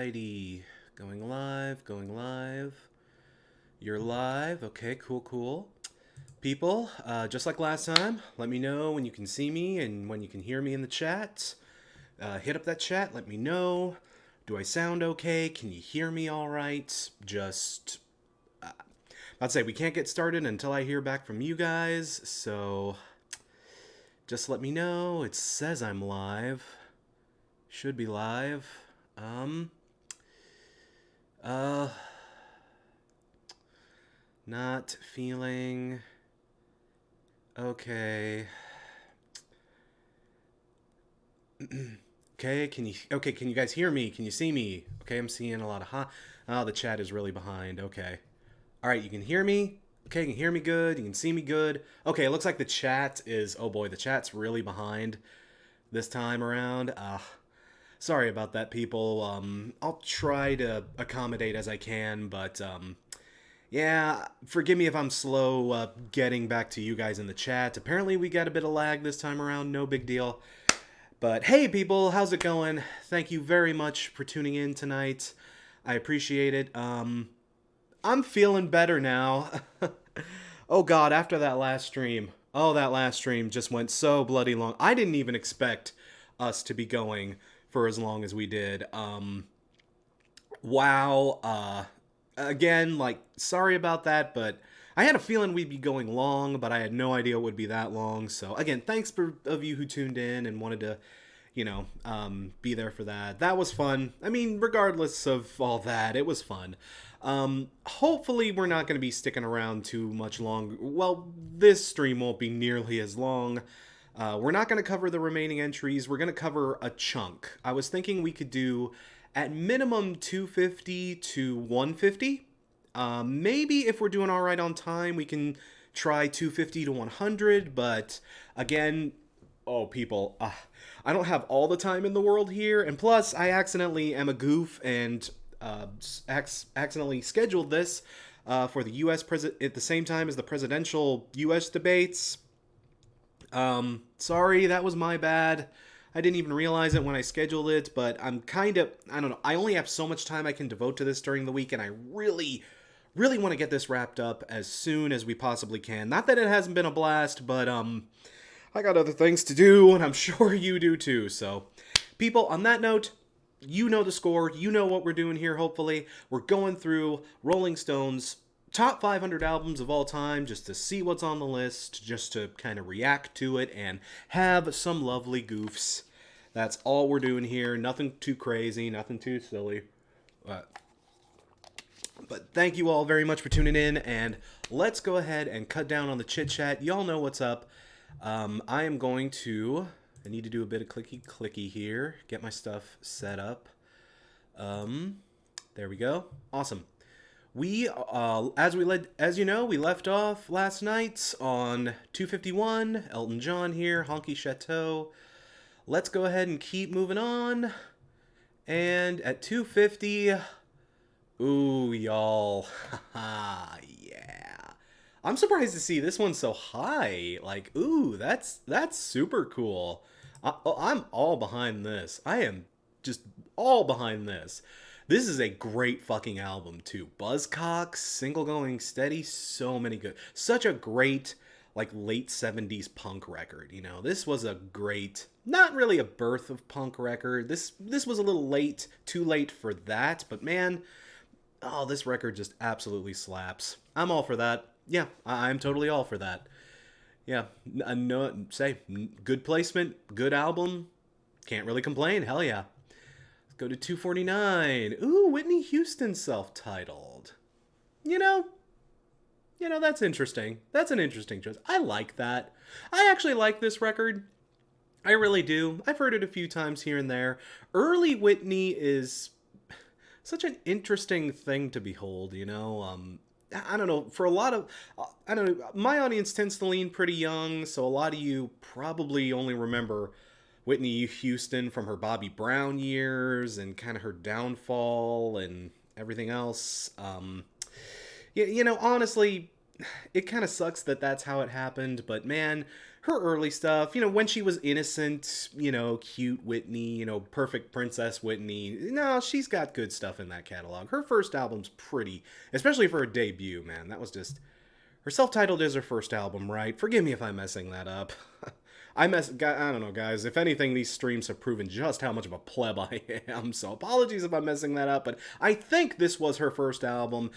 Alrighty. Going live, going live. You're live. Okay, cool. People, just like last time, let me know when you can see me and when you can hear me in the chat. Hit up that chat, let me know. Do I sound okay? Can you hear me all right? I'd say we can't get started until I hear back from you guys, so just let me know. It says I'm live. Should be live. Not feeling okay. Okay, can you guys hear me? Can you see me? Okay, I'm seeing a lot of oh, the chat is really behind. Okay. All right, you can hear me? Okay, you can hear me good. You can see me good. Okay, it looks like the chat is, oh boy, the chat's really behind this time around. Sorry about that, people. I'll try to accommodate as I can, but yeah, forgive me if I'm slow getting back to you guys in the chat. Apparently we got a bit of lag this time around, no big deal. But hey people, how's it going? Thank you very much for tuning in tonight. I appreciate it. I'm feeling better now. Oh god, after that last stream. Oh, that last stream just went so bloody long. I didn't even expect us to be going for as long as we did. Wow. Again, like, sorry about that, but I had a feeling we'd be going long, but I had no idea it would be that long. So again, thanks for of you who tuned in and wanted to, be there for that. That was fun. I mean, regardless of all that, it was fun. Hopefully we're not going to be sticking around too much longer. Well, this stream won't be nearly as long. We're not going to cover the remaining entries. We're going to cover a chunk. I was thinking we could do at minimum 250 to 150. Maybe if we're doing all right on time, we can try 250 to 100. But again, oh, people, I don't have all the time in the world here. And plus, I accidentally am a goof and accidentally scheduled this for the U.S. at the same time as the presidential U.S. debates. Sorry, that was my bad. I didn't even realize it when I scheduled it, but I'm kind of, I don't know, I only have so much time I can devote to this during the week, and I really want to get this wrapped up as soon as we possibly can. Not that it hasn't been a blast, but, I got other things to do, and I'm sure you do too, so. People, on that note, you know the score, you know what we're doing here, hopefully. We're going through Rolling Stone's top 500 albums of all time, just to see what's on the list, just to kind of react to it, and have some lovely goofs. That's all we're doing here. Nothing too crazy, nothing too silly. But thank you all very much for tuning in, and let's go ahead and cut down on the chit-chat. Y'all know what's up. I need to do a bit of clicky here, get my stuff set up. There we go. Awesome. We, as you know, we left off last night on 251, Elton John here, Honky Chateau. Let's go ahead and keep moving on. And at 250, ooh, y'all, yeah. I'm surprised to see this one so high. Like, ooh, that's super cool. I'm all behind this. I am just all behind this. This is a great fucking album, too. Buzzcocks, Single Going Steady, so many good. Such a great, like, late 70s punk record, you know? This was a great, not really a birth of punk record. This was a little late, too late for that, but man, oh, this record just absolutely slaps. I'm all for that. Yeah, I'm totally all for that. Yeah, good placement, good album. Can't really complain, hell yeah. Go to 249. Ooh, Whitney Houston self-titled. You know, that's interesting. That's an interesting choice. I like that. I actually like this record. I really do. I've heard it a few times here and there. Early Whitney is such an interesting thing to behold, you know? I don't know, for a lot of, I don't know, my audience tends to lean pretty young, so a lot of you probably only remember Whitney Houston from her Bobby Brown years and kind of her downfall and everything else. Honestly, it kind of sucks that that's how it happened, but man, her early stuff, you know, when she was innocent, you know, cute Whitney, you know, perfect princess Whitney. No, she's got good stuff in that catalog. Her first album's pretty, especially for her debut, man. That was just, her self-titled is her first album, right? Forgive me if I'm messing that up. I don't know, guys. If anything, these streams have proven just how much of a pleb I am. So apologies if I'm messing that up, but I think this was her first album,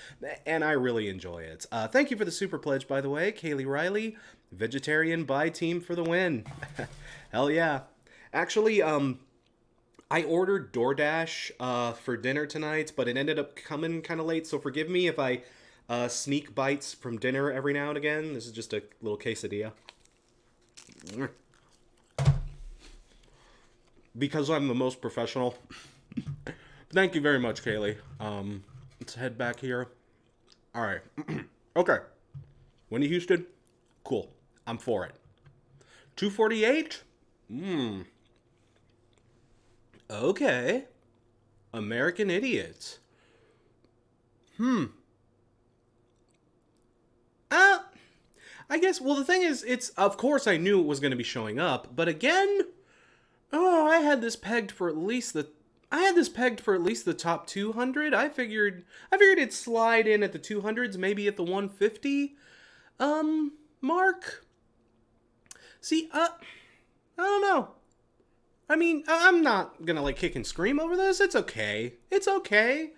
and I really enjoy it. Thank you for the super pledge, by the way, Kaylee Riley. Vegetarian buy team for the win. Hell yeah. Actually, I ordered DoorDash for dinner tonight, but it ended up coming kind of late, so forgive me if I sneak bites from dinner every now and again. This is just a little quesadilla. Because I'm the most professional. Thank you very much, Kaylee. Let's head back here. All right. Okay. Whitney Houston. Cool. I'm for it. 248? Okay. American Idiots. I guess, well, the thing is, it's, of course I knew it was going to be showing up, but again, I had this pegged for at least the top 200. I figured it'd slide in at the 200s, maybe at the 150 mark. See, I don't know. I mean, I'm not gonna like kick and scream over this. It's okay. It's okay.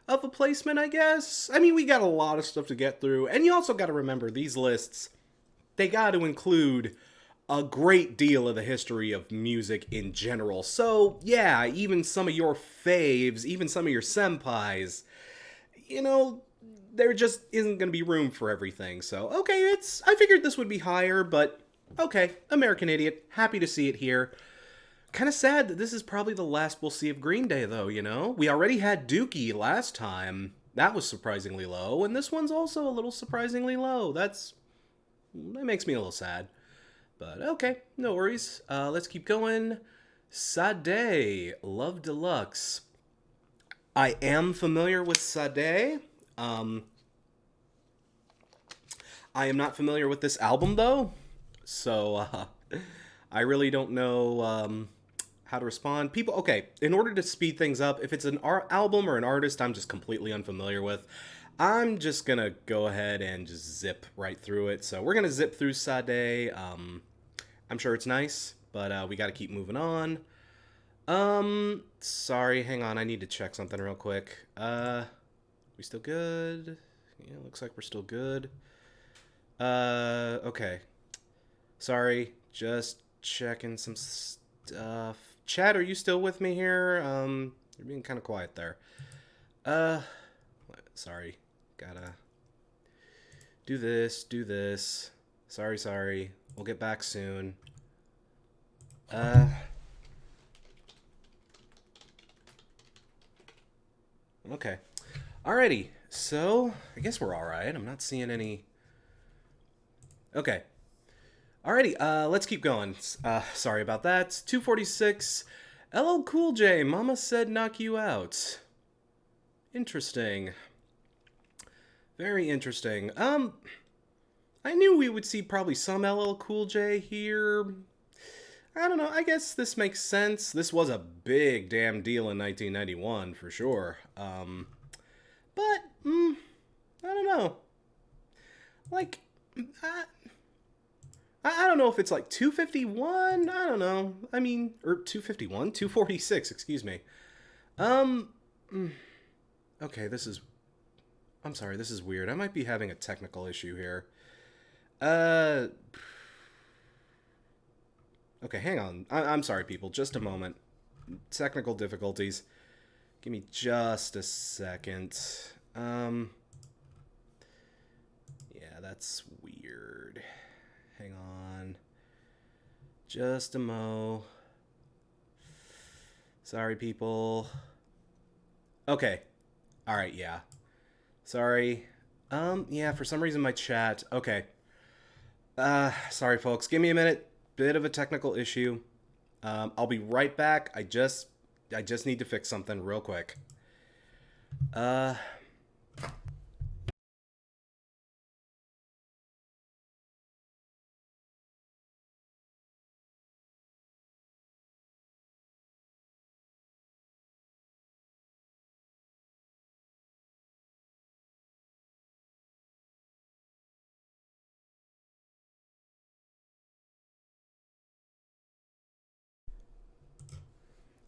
Of a placement, I guess. I mean, we got a lot of stuff to get through, and you also got to remember these lists, they got to include a great deal of the history of music in general. So, yeah, even some of your faves, even some of your senpais, you know, there just isn't going to be room for everything. So, okay, I figured this would be higher, but okay, American Idiot, happy to see it here. Kind of sad that this is probably the last we'll see of Green Day, though, you know? We already had Dookie last time. That was surprisingly low, and this one's also a little surprisingly low. That makes me a little sad. But okay, no worries. Let's keep going. Sade, Love Deluxe. I am familiar with Sade. I am not familiar with this album, though. So, I really don't know how to respond. People, okay, in order to speed things up, if it's an album or an artist I'm just completely unfamiliar with, I'm just gonna go ahead and just zip right through it. So we're gonna zip through Sade. I'm sure it's nice, but we gotta keep moving on. Sorry, hang on, I need to check something real quick. We still good? Yeah, looks like we're still good. Okay. Sorry, just checking some stuff. Chat, are you still with me here? You're being kind of quiet there. Sorry. Gotta do this. Sorry. We'll get back soon. Okay. Alrighty. So, I guess we're alright. I'm not seeing any... Okay. Alrighty, let's keep going. Sorry about that. 246. LL Cool J, Mama Said Knock You Out. Interesting. Very interesting. I knew we would see probably some LL Cool J here. I don't know, I guess this makes sense. This was a big damn deal in 1991, for sure. But, I don't know. Like, I don't know if it's like 251. I don't know. I mean, or 251, 246. Excuse me. Okay, I'm sorry. This is weird. I might be having a technical issue here. Okay, hang on. I'm sorry, people. Just a moment. Technical difficulties. Give me just a second. Yeah, that's weird. Hang on. Just a mo. Sorry, people. Okay. Alright, yeah. Sorry. Yeah, for some reason my chat... Okay. Sorry, folks. Give me a minute. Bit of a technical issue. I'll be right back. I just need to fix something real quick.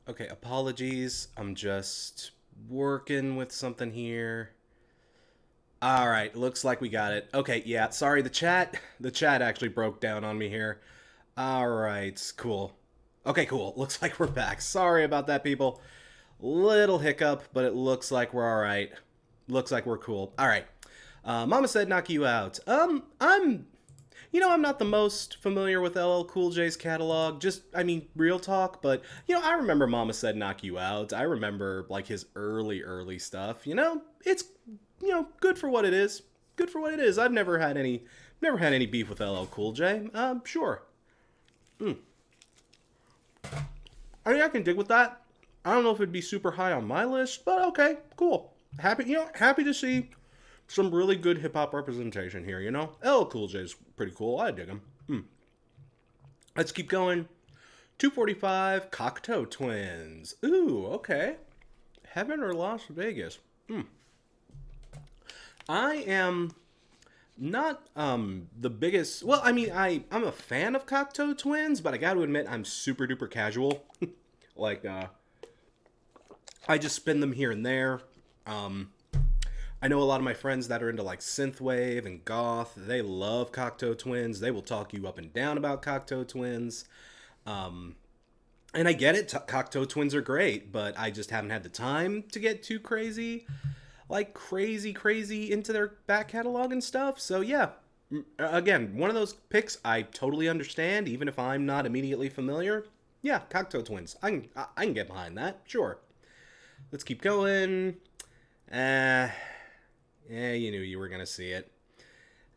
Okay, apologies. I'm just working with something here. All right, looks like we got it. Okay, yeah, sorry, the chat actually broke down on me here. All right, cool. Okay, cool. Looks like we're back. Sorry about that, people. Little hiccup, but it looks like we're all right. Looks like we're cool. All right. Mama said knock you out. I'm not the most familiar with LL Cool J's catalog. Just, I mean, real talk, but I remember Mama said knock you out. I remember like his early stuff. It's good for what it is. Good for what it is. I've never had any beef with LL Cool J. Sure. I mean, I can dig with that. I don't know if it'd be super high on my list, but okay, cool. Happy to see some really good hip hop representation here. LL Cool J's pretty cool. I dig him. Let's keep going. 245 Cocteau Twins. Ooh, okay. Heaven or Las Vegas? I am not the biggest. Well, I mean, I'm a fan of Cocteau Twins, but I got to admit I'm super duper casual. Like I just spin them here and there. I know a lot of my friends that are into like synthwave and goth. They love Cocteau Twins. They will talk you up and down about Cocteau Twins. And I get it. Cocteau Twins are great, but I just haven't had the time to get too crazy, like crazy into their back catalog and stuff. So yeah, again, one of those picks I totally understand, even if I'm not immediately familiar. Yeah, Cocteau Twins. I can get behind that. Sure. Let's keep going. Yeah, you knew you were gonna see it.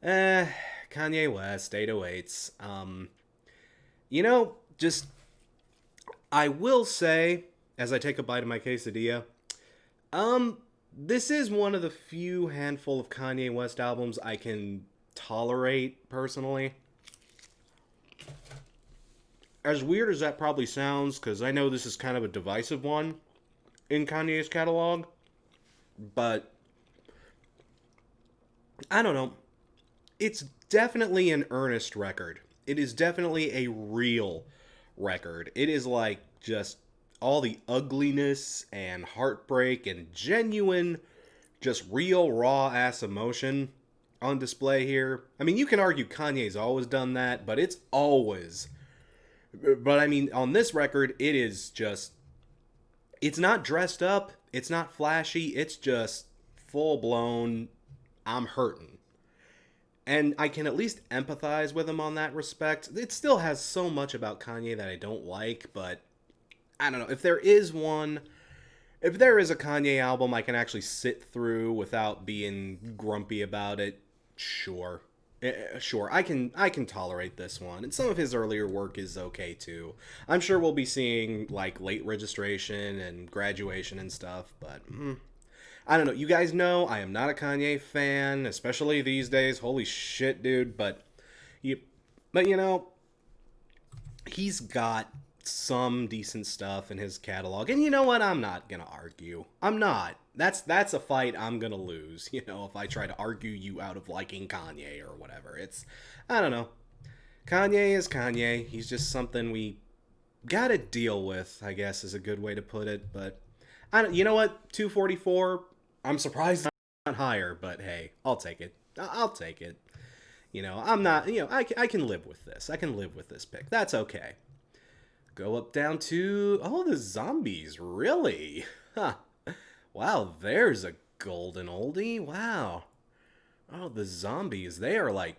Kanye West, 808s. Just I will say, as I take a bite of my quesadilla, this is one of the few handful of Kanye West albums I can tolerate personally. As weird as that probably sounds, because I know this is kind of a divisive one in Kanye's catalog, but I don't know. It's definitely an earnest record. It is definitely a real record. It is like just all the ugliness and heartbreak and genuine, just real raw ass emotion on display here. I mean, you can argue Kanye's always done that, but it's always. But I mean, on this record, it is just. It's not dressed up. It's not flashy. It's just full blown. I'm hurting. And I can at least empathize with him on that respect. It still has so much about Kanye that I don't like, but I don't know. If there is a Kanye album I can actually sit through without being grumpy about it, sure. Sure, I can tolerate this one. And some of his earlier work is okay too. I'm sure we'll be seeing like Late Registration and Graduation and stuff, but I don't know. You guys know I am not a Kanye fan, especially these days. Holy shit, dude. But he's got some decent stuff in his catalog. And you know what? I'm not going to argue. I'm not. That's a fight I'm going to lose, if I try to argue you out of liking Kanye or whatever. I don't know. Kanye is Kanye. He's just something we got to deal with, I guess is a good way to put it. But you know what? 244, I'm surprised not higher, but hey, I'll take it. I'll take it. I'm not, I can live with this. I can live with this pick. That's okay. Go up down to, the Zombies, really? Huh. Wow, there's a golden oldie. Wow. Oh, the Zombies, they are like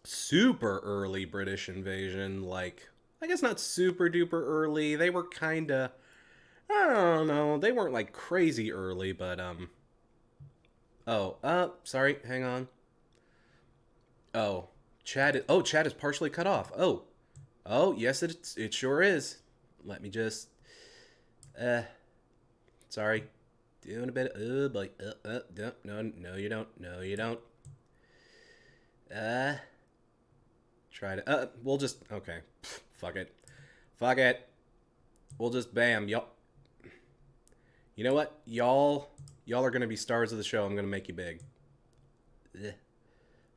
super early British invasion. Like, I guess not super duper early. They were kind of, I don't know. They weren't like crazy early, but, sorry, hang on. Chat is partially cut off. Yes, it sure is. Let me just, sorry. Doing a bit of, no, you don't. Try to, we'll just, okay. Fuck it. We'll just, bam, y'all. You know what? Y'all are gonna be stars of the show. I'm gonna make you big. Ugh.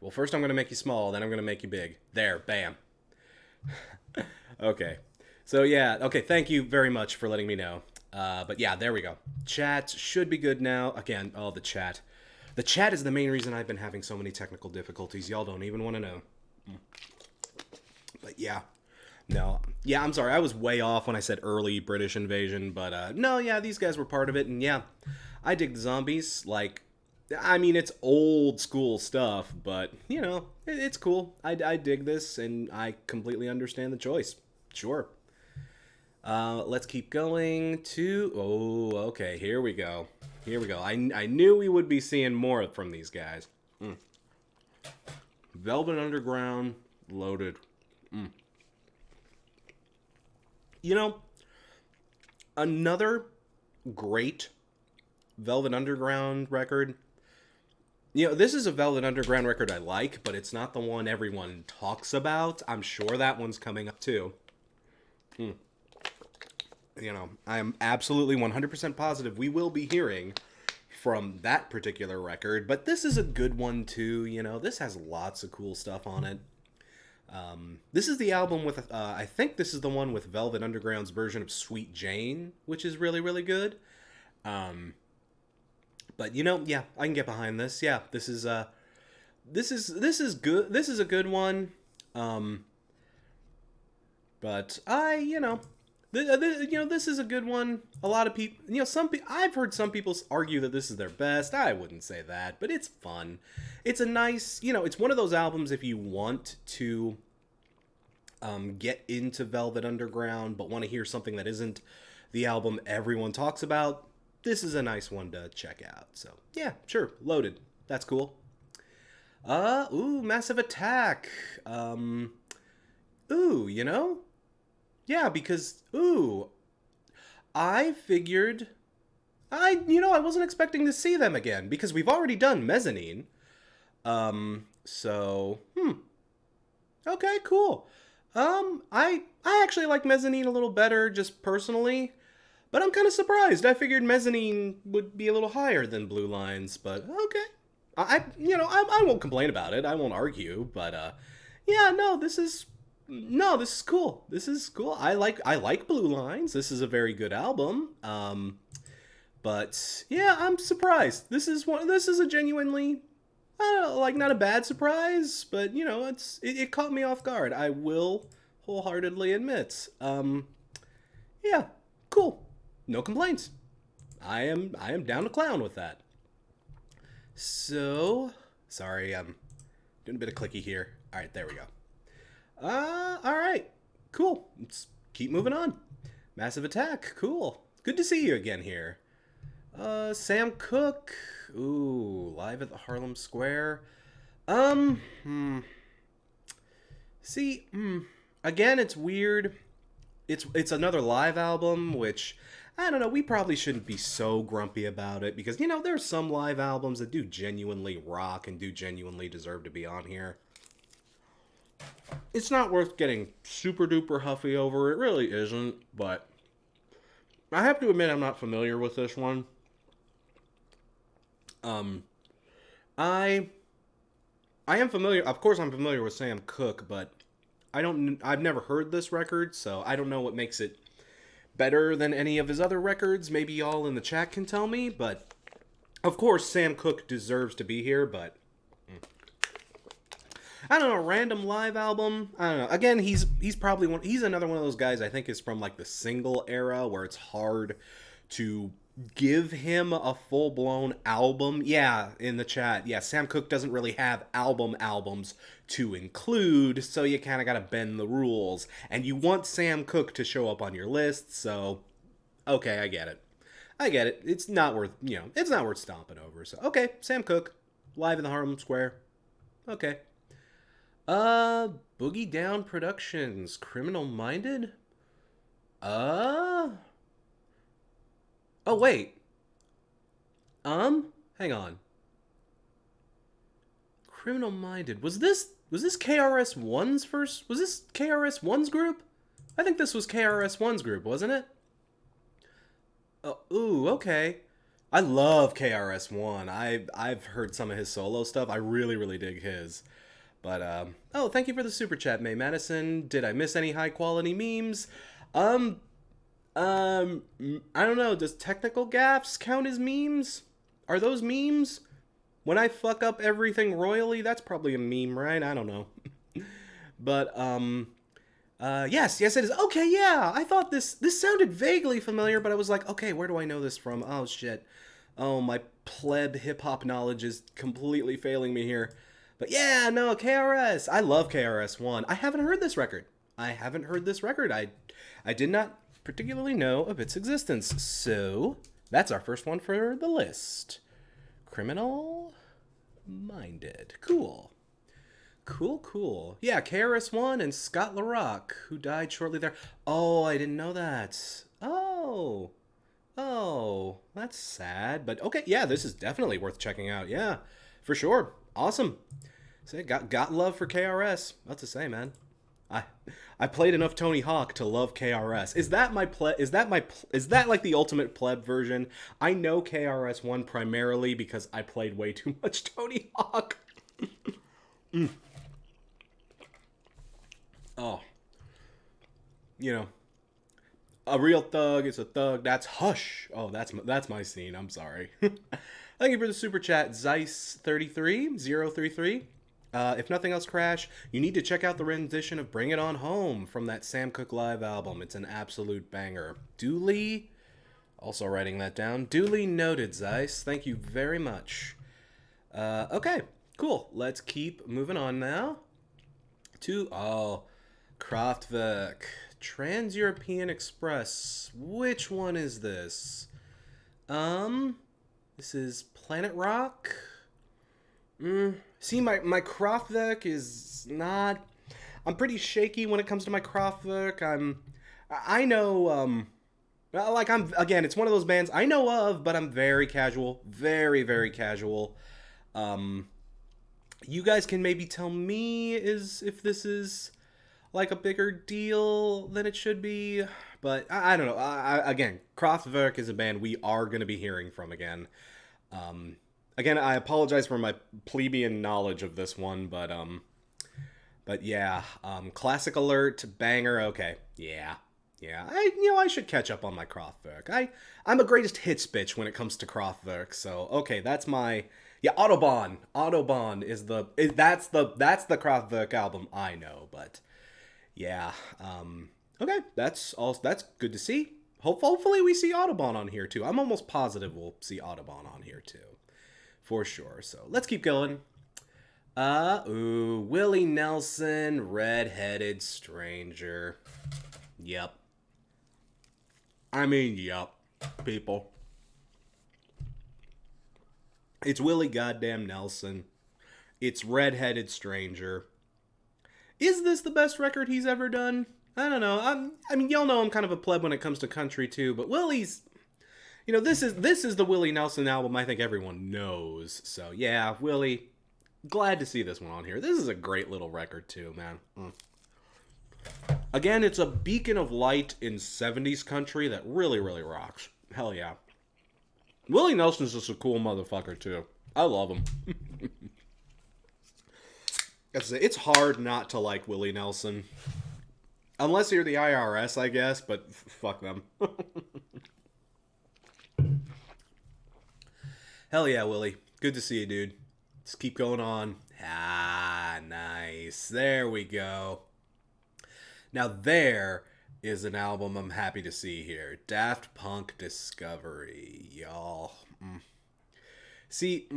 Well, first I'm gonna make you small, then I'm gonna make you big. There, bam. Okay. So yeah, okay, thank you very much for letting me know. But yeah, there we go. Chat should be good now. Again, oh, the chat. The chat is the main reason I've been having so many technical difficulties. Y'all don't even want to know. But yeah. No. Yeah, I'm sorry. I was way off when I said early British invasion. But no, yeah, these guys were part of it. And yeah, I dig the zombies. Like, I mean, it's old school stuff. But, you know, it's cool. I dig this. And I completely understand the choice. Sure. Let's keep going to... Oh, okay. Here we go. Here we go. I knew we would be seeing more from these guys. Velvet Underground, Loaded. You know, another great Velvet Underground record. You know, this is a Velvet Underground record I like, but it's not the one everyone talks about. I'm sure that one's coming up too. You know, I am absolutely 100% positive we will be hearing from that particular record, but this is a good one too. You know, this has lots of cool stuff on it. This is the album with, I think this is the one with Velvet Underground's version of Sweet Jane, which is really, really good. But you know, yeah, I can get behind this. Yeah, this is good. This is a good one. But you know, this is a good one. A lot of people, you know, I've heard some people argue that this is their best. I wouldn't say that, but it's fun. It's a nice, you know, it's one of those albums if you want to get into Velvet Underground but want to hear something that isn't the album everyone talks about, this is a nice one to check out. So, yeah, sure, Loaded. That's cool. Massive Attack. You know? Yeah, because, I figured, I wasn't expecting to see them again, because we've already done Mezzanine. Okay, cool. I actually like Mezzanine a little better, just personally, but I'm kind of surprised. I figured Mezzanine would be a little higher than Blue Lines, but okay. I won't complain about it. I won't argue, but, yeah, no, this is cool. This is cool. I like Blue Lines. This is a very good album. But yeah, I'm surprised. This is a genuinely, not a bad surprise, but you know, it caught me off guard. I will wholeheartedly admit. Yeah, cool. No complaints. I am down to clown with that. So, sorry, I'm doing a bit of clicky here. All right, there we go. All right, cool. Let's keep moving on. Massive Attack, cool. Good to see you again here. Sam Cooke, live at the Harlem Square. See, again, it's weird. It's another live album, which, I don't know, we probably shouldn't be so grumpy about it, because, you know, there's some live albums that do genuinely rock and do genuinely deserve to be on here. It's not worth getting super duper huffy over. It really isn't, but I have to admit I'm not familiar with this one. I am familiar, of course I'm familiar with Sam Cooke, but I've never heard this record, so I don't know what makes it better than any of his other records. Maybe y'all in the chat can tell me, but of course Sam Cooke deserves to be here, but I don't know, random live album. I don't know. Again, he's probably he's another one of those guys I think is from like the single era where it's hard to give him a full-blown album. Yeah, in the chat. Yeah, Sam Cooke doesn't really have albums to include, so you kind of got to bend the rules. And you want Sam Cooke to show up on your list, so okay, I get it. It's not worth, it's not worth stomping over. So, okay, Sam Cooke, live in the Harlem Square. Okay. Boogie Down Productions, Criminal Minded? Oh, wait. Hang on. Criminal Minded. Was this KRS-One's first? Was this KRS-One's group? I think this was KRS-One's group, wasn't it? Okay. I love KRS-One. I've heard some of his solo stuff. I really, really dig his. But, thank you for the super chat, May Madison. Did I miss any high-quality memes? Um, I don't know. Does technical gaffes count as memes? Are those memes? When I fuck up everything royally, that's probably a meme, right? I don't know. But, yes, it is. Okay, yeah, I thought this sounded vaguely familiar, but I was like, okay, where do I know this from? Oh, shit. Oh, my pleb hip-hop knowledge is completely failing me here. But yeah, no, KRS. I love KRS-One. I haven't heard this record. I did not particularly know of its existence. So, that's our first one for the list. Criminal Minded. Cool. Yeah, KRS-One and Scott LaRock, who died shortly there. Oh, I didn't know that. Oh, that's sad. But okay, yeah, this is definitely worth checking out. Yeah, for sure. Awesome. Say, got love for KRS. What to say, man? I played enough Tony Hawk to love KRS. Is that like the ultimate pleb version? I know KRS-One primarily because I played way too much Tony Hawk. Oh, you know, a real thug is a thug. That's Hush. Oh, that's my scene. I'm sorry. Thank you for the super chat, Zeiss33033. If nothing else, Crash, you need to check out the rendition of Bring It On Home from that Sam Cooke live album. It's an absolute banger. Duly, also writing that down. Duly noted, Zeiss. Thank you very much. Okay, cool. Let's keep moving on now to, Kraftwerk. Trans-European Express. Which one is this? This is Planet Rock. See, my Kraftwerk is not... I'm pretty shaky when it comes to my Kraftwerk. I know, again, it's one of those bands I know of, but I'm very casual. Very, very casual. You guys can maybe tell me if this is like a bigger deal than it should be, but I don't know. Again, Kraftwerk is a band we are going to be hearing from again. Again, I apologize for my plebeian knowledge of this one, but yeah, classic alert, banger. Okay, yeah. I should catch up on my Kraftwerk. I'm a greatest hits bitch when it comes to Kraftwerk. So okay, that's my Autobahn. Autobahn that's the Kraftwerk album I know, but yeah. Okay, that's good to see. Hopefully we see Autobahn on here too. I'm almost positive we'll see Autobahn on here too. For sure. So let's keep going. Willie Nelson, Red-Headed Stranger. Yep. Yep, people. It's Willie goddamn Nelson. It's Red-Headed Stranger. Is this the best record he's ever done? I don't know. Y'all know I'm kind of a pleb when it comes to country too, but Willie's... this is the Willie Nelson album I think everyone knows. So, yeah, Willie, glad to see this one on here. This is a great little record, too, man. Again, it's a beacon of light in 70s country that really, really rocks. Hell yeah. Willie Nelson's just a cool motherfucker, too. I love him. It's hard not to like Willie Nelson. Unless you're the IRS, I guess, but fuck them. Hell yeah, Willie. Good to see you, dude. Just keep going on. Ah, nice. There we go. Now there is an album I'm happy to see here. Daft Punk Discovery, y'all. See,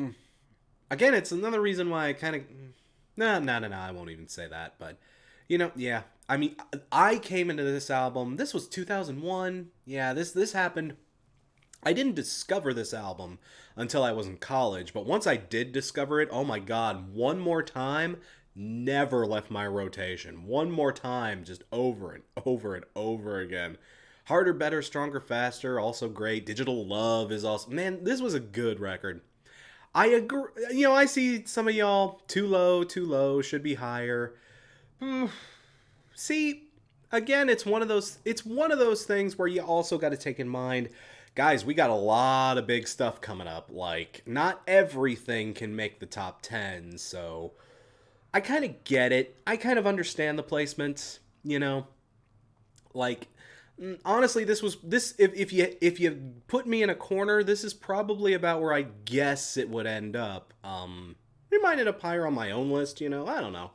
again, it's another reason why I kind of... No, I won't even say that, but, yeah. I came into this album, this was 2001. Yeah, this happened... I didn't discover this album until I was in college, but once I did discover it, oh my god, One More Time never left my rotation. One More Time, just over and over and over again. Harder, Better, Stronger, Faster, also great. Digital Love is also... Man, this was a good record. I agree. I see some of y'all, too low, should be higher. See, again, it's one of those things where you also got to take in mind... Guys, we got a lot of big stuff coming up. Like, not everything can make the top 10, so I kind of get it. I kind of understand the placement, Like, Honestly, if you put me in a corner, this is probably about where I guess it would end up. It might end up higher on my own list, you know. I don't know,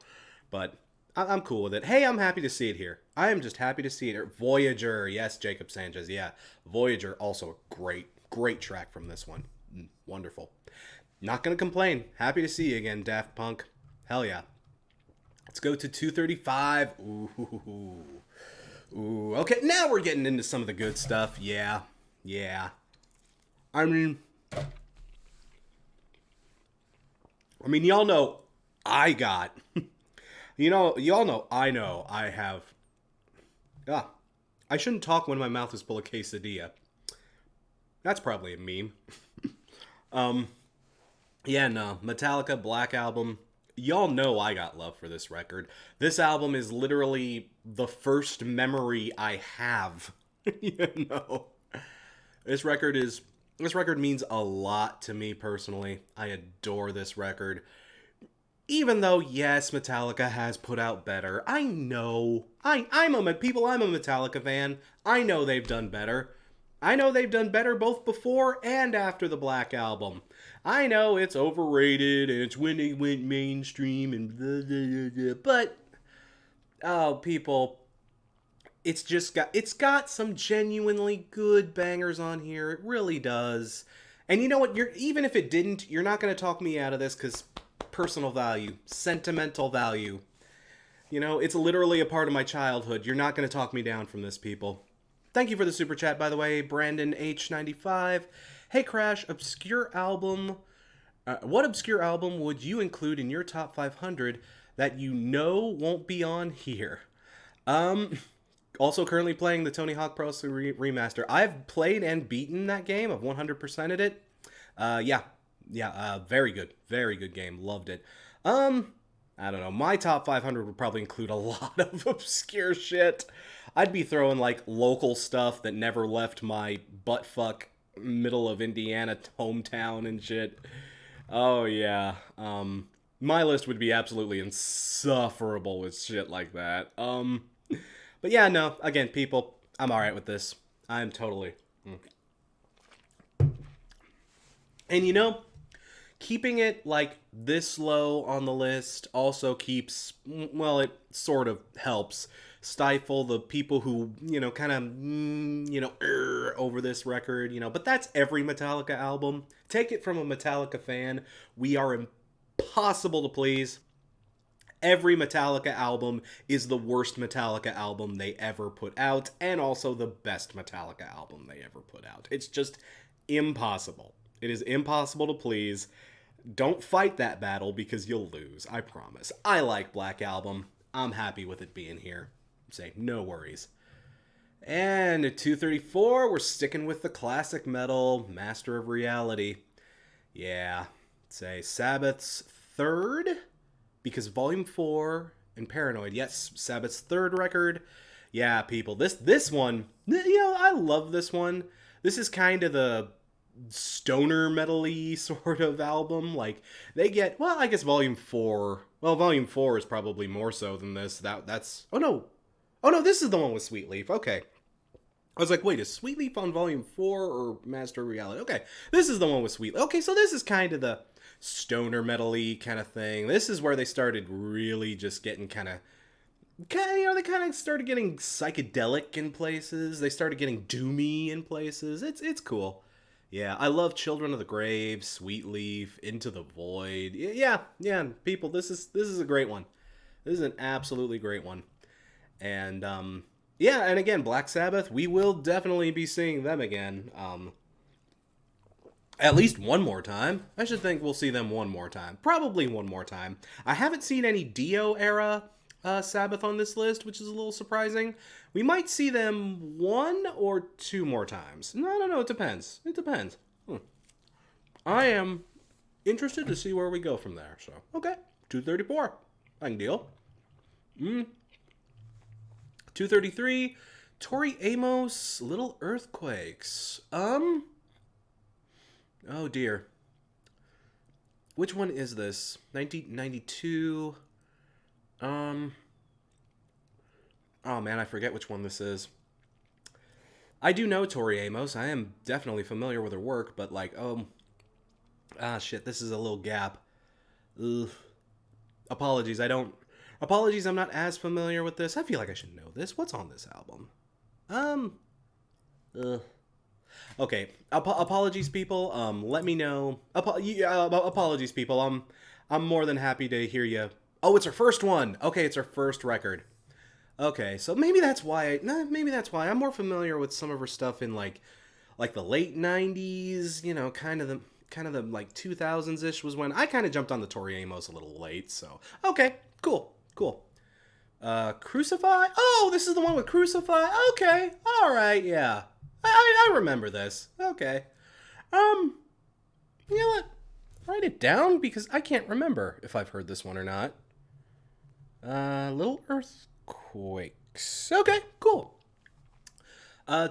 but I'm cool with it. Hey, I'm happy to see it here. I am just happy to see it here. Voyager, yes, Jacob Sanchez, yeah. Voyager, also a great track from this one. Wonderful. Not gonna complain. Happy to see you again, Daft Punk. Hell yeah. Let's go to 235. Ooh. Okay, now we're getting into some of the good stuff. Yeah. I mean, y'all know I got. Y'all know I have. Ah, I shouldn't talk when my mouth is full of quesadilla. That's probably a meme. Yeah, no. Metallica, Black Album. Y'all know I got love for this record. This album is literally the first memory I have. You know. This record means a lot to me personally. I adore this record. Even though, yes, Metallica has put out better. I know. I'm a Metallica fan. I know they've done better. I know they've done better both before and after the Black Album. I know it's overrated and it's when they went mainstream and blah, blah, blah, blah. But, oh, people, it's got some genuinely good bangers on here. It really does. And you know what? Even if it didn't, you're not going to talk me out of this because personal value, sentimental value. You know, it's literally a part of my childhood. You're not going to talk me down from this, people. Thank you for the super chat, by the way, Brandon H95. Hey, Crash, obscure album. What obscure album would you include in your top 500 that you know won't be on here? Also currently playing the Tony Hawk Pro Remaster. I've played and beaten that game. I've 100%ed it. Very good game. Loved it. I don't know. My top 500 would probably include a lot of obscure shit. I'd be throwing, like, local stuff that never left my buttfuck middle of Indiana hometown and shit. Oh, yeah. My list would be absolutely insufferable with shit like that. But yeah, no. Again, people, I'm alright with this. I'm totally... And you know... Keeping it, like, this low on the list also keeps, well, it sort of helps stifle the people who, you know, kind of, over this record, you know. But that's every Metallica album. Take it from a Metallica fan. We are impossible to please. Every Metallica album is the worst Metallica album they ever put out, and also the best Metallica album they ever put out. It's just impossible. It is impossible to please. Don't fight that battle because you'll lose, I promise. I like Black Album. I'm happy with it being here. Say, no worries. And at 234, we're sticking with the classic metal, Master of Reality. Yeah, say Sabbath's third, because Volume 4 and Paranoid. Yes, Sabbath's third record. Yeah, people, this one, you know, I love this one. This is kind of the stoner metal-y sort of album. Like, they get, well, I guess Volume 4 is probably more so than this. That's oh no, this is the one with Sweetleaf. Okay, I was like, wait, is Sweetleaf on Volume 4 or Master of Reality? Okay, this is the one with Sweetleaf. Okay, so this is kind of the stoner metal-y kind of thing. This is where they started really just getting kind of, you know, they kind of started getting psychedelic in places. They started getting doomy in places. It's cool. Yeah, I love Children of the Grave, Sweetleaf, Into the Void. Yeah, people, this is a great one. This is an absolutely great one. And, yeah, and again, Black Sabbath, we will definitely be seeing them again. At least one more time. I should think we'll see them one more time. Probably one more time. I haven't seen any Dio era Sabbath on this list, which is a little surprising. We might see them one or two more times. No, it depends. I am interested to see where we go from there. So, okay, 234. I can deal. 233. Tori Amos, Little Earthquakes. Oh dear. Which one is this? 1992. Oh man, I forget which one this is. I do know Tori Amos. I am definitely familiar with her work, but like, shit, this is a little gap. Ugh. Apologies, Apologies, I'm not as familiar with this. I feel like I should know this. What's on this album? Ugh. Okay, apologies, people. Let me know. Apologies, people. I'm more than happy to hear you. Oh, it's her first one. Okay, it's her first record. Okay, so maybe that's why. Maybe that's why I'm more familiar with some of her stuff in like the late '90s. You know, kind of the like 2000s ish was when I kind of jumped on the Tori Amos a little late. So okay, cool. Crucify. Oh, this is the one with Crucify. Okay, all right, yeah. I remember this. Okay. You know what? Write it down because I can't remember if I've heard this one or not. Little Earthquakes. Okay, cool.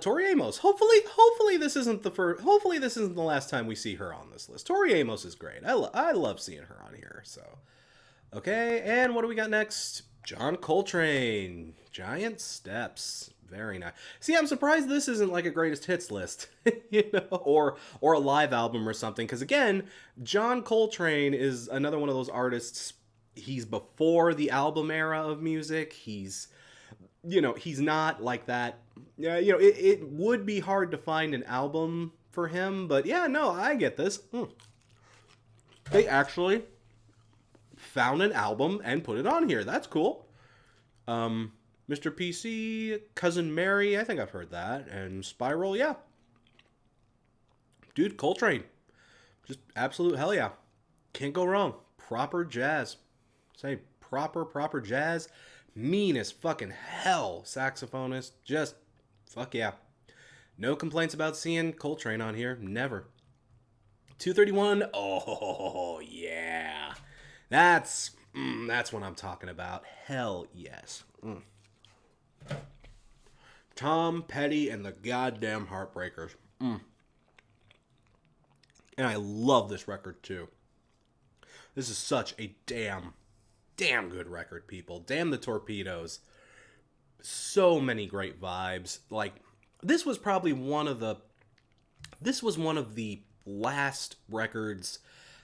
Tori Amos. Hopefully this isn't the first. Hopefully this isn't the last time we see her on this list. Tori Amos is great. I love seeing her on here. So, okay, and what do we got next? John Coltrane. Giant Steps. Very nice. See, I'm surprised this isn't like a greatest hits list, you know, or a live album or something. Because again, John Coltrane is another one of those artists. He's before the album era of music. He's not like that. Yeah, it would be hard to find an album for him. But yeah, no, I get this. They actually found an album and put it on here. That's cool. Mr. PC, Cousin Mary, I think I've heard that. And Spiral, yeah. Dude, Coltrane. Just absolute hell yeah. Can't go wrong. Proper jazz. Say proper jazz. Mean as fucking hell saxophonist. Just fuck yeah. No complaints about seeing Coltrane on here. Never. 231. Oh, yeah. That's what I'm talking about. Hell yes. Tom Petty and the goddamn Heartbreakers. And I love this record too. This is such a damn good record, people. Damn the Torpedoes. So many great vibes. Like, this was one of the last records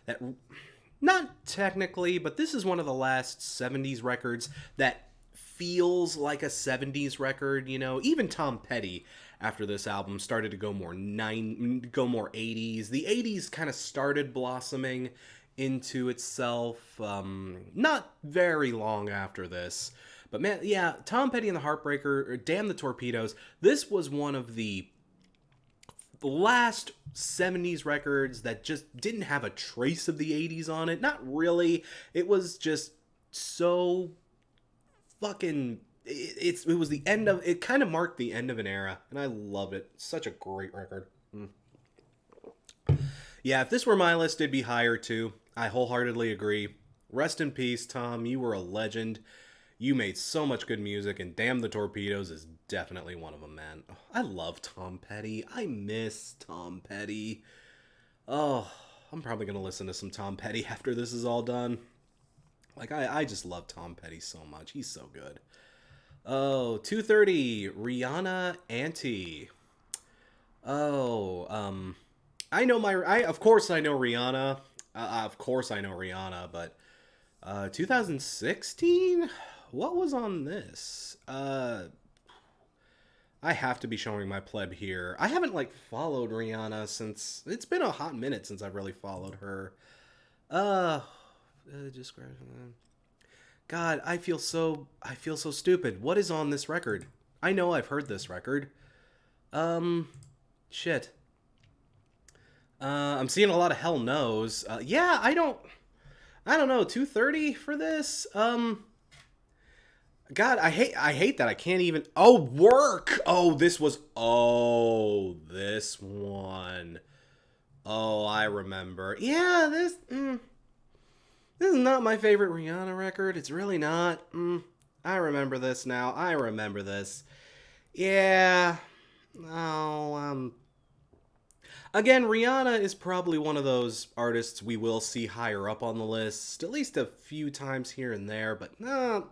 that, not technically, but this is one of the last 70s records that feels like a 70s record, you know. Even Tom Petty, after this album, started to go more 80s. The 80s kind of started blossoming into itself, not very long after this. But man, yeah, Tom Petty and the Heartbreaker, or Damn the Torpedoes, this was one of the last 70s records that just didn't have a trace of the 80s on it. Not really. It was just so fucking... It was the end of... It kind of marked the end of an era, and I love it. Such a great record. Yeah, if this were my list, it'd be higher too. I wholeheartedly agree. Rest in peace, Tom. You were a legend. You made so much good music, and Damn the Torpedoes is definitely one of them, man. I love Tom Petty. I miss Tom Petty. Oh, I'm probably going to listen to some Tom Petty after this is all done. Like, I just love Tom Petty so much. He's so good. Oh, 230, Rihanna Auntie. Oh, of course I know Rihanna. But 2016? What was on this? I have to be showing my pleb here. I haven't, followed Rihanna since... It's been a hot minute since I've really followed her. God, I feel so stupid. What is on this record? I know I've heard this record. Shit. I'm seeing a lot of Hell No's. Yeah, I don't know. 230 for this. God, I hate that I can't even... Oh, Work! This one. Oh, I remember. Yeah, this is not my favorite Rihanna record. It's really not. I remember this now. I remember this. Yeah. Oh, again, Rihanna is probably one of those artists we will see higher up on the list, at least a few times here and there, but no.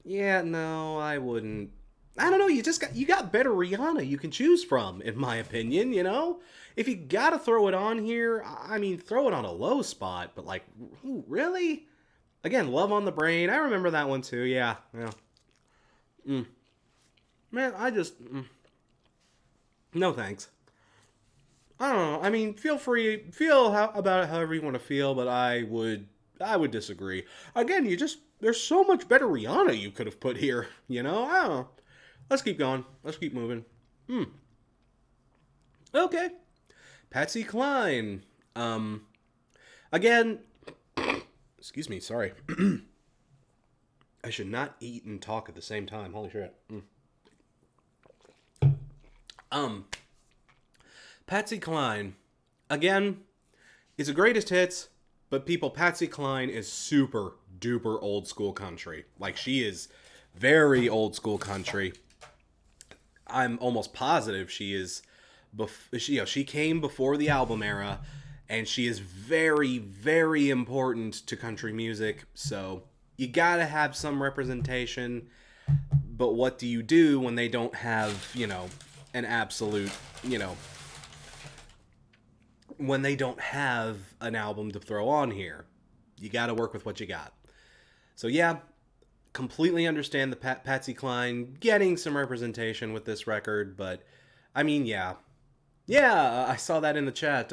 Yeah, no, I wouldn't. I don't know, you got better Rihanna you can choose from, in my opinion, you know? If you gotta throw it on here, I mean, throw it on a low spot, but like, ooh, really? Again, Love on the Brain, I remember that one too, yeah. Man, no thanks. I don't know, I mean, about it however you want to feel, but I would disagree. Again, there's so much better Rihanna you could have put here, you know? I don't know. Let's keep going. Let's keep moving. Okay. Patsy Cline. Again, excuse me, sorry. I should not eat and talk at the same time. Holy shit. Patsy Cline. Again, is a greatest hits, but people, Patsy Cline is super duper old school country. Like, she is very old school country. I'm almost positive she is. She came before the album era, and she is very, very important to country music. So you gotta have some representation. But what do you do when they don't have, an absolute, when they don't have an album to throw on here? You gotta work with what you got. So yeah, completely understand the Patsy Cline getting some representation with this record, but I mean, yeah, I saw that in the chat.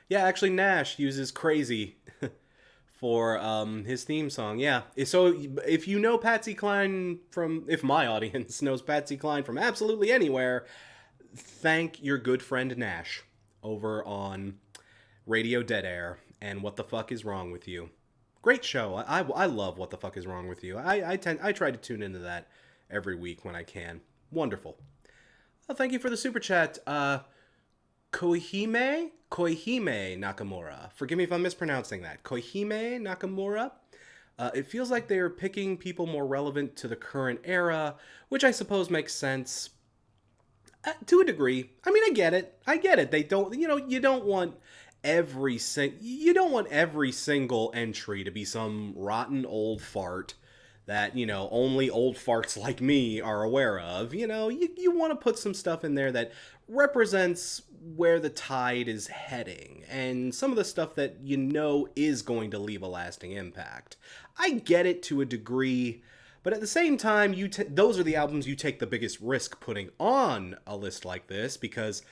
Yeah, actually, Nash uses "Crazy" for his theme song. Yeah, so if you know Patsy Cline if my audience knows Patsy Cline from absolutely anywhere, thank your good friend Nash over on Radio Dead Air and What the Fuck Is Wrong With You. Great show. I love What the Fuck Is Wrong With You. I try to tune into that every week when I can. Wonderful. Well, thank you for the super chat. Koihime Nakamura. Forgive me if I'm mispronouncing that. Koihime Nakamura. It feels like they're picking people more relevant to the current era, which I suppose makes sense to a degree. I mean, I get it. They don't, you don't want every single entry to be some rotten old fart that, only old farts like me are aware of. You want to put some stuff in there that represents where the tide is heading and some of the stuff that is going to leave a lasting impact. I get it to a degree, but at the same time, those are the albums you take the biggest risk putting on a list like this because,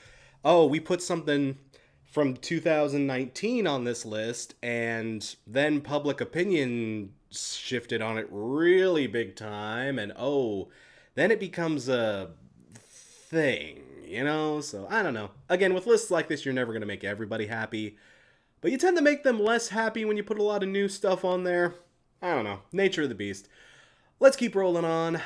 we put something from 2019 on this list, and then public opinion shifted on it really big time, and then it becomes a thing, So, I don't know. Again, with lists like this, you're never going to make everybody happy, but you tend to make them less happy when you put a lot of new stuff on there. I don't know. Nature of the beast. Let's keep rolling on.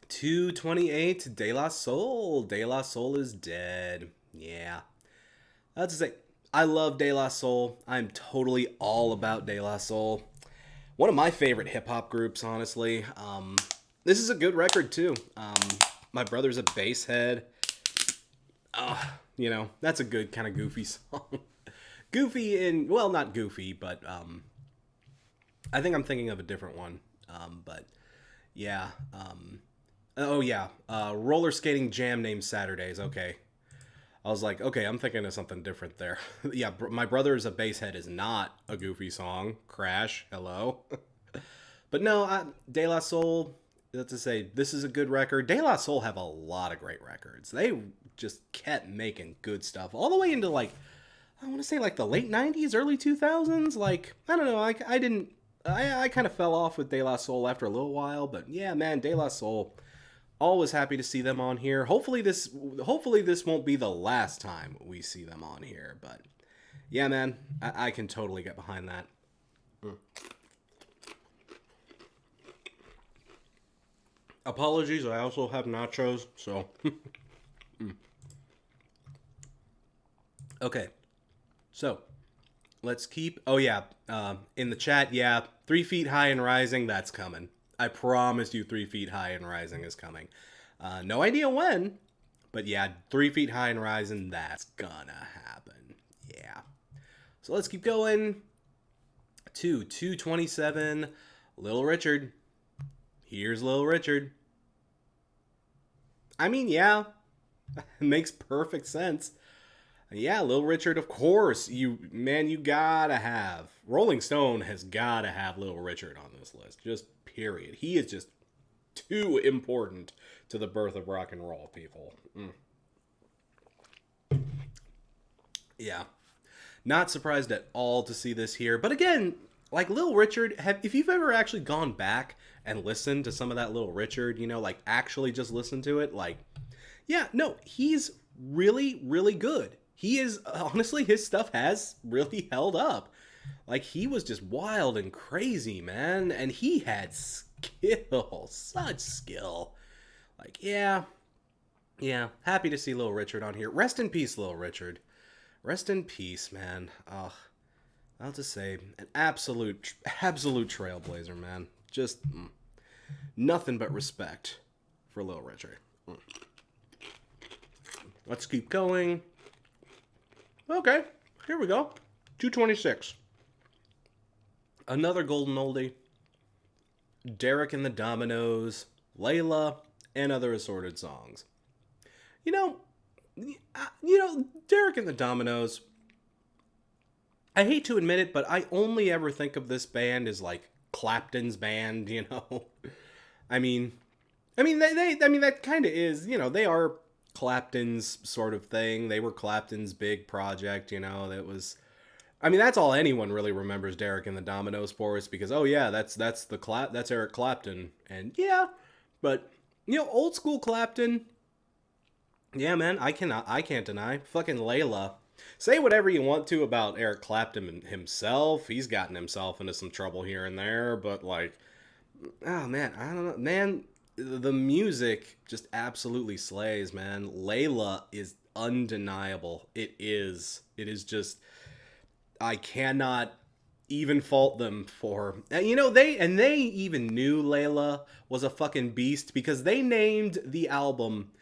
228, De La Soul. De La Soul is dead. Yeah. That's to say, I love De La Soul. I'm totally all about De La Soul. One of my favorite hip-hop groups, honestly. This is a good record, too. My brother's a bass head. That's a good kind of goofy song. Goofy well, not goofy, but I think I'm thinking of a different one. But, yeah. Roller Skating Jam named Saturdays. Okay. I was like, okay, I'm thinking of something different there. Yeah, My Brother's a Basshead is not a goofy song. Crash, hello. But no, De La Soul, that's to say, this is a good record. De La Soul have a lot of great records. They just kept making good stuff all the way into, I want to say, the late 90s, early 2000s. I don't know, I kind of fell off with De La Soul after a little while, but yeah, man, De La Soul... Always happy to see them on here. Hopefully this won't be the last time we see them on here. But yeah, man, I can totally get behind that. Apologies, I also have nachos, so. Okay, so let's keep. Oh yeah, in the chat, yeah, 3 Feet High and Rising. That's coming. I promise you 3 Feet High and Rising is coming. No idea when, but yeah, 3 Feet High and Rising, that's gonna happen. Yeah. So let's keep going to 227, Little Richard. Here's Little Richard. I mean, yeah, it makes perfect sense. Yeah, Little Richard, of course. You gotta have. Rolling Stone has gotta have Little Richard on this list. Just period. He is just too important to the birth of rock and roll, people. Yeah. Not surprised at all to see this here. But again, like Little Richard, if you've ever actually gone back and listened to some of that Little Richard, like actually just listen to it, like, yeah, no, he's really, really good. He is, honestly, his stuff has really held up. Like, he was just wild and crazy, man. And he had skill, such skill. Like, yeah, happy to see Little Richard on here. Rest in peace, Little Richard. Rest in peace, man. I'll just say, an absolute trailblazer, man. Just nothing but respect for Little Richard. Let's keep going. Okay, here we go. 226. Another golden oldie. Derek and the Dominos, Layla, and other assorted songs. Derek and the Dominos, I hate to admit it, but I only ever think of this band as like Clapton's band, I mean that kind of is, they are Clapton's sort of thing. They were Clapton's big project, that was, that's all anyone really remembers Derek and the Dominos for, is because, oh yeah, that's Eric Clapton. And yeah, but old school Clapton, yeah, man, I can't deny. Fucking Layla. Say whatever you want to about Eric Clapton himself. He's gotten himself into some trouble here and there, but like, oh man, I don't know, man. The music just absolutely slays, man. Layla is undeniable. It is just, I cannot even fault them for, they even knew Layla was a fucking beast, because they named the album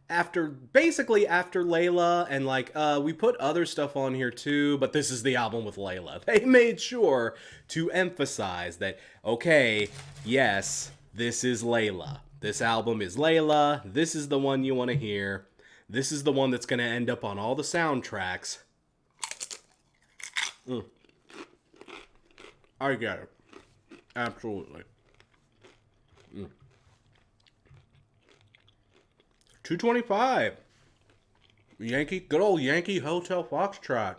after Layla, and like, we put other stuff on here too, but this is the album with Layla. They made sure to emphasize that, okay, yes, this is Layla. This album is Layla. This is the one you want to hear. This is the one that's going to end up on all the soundtracks. I get it. Absolutely. 225. Good old Yankee Hotel Foxtrot.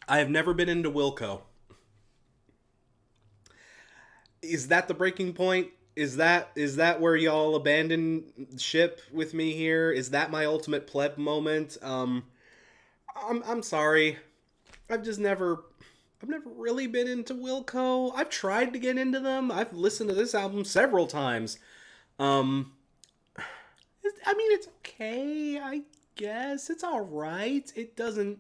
I have never been into Wilco. Is that the breaking point? Is that where y'all abandon ship with me here? Is that my ultimate pleb moment? I'm sorry. I've never really been into Wilco. I've tried to get into them. I've listened to this album several times. It's okay, I guess. It's alright. It doesn't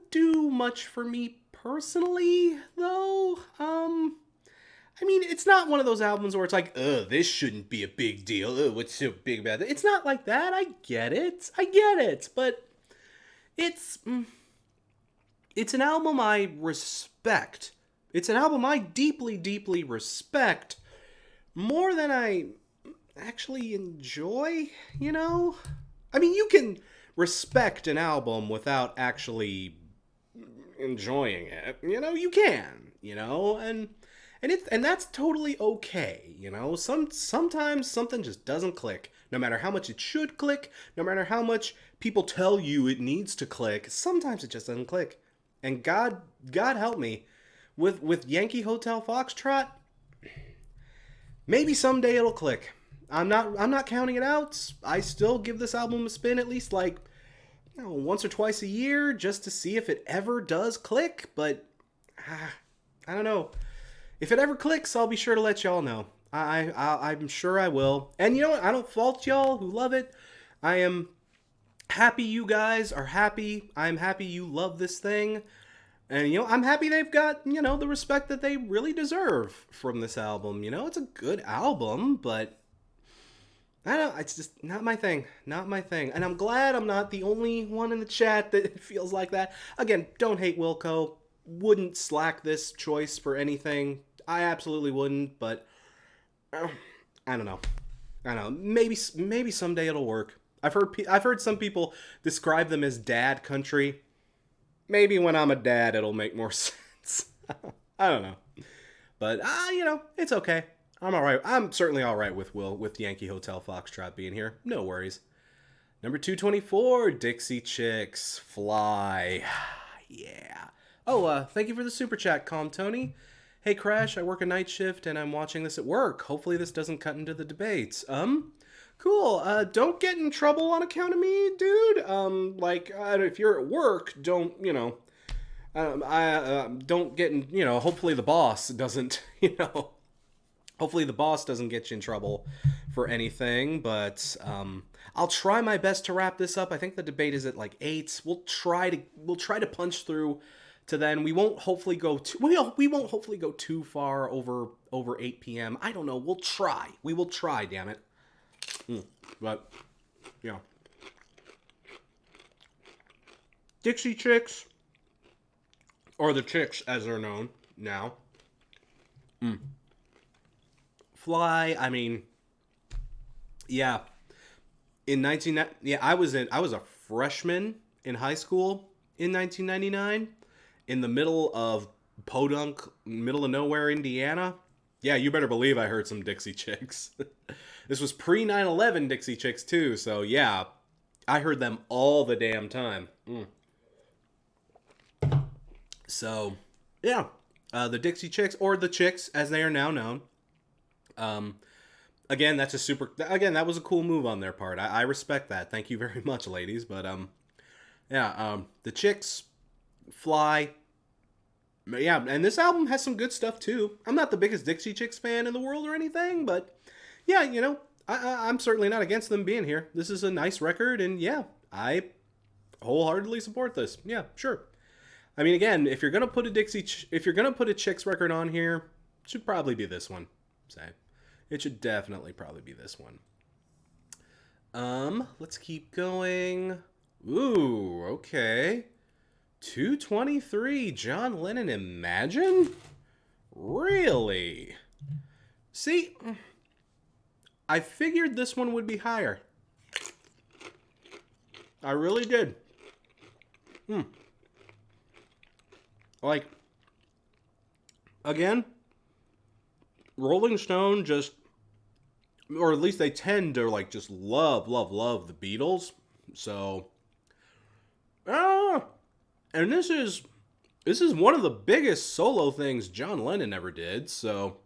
do much for me personally, though. It's not one of those albums where it's like, this shouldn't be a big deal. What's so big about it? It's not like that. I get it. But it's an album I respect. It's an album I deeply, deeply respect more than I actually enjoy, you can respect an album without actually enjoying it. You can, and that's totally okay, Sometimes something just doesn't click. No matter how much it should click, no matter how much people tell you it needs to click, sometimes it just doesn't click. And God help me, with Yankee Hotel Foxtrot, maybe someday it'll click. I'm not counting it out. I still give this album a spin at least once or twice a year just to see if it ever does click. But I don't know. If it ever clicks, I'll be sure to let y'all know. I'm sure I will. And you know what? I don't fault y'all who love it. I am happy you guys are happy. I'm happy you love this thing. And, I'm happy they've got, the respect that they really deserve from this album. It's a good album, but I don't know, it's just not my thing. Not my thing. And I'm glad I'm not the only one in the chat that feels like that. Again, don't hate Wilco. Wouldn't slack this choice for anything. I absolutely wouldn't, but I don't know. I don't know. Maybe someday it'll work. I've heard some people describe them as dad country. Maybe when I'm a dad, it'll make more sense. I don't know. But, it's okay. I'm all right. I'm certainly all right with Yankee Hotel Foxtrot being here. No worries. Number 224, Dixie Chicks, Fly. Yeah. Oh, thank you for the super chat, Calm Tony. Hey, Crash, I work a night shift and I'm watching this at work. Hopefully this doesn't cut into the debates. Cool. Don't get in trouble on account of me, dude. If you're at work, don't, don't get in, hopefully the boss doesn't, hopefully the boss doesn't get you in trouble for anything, but, I'll try my best to wrap this up. I think the debate is at like 8. We'll try to punch through to then. We won't hopefully go too far over 8 p.m. I don't know. We'll try. We will try, damn it. But, Dixie Chicks, or the Chicks as they're known now. Fly, I mean, yeah. I was a freshman in high school in 1999, in the middle of Podunk, middle of nowhere, Indiana. Yeah, you better believe I heard some Dixie Chicks. This was pre 9/11 Dixie Chicks too, so yeah, I heard them all the damn time. So, yeah, the Dixie Chicks, or the Chicks as they are now known. Again, that was a cool move on their part. I respect that. Thank you very much, ladies. But, the Chicks, Fly. Yeah, and this album has some good stuff, too. I'm not the biggest Dixie Chicks fan in the world or anything, but, yeah, I'm certainly not against them being here. This is a nice record, and, yeah, I wholeheartedly support this. Yeah, sure. I mean, again, if you're gonna put a Chicks record on here, it should probably be this one. Say. It should definitely probably be this one. Let's keep going. Ooh, okay. 223, John Lennon, Imagine? Really? See, I figured this one would be higher. I really did. Like, again, Rolling Stone just, or at least they tend to, like, just love the Beatles. So, and this is one of the biggest solo things John Lennon ever did. So,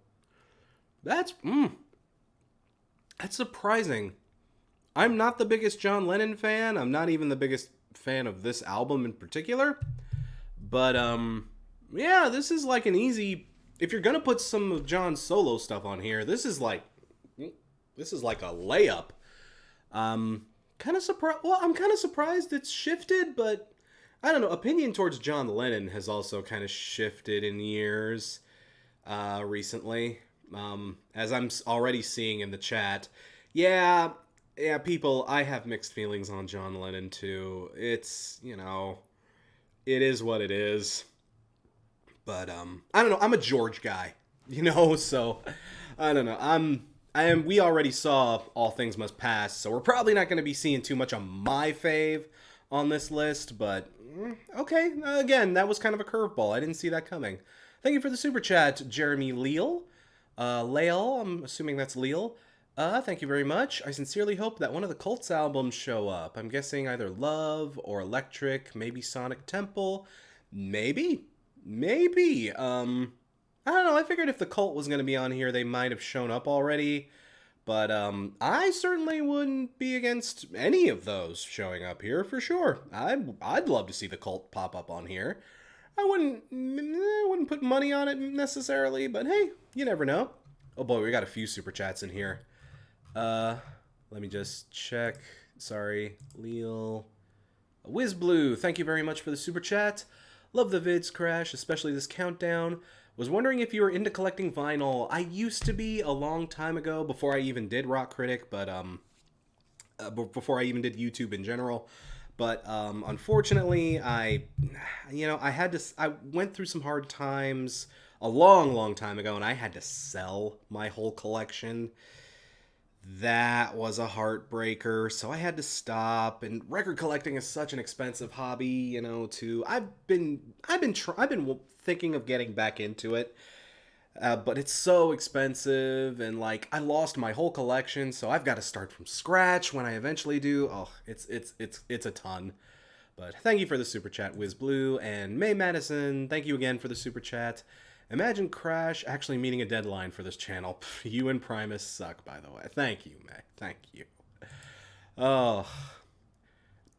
that's surprising. I'm not the biggest John Lennon fan. I'm not even the biggest fan of this album in particular. But, yeah, this is like an easy, if you're gonna put some of John's solo stuff on here, this is like a layup. I'm kind of surprised it's shifted, but I don't know. Opinion towards John Lennon has also kind of shifted in years recently, as I'm already seeing in the chat. Yeah, people, I have mixed feelings on John Lennon too. It's, it is what it is. But, I don't know, I'm a George guy, so, I don't know, we already saw All Things Must Pass, so we're probably not going to be seeing too much of my fave on this list, but, okay, again, that was kind of a curveball, I didn't see that coming. Thank you for the super chat, Jeremy Leal, I'm assuming that's Leal. Thank you very much. I sincerely hope that one of the Cults albums show up. I'm guessing either Love or Electric, maybe Sonic Temple, maybe. I don't know, I figured if the Cult was going to be on here, they might have shown up already, but, I certainly wouldn't be against any of those showing up here, for sure. I'd love to see the Cult pop up on here. I wouldn't put money on it necessarily, but hey, you never know. Oh boy, we got a few super chats in here. Let me just check. Sorry, Leal. WizBlue, thank you very much for the super chat. Love the vids, Crash, especially this countdown. Was wondering if you were into collecting vinyl. I used to be a long time ago, before I even did Rock Critic, but before I even did YouTube in general. But unfortunately, I went through some hard times a long, long time ago, and I had to sell my whole collection. That was a heartbreaker, so I had to stop. And record collecting is such an expensive hobby, you know. I've been thinking of getting back into it, but it's so expensive, and like I lost my whole collection, so I've got to start from scratch when I eventually do. Oh, it's a ton. But thank you for the super chat, WizBlue, and May Madison. Thank you again for the super chat. Imagine Crash actually meeting a deadline for this channel. Pff, you and Primus suck, by the way. Thank you, May. Thank you. Oh,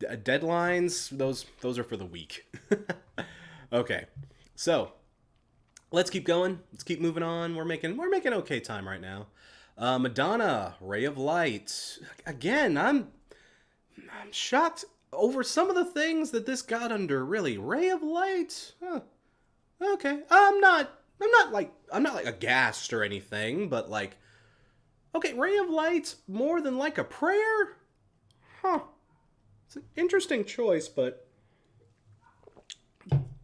deadlines. Those are for the weak. Okay, so let's keep going. Let's keep moving on. We're making okay time right now. Madonna, Ray of Light. Again, I'm shocked over some of the things that this got under. Really, Ray of Light. Huh. Okay, I'm not like aghast or anything, but like, okay, Ray of Light more than like a prayer? Huh. It's an interesting choice, but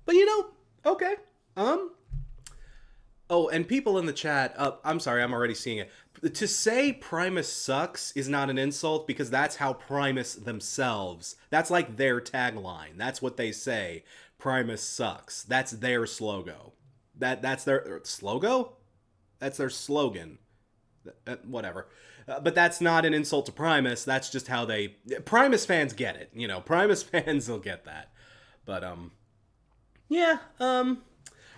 you know, okay. Oh, and people in the chat, I'm sorry, I'm already seeing it. To say Primus sucks is not an insult because that's how Primus themselves, that's like their tagline. That's what they say. Primus sucks. That's their slogan. That's their slogan? That's their slogan. Whatever. But that's not an insult to Primus. That's just how they... Primus fans get it. You know, Primus fans will get that. But, yeah,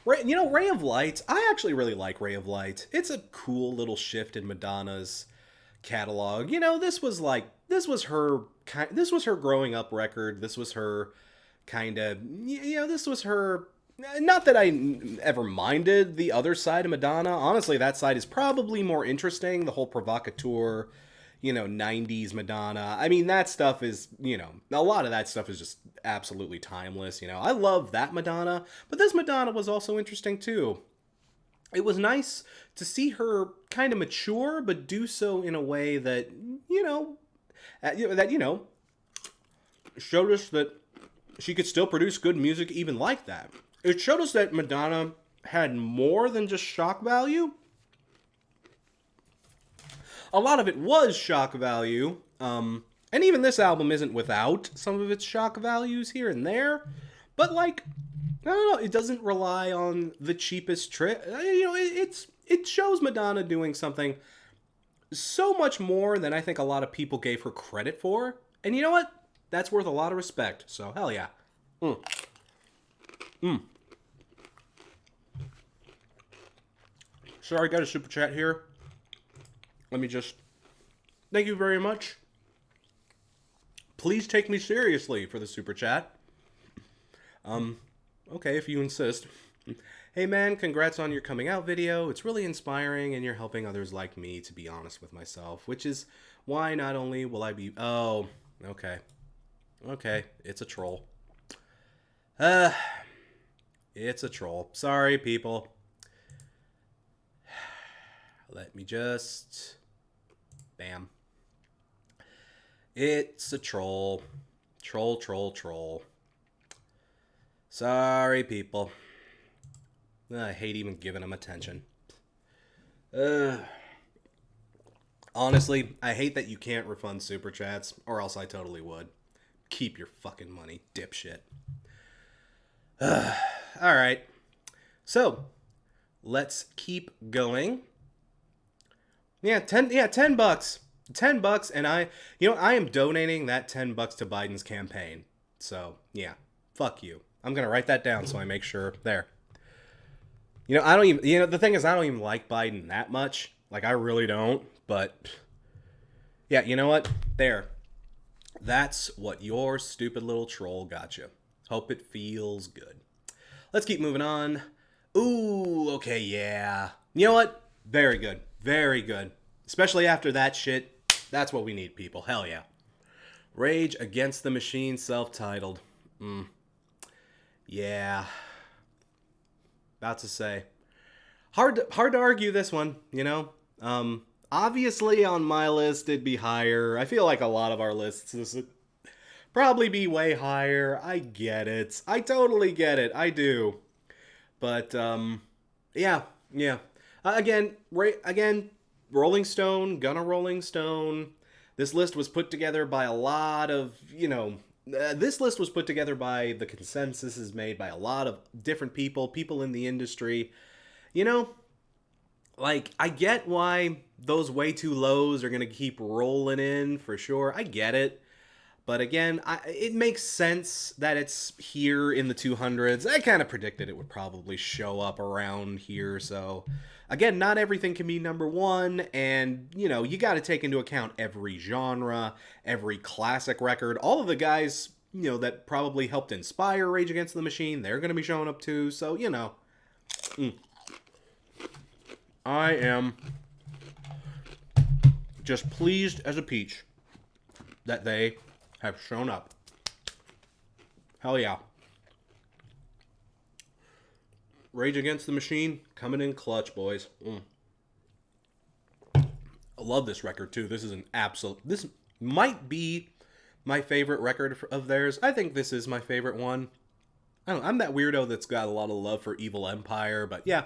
Ray of Light. I actually really like Ray of Light. It's a cool little shift in Madonna's catalog. You know, this was her growing up record. This was her kind of, you know, this was her, not that I ever minded the other side of Madonna. Honestly, that side is probably more interesting. The whole provocateur, you know, 90s Madonna. I mean, that stuff is, you know, a lot of that stuff is just absolutely timeless. You know, I love that Madonna, but this Madonna was also interesting too. It was nice to see her kind of mature, but do so in a way that, showed us that she could still produce good music even like that. It showed us that Madonna had more than just shock value. A lot of it was shock value, and even this album isn't without some of its shock values here and there, but like, I don't know, it doesn't rely on the cheapest trick. You know, it shows Madonna doing something so much more than I think a lot of people gave her credit for, and you know what? That's worth a lot of respect, so hell yeah. Sorry, I got a super chat here. Let me just... Thank you very much. Please take me seriously for the super chat. Okay, if you insist. Hey man, congrats on your coming out video. It's really inspiring and you're helping others like me to be honest with myself, which is why not only will I be... Oh, okay. Okay, it's a troll. It's a troll. Sorry, people. Let me just... Bam. It's a troll. Troll. Sorry, people. I hate even giving them attention. Honestly, I hate that you can't refund super chats, or else I totally would. Keep your fucking money, dipshit. Alright. So, let's keep going. Yeah, 10 bucks. 10 bucks, and I am donating that 10 bucks to Biden's campaign. So, yeah. Fuck you. I'm gonna write that down so I make sure. There. You know, I don't even... You know, the thing is, I don't even like Biden that much. Like, I really don't. But, yeah, you know what? There. That's what your stupid little troll got you. Hope it feels good. Let's keep moving on. Ooh, okay, yeah. You know what? Very good. Very good. Especially after that shit. That's what we need, people. Hell yeah. Rage Against the Machine, self-titled. Yeah. About to say. Hard to argue this one, you know? Obviously on my list it'd be higher. I feel like a lot of our lists this would probably be way higher. I get it. I totally get it. I do. But Yeah, yeah. Again, Rolling Stone, gonna Rolling Stone. This list was put together by a lot of, this list was put together by the consensus is made by a lot of different people in the industry. You know, like, I get why those way too lows are gonna keep rolling in for sure. I get it. But again, it makes sense that it's here in the 200s. I kind of predicted it would probably show up around here. So, again, not everything can be number one. And, you got to take into account every genre, every classic record. All of the guys, that probably helped inspire Rage Against the Machine, they're going to be showing up too. So, I am just pleased as a peach that they have shown up. Hell yeah. Rage Against the Machine coming in clutch, boys. I love this record too. This might be my favorite record of theirs. I think this is my favorite one. I don't know, I'm that weirdo that's got a lot of love for Evil Empire, but yeah.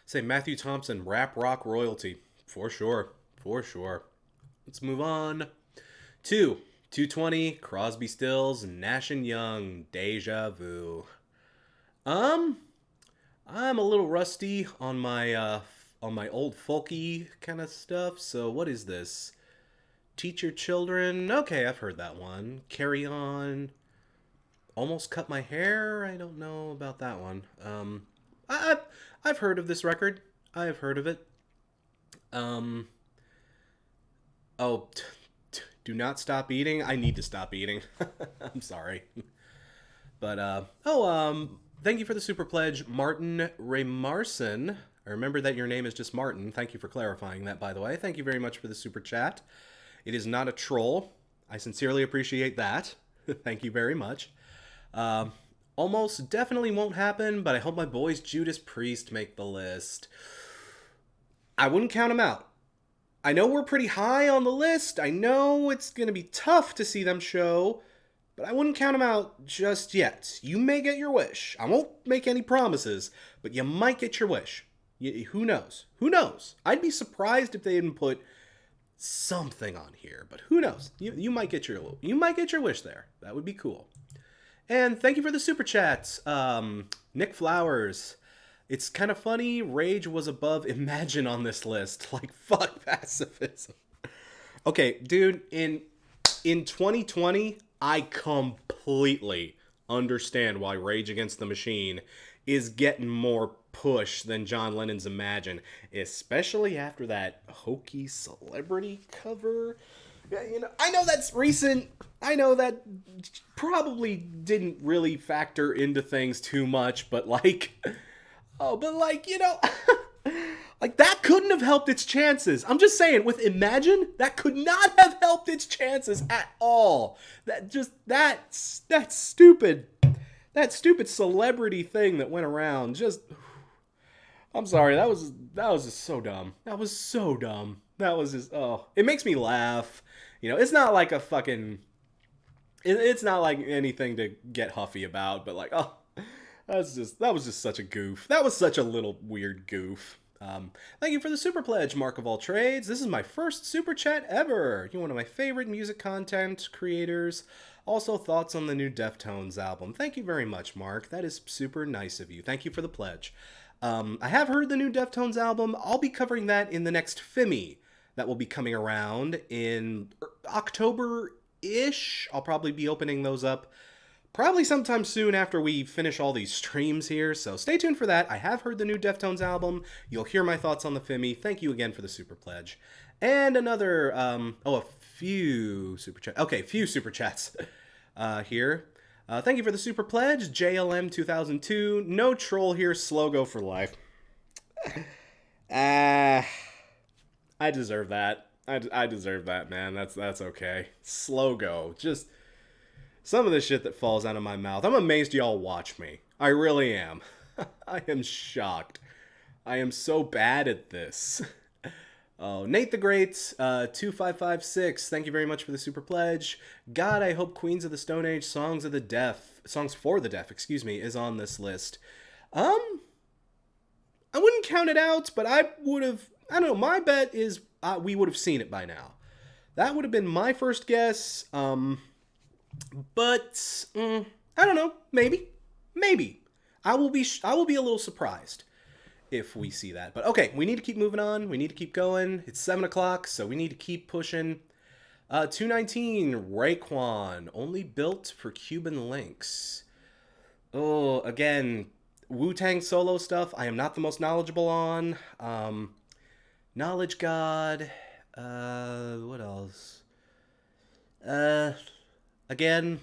Say Matthew Thompson, rap rock royalty. For sure. Let's move on. 220, Crosby, Stills, Nash and Young, Deja Vu. I'm a little rusty on my old folky kind of stuff. So what is this? Teach Your Children. Okay, I've heard that one. Carry On. Almost Cut My Hair. I don't know about that one. I've heard of this record. I've heard of it. Do Not Stop Eating. I need to stop eating. I'm sorry. But, thank you for the super pledge, Martin Raymarson. I remember that your name is just Martin. Thank you for clarifying that, by the way. Thank you very much for the super chat. It is not a troll. I sincerely appreciate that. Thank you very much. Almost definitely won't happen, but I hope my boys Judas Priest make the list. I wouldn't count them out. I know we're pretty high on the list. I know it's going to be tough to see them show, but I wouldn't count them out just yet. You may get your wish. I won't make any promises, but you might get your wish. Who knows? Who knows? I'd be surprised if they didn't put something on here, but who knows? You might get your wish there. That would be cool. And thank you for the super chats. Nick Flowers. It's kind of funny, Rage was above Imagine on this list. Like, fuck pacifism. Okay, dude, in 2020, I completely understand why Rage Against the Machine is getting more push than John Lennon's Imagine, especially after that hokey celebrity cover. I know that's recent. I know that probably didn't really factor into things too much, but like... like that couldn't have helped its chances. I'm just saying, with Imagine, that could not have helped its chances at all. That stupid celebrity thing that went around. I'm sorry, that was just so dumb. That was so dumb. That was just, it makes me laugh. It's not like a fucking, it's not like anything to get huffy about, but like, that was just such a goof. That was such a little weird goof. Thank you for the super pledge, Mark of all trades. This is my first super chat ever. You're one of my favorite music content creators. Also, thoughts on the new Deftones album. Thank you very much, Mark. That is super nice of you. Thank you for the pledge. I have heard the new Deftones album. I'll be covering that in the next FIMI that will be coming around in October-ish. I'll probably be opening those up probably sometime soon after we finish all these streams here, so stay tuned for that. I have heard the new Deftones album. You'll hear my thoughts on the FIMI. Thank you again for the super pledge. And another, a few super chats. Okay, few super chats here. Thank you for the super pledge, JLM 2002. No troll here, Slogo for life. I deserve that. I deserve that, man. That's okay. Slogo, just... some of the shit that falls out of my mouth. I'm amazed y'all watch me. I really am. I am shocked. I am so bad at this. Oh, Nate the Great, 2556. Thank you very much for the super pledge. God, I hope Queens of the Stone Age, Songs for the Deaf, is on this list. I wouldn't count it out, but I would have, I don't know, my bet is we would have seen it by now. That would have been my first guess. But I don't know, maybe. I will be a little surprised if we see that. But okay, we need to keep moving on. We need to keep going. It's 7 o'clock, so we need to keep pushing. 219, Raekwon, only built for Cuban links. Oh, again, Wu-Tang solo stuff, I am not the most knowledgeable on. Knowledge God. What else? Again,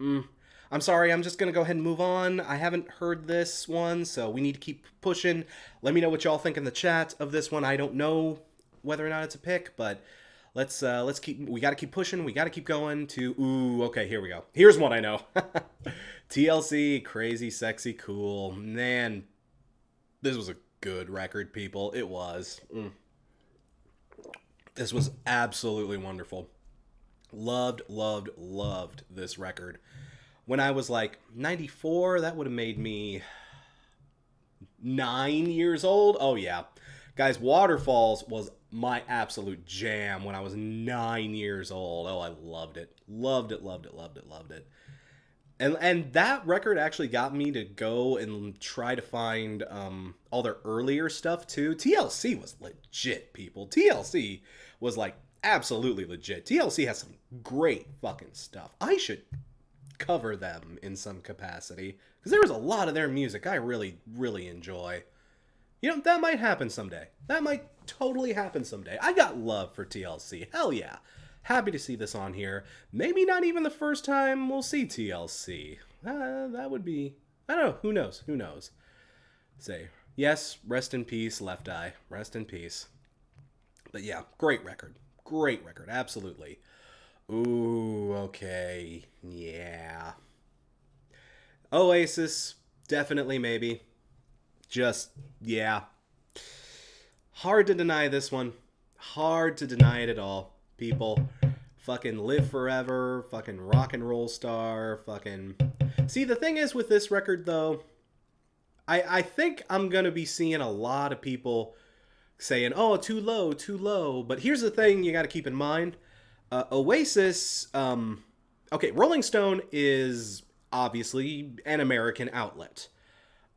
I'm sorry, I'm just going to go ahead and move on. I haven't heard this one, so we need to keep pushing. Let me know what y'all think in the chat of this one. I don't know whether or not it's a pick, but let's keep, we got to keep pushing. We got to keep going to, ooh, okay, here we go. Here's one I know. TLC, Crazy, Sexy, Cool. Man, this was a good record, people. It was. This was absolutely wonderful. Loved this record. When I was like 94, that would have made me 9 years old. Oh, yeah. Guys, Waterfalls was my absolute jam when I was 9 years old. Oh, I loved it. Loved it. And that record actually got me to go and try to find all their earlier stuff, too. TLC was legit, people. TLC was, like, absolutely legit. TLC has some great fucking stuff. I should cover them in some capacity, because there was a lot of their music I really enjoy. You know, that might happen someday. That might totally happen someday. I got love for TLC. Hell yeah. Happy to see this on here. Maybe not even the first time we'll see TLC. That would be, I don't know, who knows. Say, yes, rest in peace, Left Eye. Rest in peace. But yeah, great record, absolutely. Ooh, okay, yeah. Oasis, definitely maybe. Just, yeah. Hard to deny this one. Hard to deny it at all, people. Fucking Live Forever, fucking Rock and Roll Star, fucking... See, the thing is with this record, though, I think I'm gonna be seeing a lot of people saying, oh, too low. But here's the thing you gotta keep in mind. Oasis, okay, Rolling Stone is obviously an American outlet.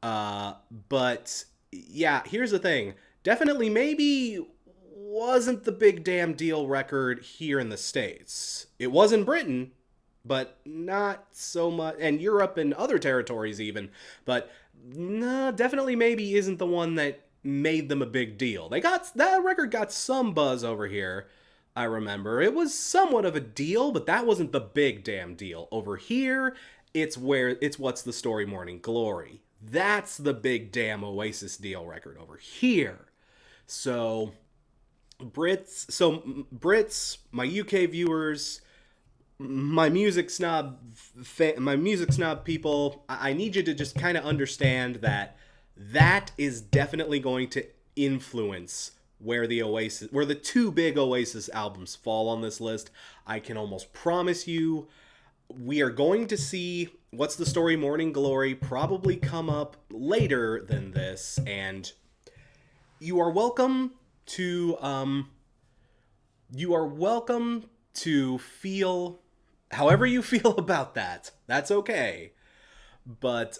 But yeah, here's the thing. Definitely maybe wasn't the big damn deal record here in the States. It was in Britain, but not so much, and Europe and other territories even, but no, definitely maybe isn't the one that made them a big deal. That record got some buzz over here. I remember it was somewhat of a deal, but that wasn't the big damn deal. Over here, it's What's the Story, Morning Glory. That's the big damn Oasis deal record over here. So Brits, my UK viewers, my music snob people, I need you to just kind of understand that is definitely going to influence where the two big Oasis albums fall on this list. I can almost promise you we are going to see What's the Story, Morning Glory probably come up later than this, and you are welcome to feel however you feel about that. That's okay. But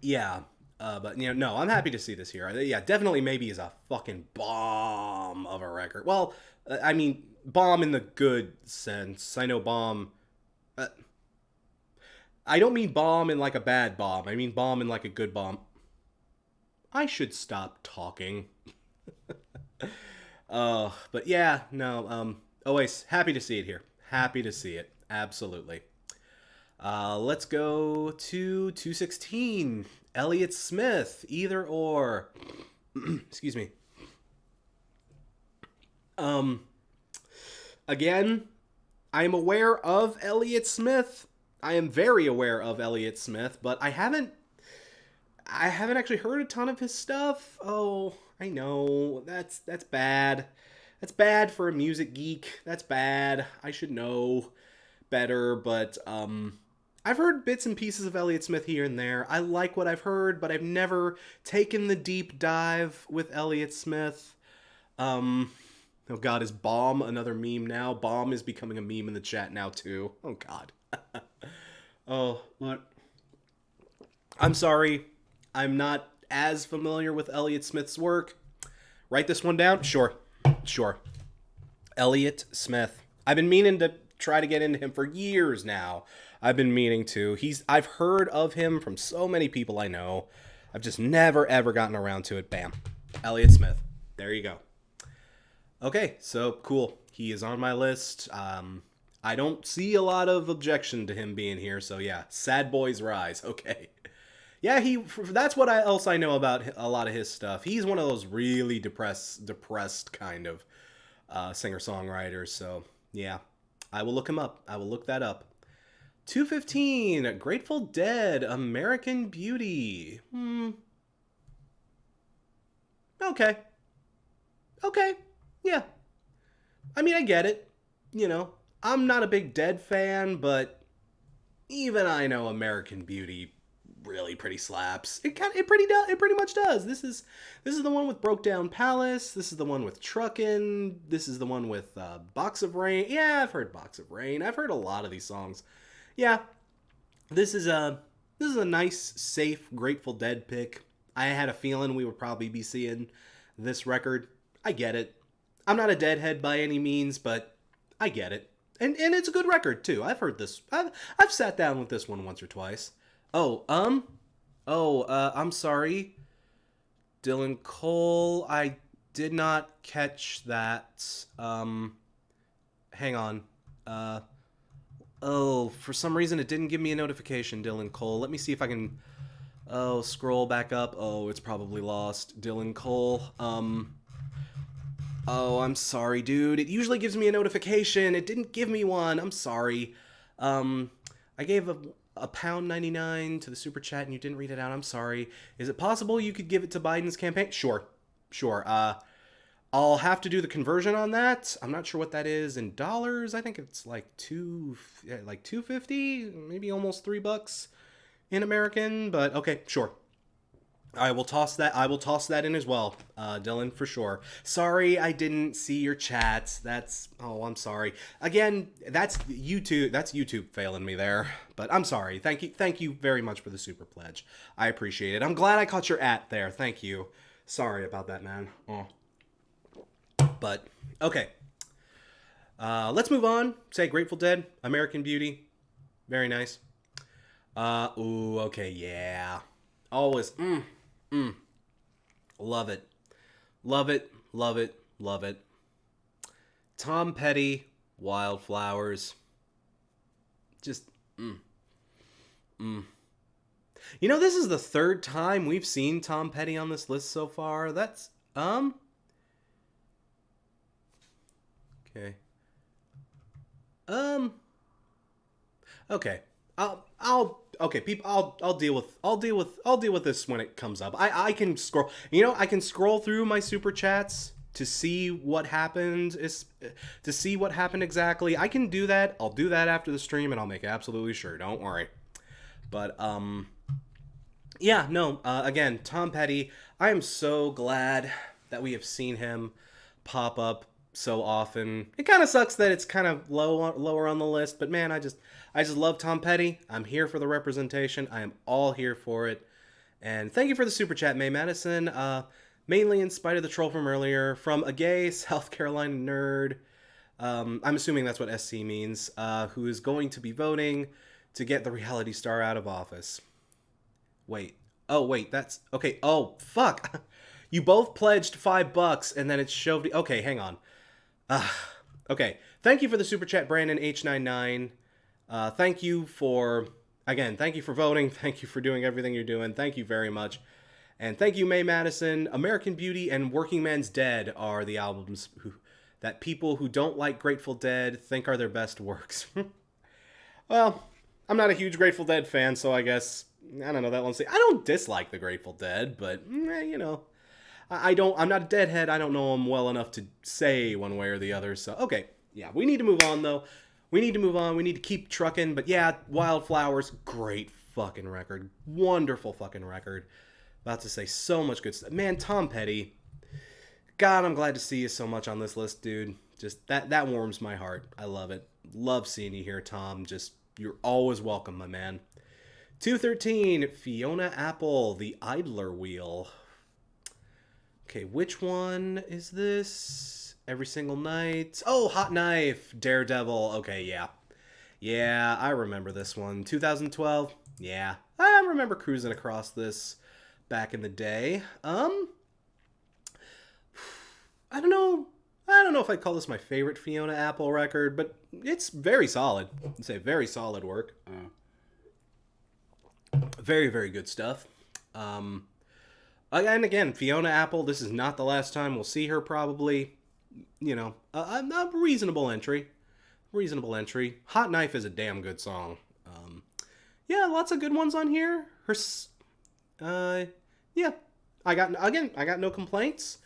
yeah. But, you know, no, I'm happy to see this here. Yeah, definitely maybe is a fucking bomb of a record. Well, I mean, bomb in the good sense. I know bomb... I don't mean bomb in like a bad bomb. I mean bomb in like a good bomb. I should stop talking. But yeah, no, Oasis, happy to see it here. Happy to see it. Absolutely. Let's go to 216. Elliott Smith, Either Or. Excuse me. Again, I am aware of Elliott Smith. I am very aware of Elliott Smith, but I haven't actually heard a ton of his stuff. Oh, I know. That's bad. That's bad for a music geek. That's bad. I should know better, but I've heard bits and pieces of Elliott Smith here and there. I like what I've heard, but I've never taken the deep dive with Elliott Smith. Oh God, is Bomb another meme now? Bomb is becoming a meme in the chat now too. Oh God. Oh, what? I'm sorry. I'm not as familiar with Elliott Smith's work. Write this one down? Sure. Elliott Smith. I've been meaning to try to get into him for years now. I've been meaning to. I've heard of him from so many people I know. I've just never, ever gotten around to it. Bam. Elliott Smith. There you go. Okay, so cool. He is on my list. I don't see a lot of objection to him being here, so yeah. Sad Boys Rise. Okay. Yeah, that's what else I know about a lot of his stuff. He's one of those really depressed kind of singer-songwriters, so yeah. I will look him up. I will look that up. 215, Grateful Dead, American Beauty. Okay. Yeah. I mean, I get it. You know, I'm not a big Dead fan, but even I know American Beauty really pretty slaps. It pretty much does. This is the one with Broke Down Palace. This is the one with Truckin'. This is the one with Box of Rain. Yeah, I've heard Box of Rain. I've heard a lot of these songs. Yeah, this is a nice, safe Grateful Dead pick. I had a feeling we would probably be seeing this record. I get it. I'm not a Deadhead by any means, but I get it. And it's a good record too. I've heard this. I've sat down with this one once or twice. I'm sorry. Dylan Cole, I did not catch that. Hang on. For some reason it didn't give me a notification, Dylan Cole. Let me see if I can, scroll back up. Oh, it's probably lost. Dylan Cole, I'm sorry, dude. It usually gives me a notification. It didn't give me one. I'm sorry. I gave a £1.99 to the super chat and you didn't read it out. I'm sorry. Is it possible you could give it to Biden's campaign? Sure. I'll have to do the conversion on that. I'm not sure what that is in dollars. I think it's like $2.50, maybe almost $3 in American, but okay, sure. I will toss that in as well, Dylan, for sure. Sorry, I didn't see your chat. I'm sorry. Again, that's YouTube failing me there. But I'm sorry. Thank you very much for the super pledge. I appreciate it. I'm glad I caught your @ there. Thank you. Sorry about that, man. Oh. But okay. Let's move on. Say Grateful Dead, American Beauty. Very nice. Okay, yeah. Always. Love it. Tom Petty, Wildflowers. Just, You know, this is the third time we've seen Tom Petty on this list so far. That's, okay. Okay. I'll deal with this when it comes up. I can scroll. I can scroll through my super chats to see what happened. To see what happened exactly. I can do that. I'll do that after the stream, and I'll make absolutely sure. Don't worry. But yeah, no. Again, Tom Petty. I am so glad that we have seen him pop up so often. It kind of sucks that it's kind of lower on the list, but man, I just love Tom Petty. I'm here for the representation. I am all here for it. And thank you for the super chat, May Madison. Mainly in spite of the troll from earlier, from a gay South Carolina nerd. I'm assuming that's what SC means. Who is going to be voting to get the reality star out of office. Wait, that's okay. Oh, fuck. You both pledged $5 and then it shoved. Okay, hang on. Okay. Thank you for the super chat, Brandon H99. Thank you for voting. Thank you for doing everything you're doing. Thank you very much. And thank you, May Madison. American Beauty and Working Man's Dead are the albums that people who don't like Grateful Dead think are their best works. Well, I'm not a huge Grateful Dead fan, so I guess, I don't know that one. I don't dislike the Grateful Dead, but, I'm not a Deadhead. I don't know them well enough to say one way or the other. So, okay. Yeah, we need to move on, though. we need to move on. We need to keep trucking. But yeah, Wildflowers, great fucking record. Wonderful fucking record. About to say so much good stuff. Man, Tom Petty. God, I'm glad to see you so much on this list, dude. Just that warms my heart. I love it. Love seeing you here, Tom. Just, you're always welcome, my man. 213, Fiona Apple, The Idler Wheel. Okay, which one is this? Every Single Night. Oh, Hot Knife, Daredevil. Okay, yeah. Yeah, I remember this one. 2012. Yeah, I remember cruising across this back in the day. I don't know if I'd call this my favorite Fiona Apple record, but it's very solid. I'd say very solid work. Very, very good stuff. And again, Fiona Apple, this is not the last time we'll see her probably. You know, a reasonable entry. Reasonable entry. Hot Knife is a damn good song. Yeah, lots of good ones on here. Yeah. I got no complaints.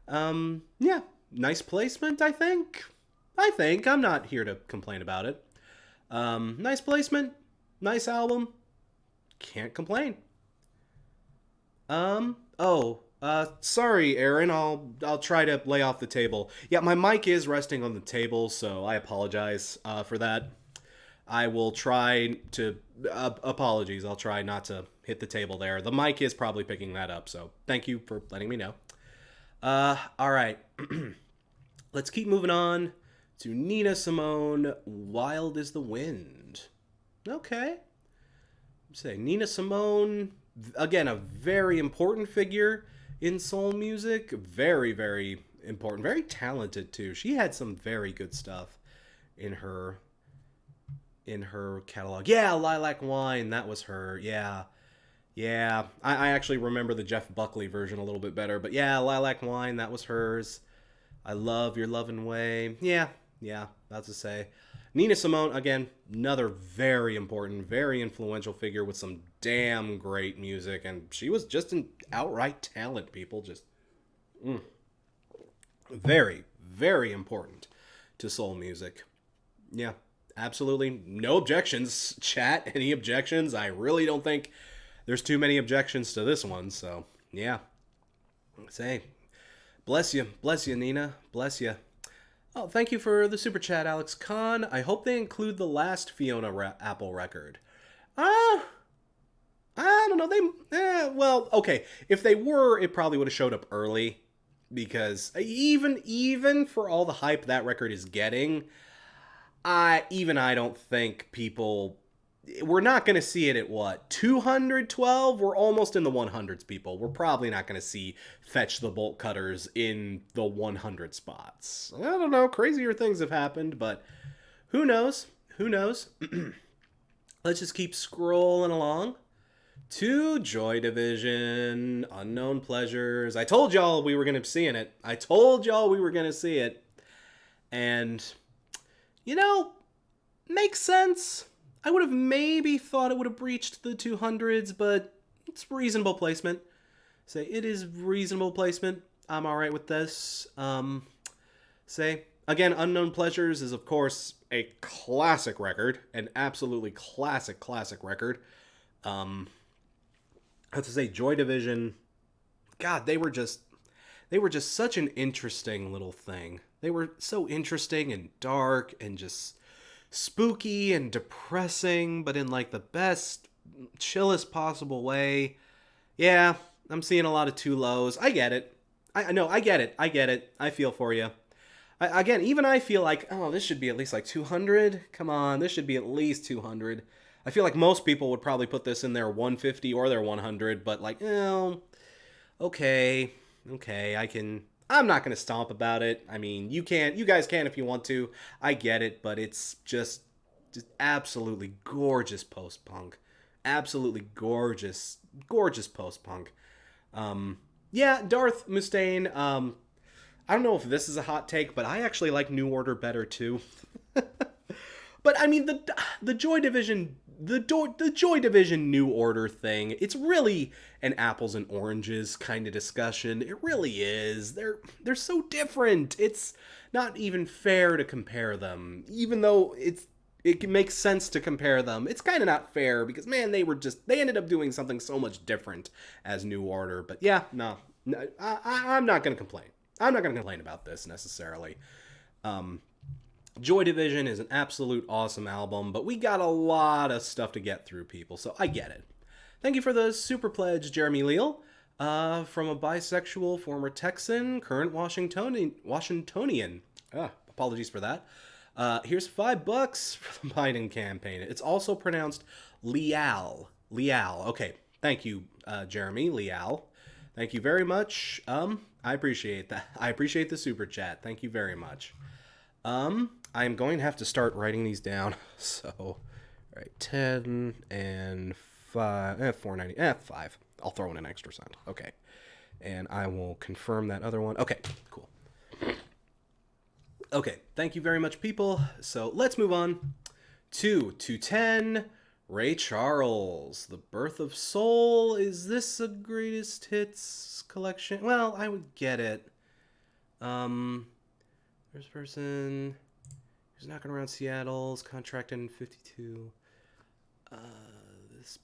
Yeah, nice placement, I think. I'm not here to complain about it. Nice placement, nice album. Can't complain. Sorry, Aaron. I'll try to lay off the table. Yeah, my mic is resting on the table, so I apologize for that. I will try to apologies. I'll try not to hit the table there. The mic is probably picking that up, so thank you for letting me know. All right. Let's keep moving on to Nina Simone, Wild is the Wind. Okay. Say Nina Simone, again, a very important figure in soul music. Very, very important. Very talented, too. She had some very good stuff in her catalog. Yeah, Lilac Wine, that was her. Yeah. I actually remember the Jeff Buckley version a little bit better. But yeah, Lilac Wine, that was hers. I Love Your Lovin' Way. Yeah, about to say. Nina Simone, again, another very important, very influential figure with some damn great music. And she was just an outright talent, people. Just very, very important to soul music. Yeah, absolutely. No objections, chat. Any objections? I really don't think there's too many objections to this one. So, yeah. Say, bless you, Nina. Bless you. Oh, thank you for the super chat, Alex Khan. I hope they include the last Fiona Apple record. I don't know. Well, okay. If they were, it probably would have showed up early. Because even for all the hype that record is getting, I don't think people... We're not going to see it at what? 212? We're almost in the 100s, people. We're probably not going to see Fetch the Bolt Cutters in the 100 spots. I don't know. Crazier things have happened, but who knows? Let's just keep scrolling along to Joy Division, Unknown Pleasures. I told y'all we were going to see it. And, makes sense. I would have maybe thought it would have breached the 200s, but it's reasonable placement. Say, it is reasonable placement. I'm alright with this. Say, again, Unknown Pleasures is, of course, a classic record. An absolutely classic record. I have to say, Joy Division, God, they were just such an interesting little thing. They were so interesting and dark and just spooky and depressing, but in like the best, chillest possible way. Yeah, I'm seeing a lot of too lows. I get it. I get it. I feel for you. I feel like, oh, this should be at least like 200. Come on, this should be at least 200. I feel like most people would probably put this in their 150 or their 100, but like, okay, I'm not going to stomp about it. I mean, you guys can if you want to. I get it, but it's just absolutely gorgeous post-punk. Absolutely gorgeous post-punk. Yeah, Darth Mustaine, I don't know if this is a hot take, but I actually like New Order better too. But I mean, the Joy Division the Joy Division New Order thing, it's really an apples and oranges kind of discussion. It really is. They're so different. It's not even fair to compare them, even though it makes sense to compare them. It's kind of not fair because, man, they ended up doing something so much different as New Order. But yeah, no, I'm not going to complain. I'm not going to complain about this necessarily. Joy Division is an absolute awesome album, but we got a lot of stuff to get through, people, so I get it. Thank you for the super pledge, Jeremy Leal, from a bisexual former Texan, current Washingtonian. Apologies for that. Here's $5 for the Biden campaign. It's also pronounced Leal. Okay, thank you, Jeremy Leal. Thank you very much. I appreciate that. I appreciate the super chat. Thank you very much. I'm going to have to start writing these down. So, all right, 10 and 5, $4.90, 5. I'll throw in an extra cent. Okay. And I will confirm that other one. Okay, cool. Okay, thank you very much, people. So let's move on to 210, Ray Charles, The Birth of Soul. Is this a greatest hits collection? Well, I would get it. First person who's knocking around Seattle's contract in 52.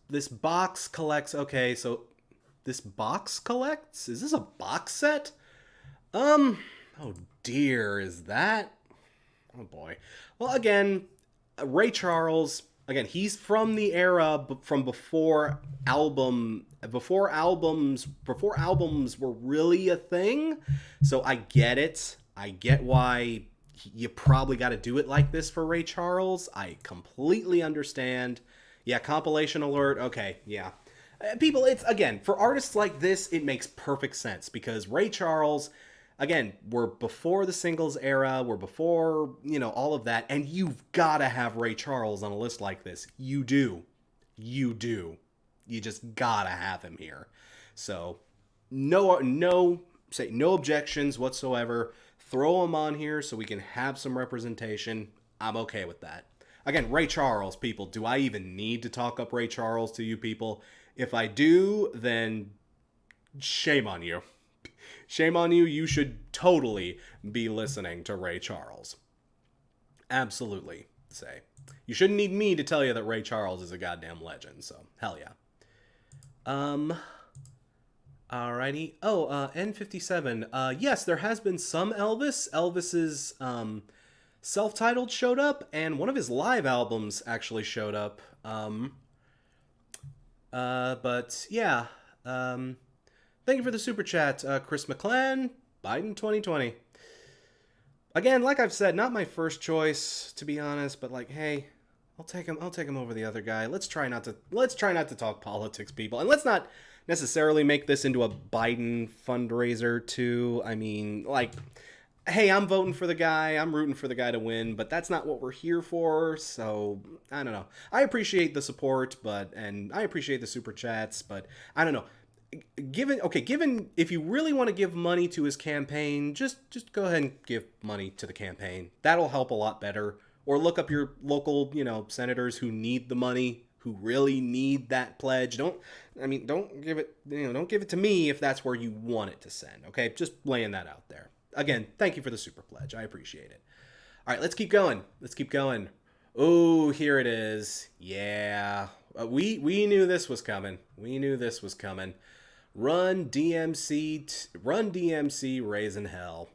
This box collects. Okay, so this box collects? Is this a box set? Oh dear, is that? Oh boy. Well, again, Ray Charles. Again, he's from the era from before albums were really a thing. So I get it. I get why you probably got to do it like this for Ray Charles. I completely understand. Yeah, compilation alert. Okay, yeah. People, it's, again, for artists like this, it makes perfect sense because Ray Charles, again, we're before the singles era, we're before, all of that, and you've got to have Ray Charles on a list like this. You do. You just gotta have him here. So, no objections whatsoever. Throw him on here so we can have some representation. I'm okay with that. Again, Ray Charles, people. Do I even need to talk up Ray Charles to you people? If I do, then shame on you. Shame on you. You should totally be listening to Ray Charles. Absolutely. Say. You shouldn't need me to tell you that Ray Charles is a goddamn legend, so hell yeah. Alrighty. Oh, N57. Yes, there has been some Elvis. Elvis's self-titled showed up, and one of his live albums actually showed up. But yeah. Thank you for the super chat, Chris McClan. Biden 2020. Again, like I've said, not my first choice, to be honest, but like, hey, I'll take him over the other guy. Let's try not to talk politics, people. And let's not necessarily make this into a Biden fundraiser too. I mean, like, hey, I'm voting for the guy, I'm rooting for the guy to win, but that's not what we're here for. So, I don't know. I appreciate the support, and I appreciate the super chats, but I don't know. Given if you really want to give money to his campaign, just go ahead and give money to the campaign. That'll help a lot better. Or look up your local, senators who need the money, who really need that pledge. Don't give it to me if that's where you want it to send. Okay, just laying that out there. Again, thank you for the super pledge. I appreciate it. All right, let's keep going. Oh, here it is. Yeah, we knew this was coming. Run DMC, Raising Hell.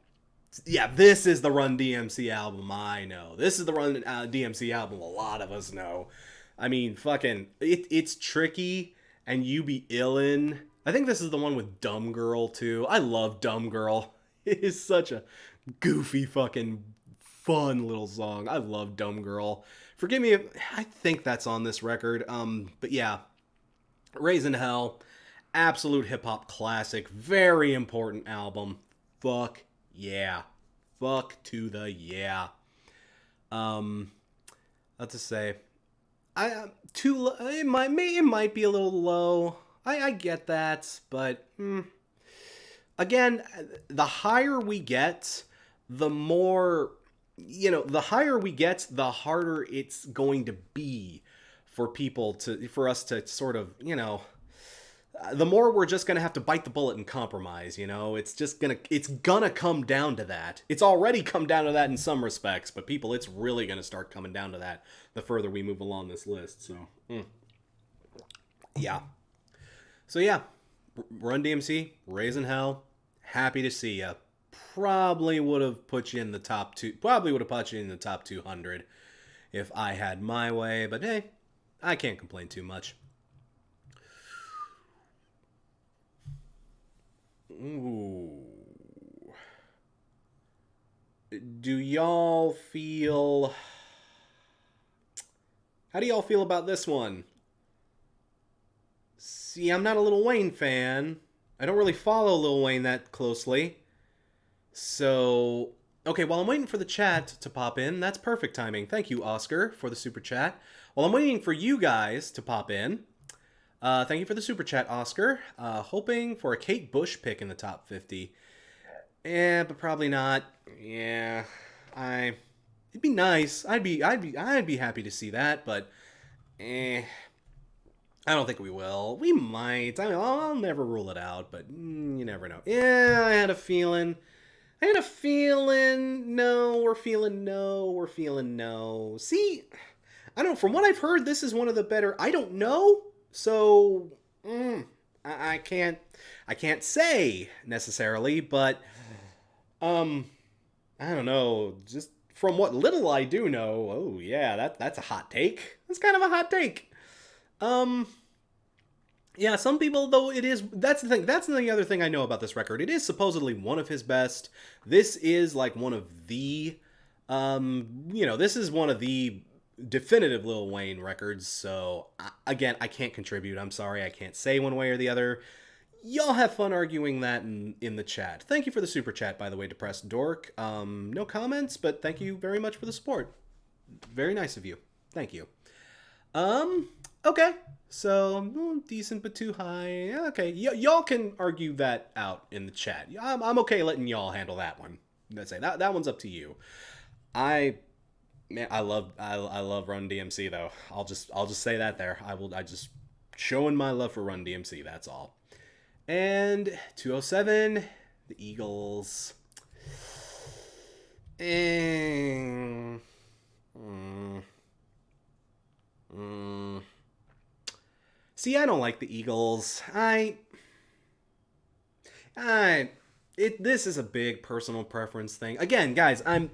Yeah, this is the Run DMC album I know. This is the Run DMC album a lot of us know. I mean, fucking, it's tricky, and you be illin'. I think this is the one with Dumb Girl, too. I love Dumb Girl. It is such a goofy, fucking, fun little song. I love Dumb Girl. Forgive me if, I think that's on this record. But yeah, Raising Hell, absolute hip-hop classic, very important album. Fuck yeah. Fuck to the yeah. Let's just say, it might be a little low. I get that, but again, the higher we get, the more, the higher we get, the harder it's going to be for us to sort of, the more we're just gonna have to bite the bullet and compromise. It's gonna come down to that. It's already come down to that in some respects, but people, it's really gonna start coming down to that the further we move along this list. So yeah. So yeah, Run DMC, Raising Hell, happy to see ya. Probably would have put you in the top 200 if I had my way, but hey, I can't complain too much. Ooh. Do y'all feel... How do y'all feel about this one? See, I'm not a Lil Wayne fan. I don't really follow Lil Wayne that closely. So, okay, while I'm waiting for the chat to pop in, that's perfect timing. Thank you, Oscar, for the super chat. While I'm waiting for you guys to pop in, thank you for the super chat, Oscar. Hoping for a Kate Bush pick in the top 50. Yeah, but probably not. Yeah, it'd be nice. I'd be happy to see that, but I don't think we will. We might. I'll never rule it out, but you never know. Yeah, I had a feeling. No, we're feeling no. See, I don't know. From what I've heard, this is one of the better. I don't know. So, I can't say necessarily, but, I don't know. Just from what little I do know, oh yeah, that's a hot take. That's kind of a hot take. Yeah, some people, though, that's the thing. That's the other thing I know about this record. It is supposedly one of his best. This is like one of the, this is one of the definitive Lil Wayne records. So, again, I can't contribute. I'm sorry. I can't say one way or the other. Y'all have fun arguing that in the chat. Thank you for the super chat, by the way, Depressed Dork. No comments, but thank you very much for the support. Very nice of you. Thank you. Okay. So, decent but too high. Okay, y'all can argue that out in the chat. I'm okay letting y'all handle that one. Let's say that one's up to you. I love Run DMC though. I'll just say that there. I just showing my love for Run DMC. That's all. And 207, the Eagles. See, I don't like the Eagles. This is a big personal preference thing. Again, guys, I'm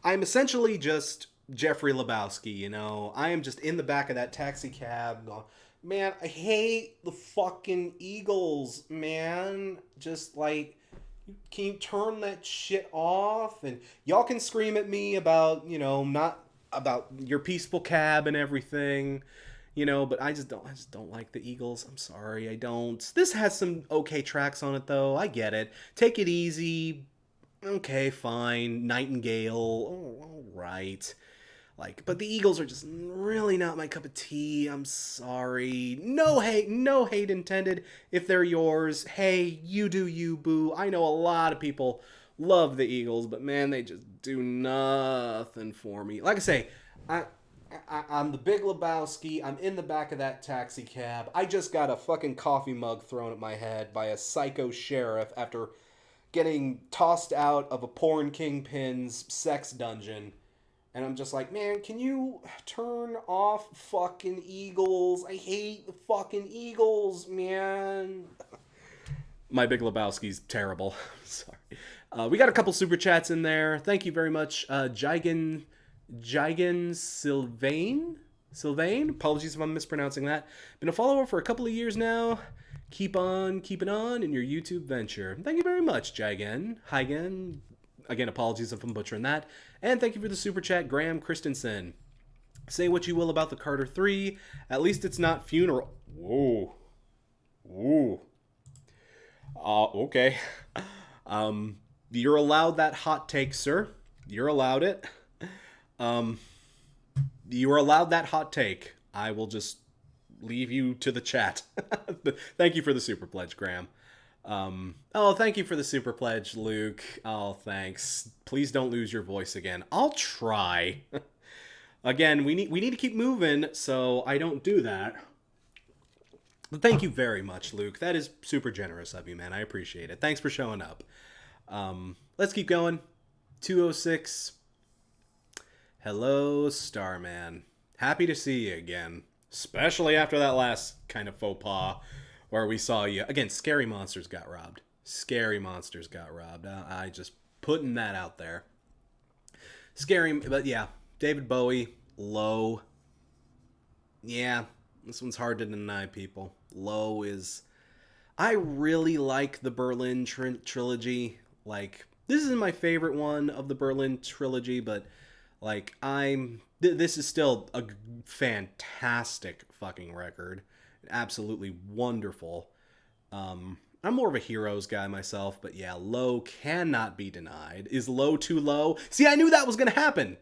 essentially just Jeffrey Lebowski, I am just in the back of that taxi cab going, man, I hate the fucking Eagles, man. Just like, can you turn that shit off? And y'all can scream at me about, not about your peaceful cab and everything. But I just don't like the Eagles. I'm sorry, I don't. This has some okay tracks on it, though. I get it. Take It Easy. Okay, fine. Nightingale. Oh, all right. But the Eagles are just really not my cup of tea. I'm sorry. No hate intended. If they're yours, hey, you do you, boo. I know a lot of people love the Eagles, but man, they just do nothing for me. Like I say, I'm the Big Lebowski. I'm in the back of that taxi cab. I just got a fucking coffee mug thrown at my head by a psycho sheriff after getting tossed out of a porn kingpin's sex dungeon. And I'm just like, man, can you turn off fucking Eagles? I hate the fucking Eagles, man. My Big Lebowski's terrible. Sorry. We got a couple super chats in there. Thank you very much. Jigen Sylvain? Apologies if I'm mispronouncing that. Been a follower for a couple of years now. Keep on keeping on in your YouTube venture. Thank you very much, Jigen. Hygen. Again, apologies if I'm butchering that. And thank you for the super chat, Graham Christensen. Say what you will about the Carter 3. At least it's not funeral. Whoa. Okay. You're allowed that hot take, sir. You're allowed it. You are allowed that hot take. I will just leave you to the chat. Thank you for the super pledge, Graham. Thank you for the super pledge, Luke. Oh, thanks. Please don't lose your voice again. I'll try. Again, we need to keep moving, so I don't do that. But thank you very much, Luke. That is super generous of you, man. I appreciate it. Thanks for showing up. Let's keep going. 206. Hello, Starman. Happy to see you again. Especially after that last kind of faux pas where we saw you. Again, Scary Monsters got robbed. Scary Monsters got robbed. I just putting that out there. Scary, but yeah. David Bowie, Low. Yeah, this one's hard to deny, people. Low is... I really like the Berlin trilogy. Like, this isn't my favorite one of the Berlin trilogy, but, like, this is still a fantastic fucking record. Absolutely wonderful. I'm more of a Heroes guy myself, but yeah, Low cannot be denied. Is Low too low? See, I knew that was going to happen.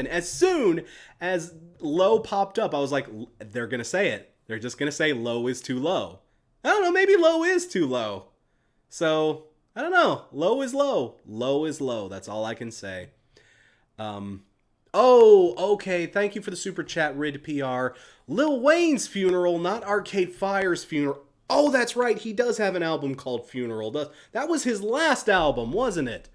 As soon as Low popped up, I was like, they're going to say it. They're just going to say Low is too low. I don't know, maybe Low is too low. So, I don't know. Low is low. Low is low. That's all I can say. Oh, okay. Thank you for the super chat, Rid PR. Lil Wayne's funeral, not Arcade Fire's funeral. Oh, that's right. He does have an album called Funeral. That was his last album, wasn't it?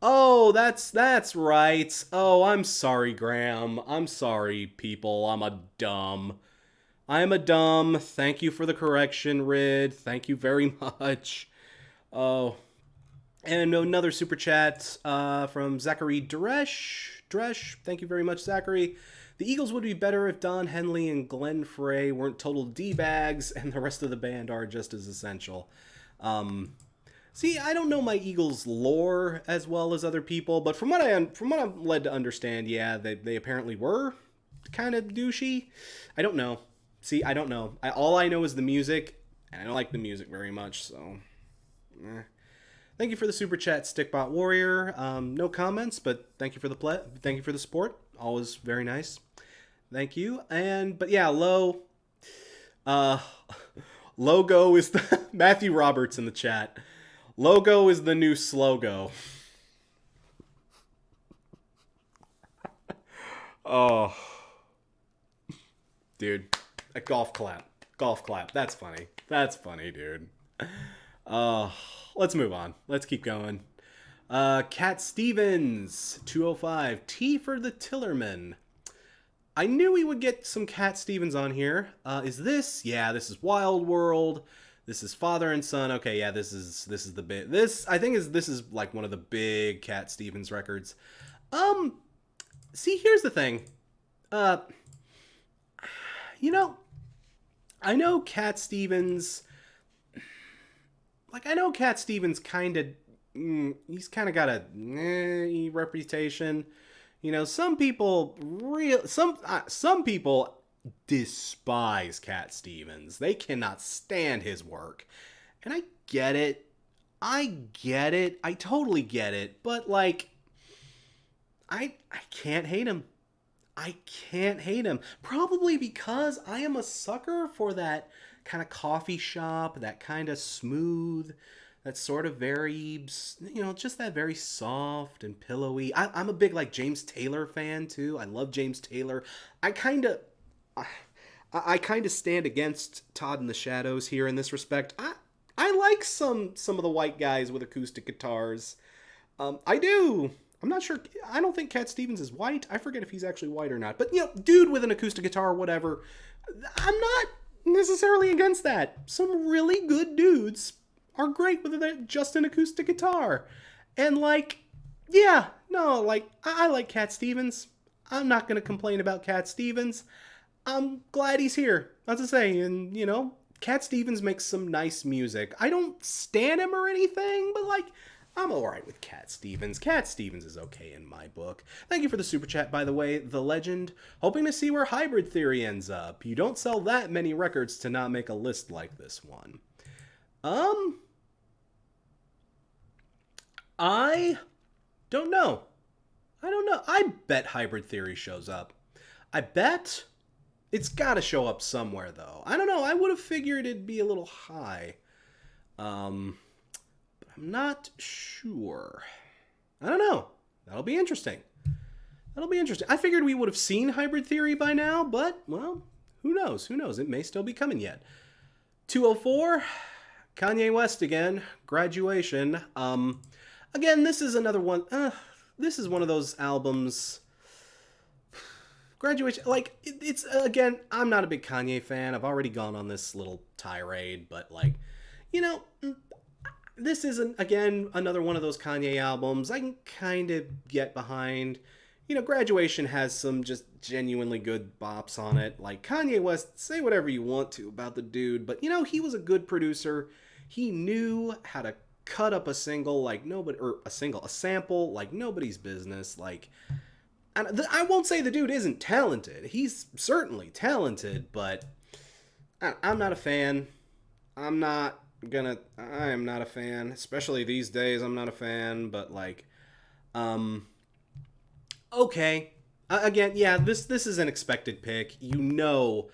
Oh, that's right. Oh, I'm sorry, Graham. I'm sorry, people. I'm a dumb. Thank you for the correction, Rid. Thank you very much. Oh, and another super chat from Zachary Dresch. Thank you very much, Zachary. The Eagles would be better if Don Henley and Glenn Frey weren't total D-bags, and the rest of the band are just as essential. See, I don't know my Eagles lore as well as other people, but from what I'm led to understand, yeah, they apparently were kind of douchey. I don't know. See, I don't know. All I know is the music, and I don't like the music very much, so... Thank you for the super chat, Stickbot Warrior. No comments, but thank you for the support. Always very nice. Thank you. But yeah, Low. Logo is the Matthew Roberts in the chat. Logo is the new Slogo. Oh, dude, a golf clap. That's funny, dude. Let's move on. Let's keep going. Cat Stevens, 205. T for the Tillerman. I knew we would get some Cat Stevens on here. Is this? Yeah, this is Wild World. This is Father and Son. Okay, yeah, this is the bit. This is like one of the big Cat Stevens records. See, here's the thing. I know Cat Stevens. Like, I know Cat Stevens kind of. He's kind of got a reputation. You know, some people despise Cat Stevens. They cannot stand his work. And I get it. I totally get it. But, like, I can't hate him. Probably because I am a sucker for that kind of coffee shop, that kind of smooth, that sort of very, just that very soft and pillowy. I'm a big, like, James Taylor fan, too. I love James Taylor. I kind of stand against Todd and the Shadows here in this respect. I like some of the white guys with acoustic guitars. I do. I'm not sure. I don't think Cat Stevens is white. I forget if he's actually white or not. But, dude with an acoustic guitar or whatever, I'm not necessarily against that. Some really good dudes are great with just an acoustic guitar. And, like, yeah, no, like, I like Cat Stevens. I'm not going to complain about Cat Stevens. I'm glad he's here. That's to say, and, Cat Stevens makes some nice music. I don't stan him or anything, but, like, I'm alright with Cat Stevens. Cat Stevens is okay in my book. Thank you for the super chat, by the way, The Legend. Hoping to see where Hybrid Theory ends up. You don't sell that many records to not make a list like this one. I don't know. I bet Hybrid Theory shows up. I bet it's gotta show up somewhere, though. I don't know. I would have figured it'd be a little high. I'm not sure. I don't know. That'll be interesting. That'll be interesting. I figured we would have seen Hybrid Theory by now, but, well, who knows? Who knows? It may still be coming yet. 204, Kanye West again, Graduation. Again, this is another one. This is one of those albums. Graduation, like, it's, again, I'm not a big Kanye fan. I've already gone on this little tirade, but, like, you know, this isn't, again, another one of those Kanye albums I can kind of get behind. You know, Graduation has some just genuinely good bops on it. Like, Kanye West, say whatever you want to about the dude, but, you know, he was a good producer. He knew how to cut up a single like nobody, or a sample like nobody's business. Like, I won't say the dude isn't talented. He's certainly talented, but I'm not a fan. I am not a fan, especially these days. I'm not a fan, but like, okay. Again, yeah, this is an expected pick. You know,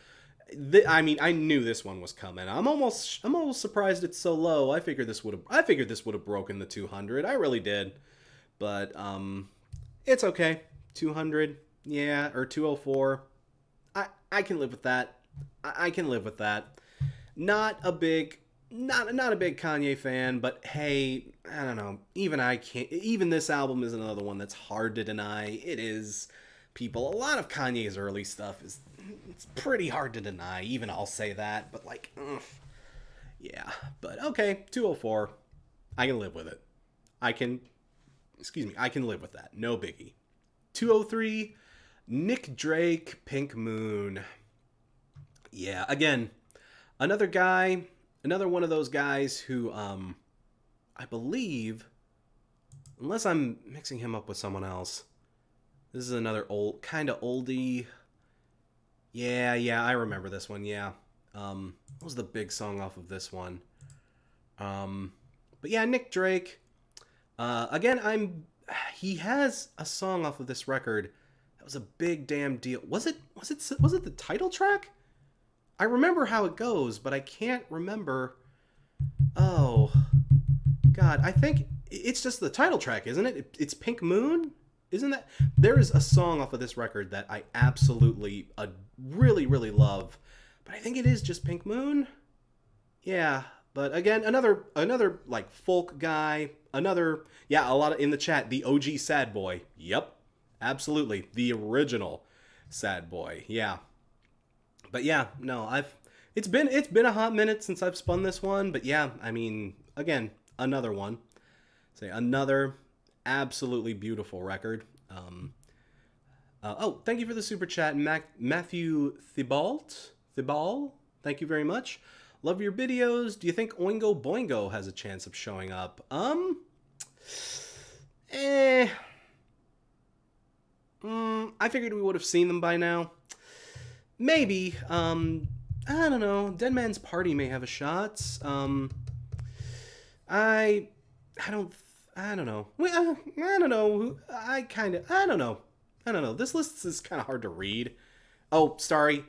I mean, I knew this one was coming. I'm almost surprised it's so low. I figured this would have broken the 200. I really did, but it's okay. 200, yeah, or 204. I can live with that. I can live with that. Not a big Kanye fan, but hey, I don't know. Even this album is another one that's hard to deny. It is. People, a lot of Kanye's early stuff it's pretty hard to deny. Even I'll say that, but like, yeah. But okay, 204. I can live with it. I can live with that. No biggie. 203, Nick Drake, Pink Moon. Yeah, again, another one of those guys who, I believe, unless I'm mixing him up with someone else, this is another kind of oldie. Yeah, I remember this one, yeah. What was the big song off of this one? But yeah, Nick Drake. Again, he has a song off of this record that was a big damn deal. Was it the title track? I remember how it goes, but I can't remember. Oh, God, I think it's just the title track, isn't it? It's Pink Moon? Isn't that? There is a song off of this record that I absolutely really, really love, but I think it is just Pink Moon. Yeah, but again, another like folk guy. A lot of in the chat, the OG Sad Boy. Yep, absolutely, the original Sad Boy. Yeah, but yeah, no, it's been a hot minute since I've spun this one, but yeah, I mean, again, another one. Say another absolutely beautiful record. Thank you for the super chat, Matthew Thibault. Thank you very much. Love your videos. Do you think Oingo Boingo has a chance of showing up? I figured we would have seen them by now. Maybe. I don't know. Dead Man's Party may have a shot. I don't know. I don't know. I don't know. This list is kind of hard to read. Oh, sorry.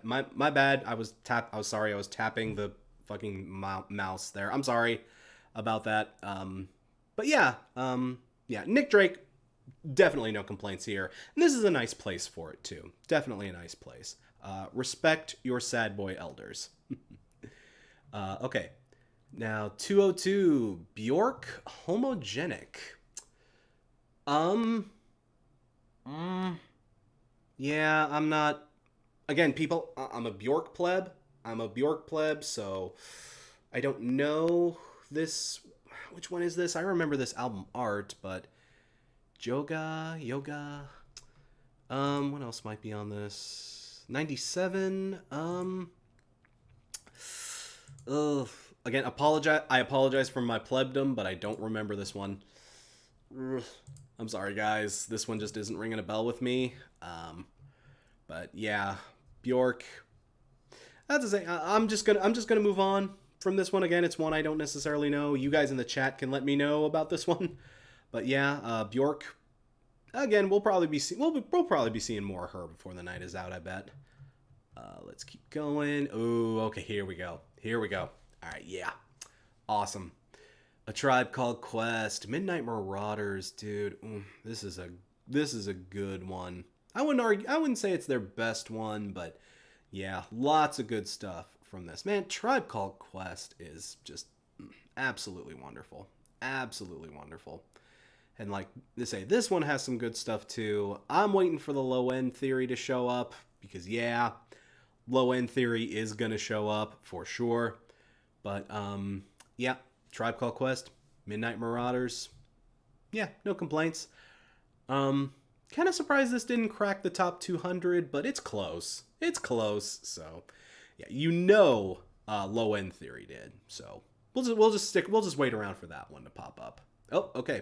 My bad. I was sorry. I was tapping the fucking mouse there. I'm sorry about that. But yeah. Nick Drake, definitely no complaints here. And this is a nice place for it too. Definitely a nice place. Respect your sad boy elders. Okay. Now, 202, Bjork, Homogenic. Yeah, I'm not... Again, people, I'm a Bjork pleb. So I don't know this... Which one is this? I remember this album art, but... Yoga... What else might be on this? 97, Again, I apologize for my plebdom, but I don't remember this one. I'm sorry, guys. This one just isn't ringing a bell with me. But yeah, Bjork. That's to say, I'm just gonna move on from this one. Again, it's one I don't necessarily know. You guys in the chat can let me know about this one. But yeah, Bjork. Again, we'll probably be seeing more of her before the night is out, I bet. Let's keep going. Oh, okay, here we go. All right, yeah. Awesome. A Tribe Called Quest. Midnight Marauders, dude. This is a a good one. I wouldn't say it's their best one, but yeah, lots of good stuff from this. Man, Tribe Called Quest is just absolutely wonderful. Absolutely wonderful. And like they say, this one has some good stuff too. I'm waiting for the Low End Theory to show up because yeah, Low End Theory is gonna show up for sure. But yeah, Tribe Called Quest, Midnight Marauders. Yeah, no complaints. Kind of surprised this didn't crack the top 200, but it's close. It's close. So yeah, Low End Theory did. So we'll just wait around for that one to pop up. Oh, okay.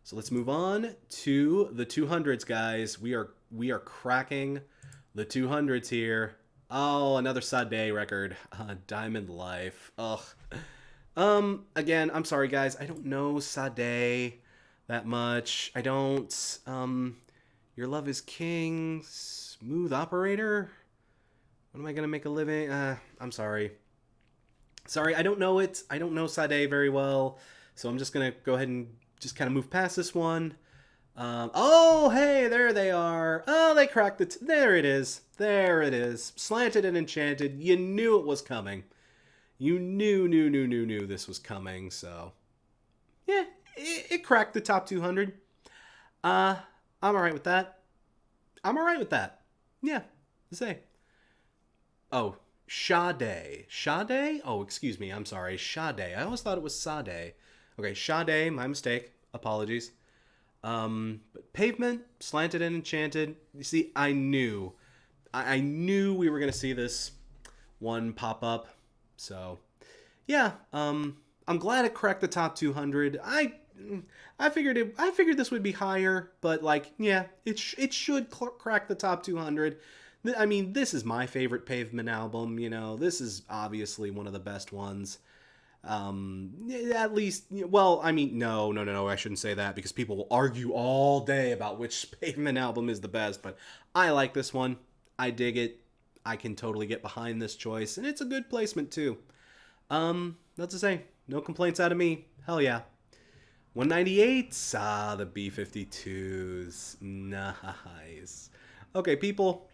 So let's move on to the 200s, guys. We are cracking the 200s here. Oh, another Sade record, Diamond Life. Ugh. Again, I'm sorry, guys. I don't know Sade that much. I don't. Your Love Is King, Smooth Operator. What am I gonna make a living? I'm sorry. Sorry, I don't know it. I don't know Sade very well, so I'm just gonna go ahead and just kind of move past this one. Oh, hey, there they are. Oh, they cracked it. There it is. There it is. Slanted and Enchanted. You knew it was coming. You knew this was coming. So, yeah, it cracked the top 200. I'm all right with that. I'm all right with that. Yeah, say. Oh, Sade. Sade? Oh, excuse me. I'm sorry. Sade. I always thought it was Sade. Okay, Sade, my mistake. Apologies. But Pavement, Slanted and Enchanted. You see, I knew we were gonna see this one pop up. So, yeah. I'm glad it cracked the top 200. I figured this would be higher, but like, yeah, it should crack the top 200. I mean, this is my favorite Pavement album. You know, this is obviously one of the best ones. At least, well, I mean, no, I shouldn't say that because people will argue all day about which Pavement album is the best, but I like this one. I dig it. I can totally get behind this choice, and it's a good placement too. That's to say, no complaints out of me. Hell yeah. 198, the B-52s. Nice. Okay, people,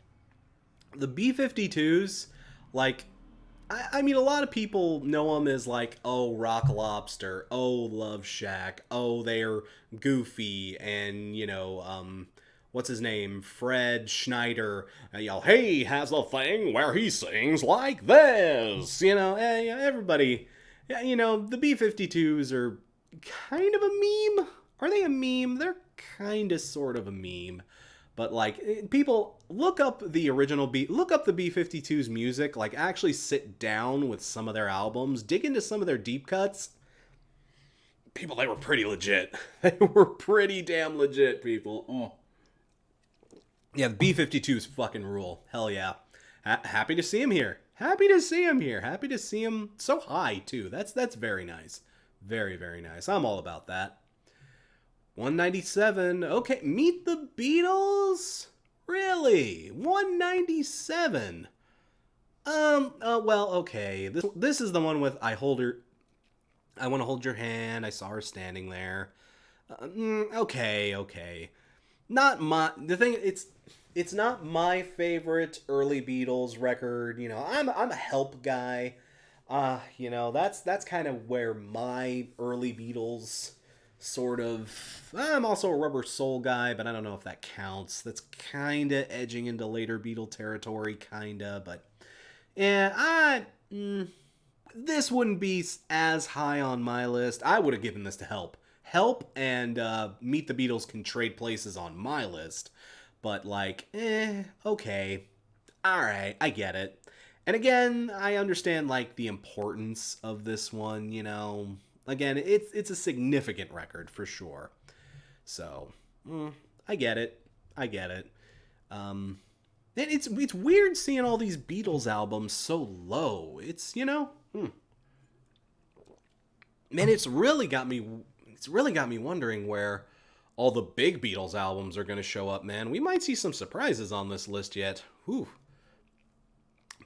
the B-52s, like, I mean, a lot of people know them as like, oh, Rock Lobster, oh, Love Shack, oh, they're goofy, and, you know, what's his name, Fred Schneider, he has a thing where he sings like this, you know, everybody, you know, the B-52s are kind of a meme. Are they a meme? They're kind of sort of a meme. But like, people look up the B-52's music, like actually sit down with some of their albums, dig into some of their deep cuts. People, they were pretty legit. They were pretty damn legit, people. Oh. Yeah, the B-52's fucking rule. Hell yeah. Happy to see him here. Happy to see him so high too. That's very nice. Very, very nice. I'm all about that. 197. Okay, Meet the Beatles? Really? 197. Well, okay. This is the one with I want to hold your hand. I saw her standing there. Okay. It's not my favorite early Beatles record. You know, I'm a Help guy. You know, that's kind of where my early Beatles sort of. I'm also a Rubber Soul guy, but I don't know if that counts. That's kind of edging into later Beatle territory, kind of. But yeah, this wouldn't be as high on my list. I would have given this to Help. Help and Meet the Beatles can trade places on my list. But like, okay, all right, I get it. And again, I understand like the importance of this one. You know. Again, it's a significant record for sure. So, I get it. And it's weird seeing all these Beatles albums so low. It's, you know, man, it's really got me wondering where all the big Beatles albums are going to show up, man. We might see some surprises on this list yet. Whew.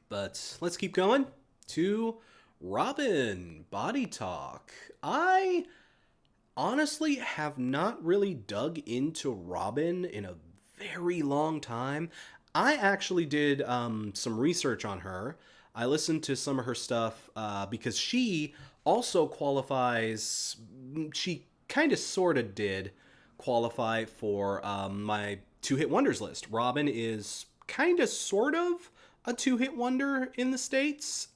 But let's keep going to Robin, Body Talk. honestly have not really dug into Robin in a very long time. I actually did some research on her. I listened to some of her stuff because she also qualifies. She kind of sort of did qualify for my two-hit wonders list. Robin is kind of sort of a two-hit wonder in the States.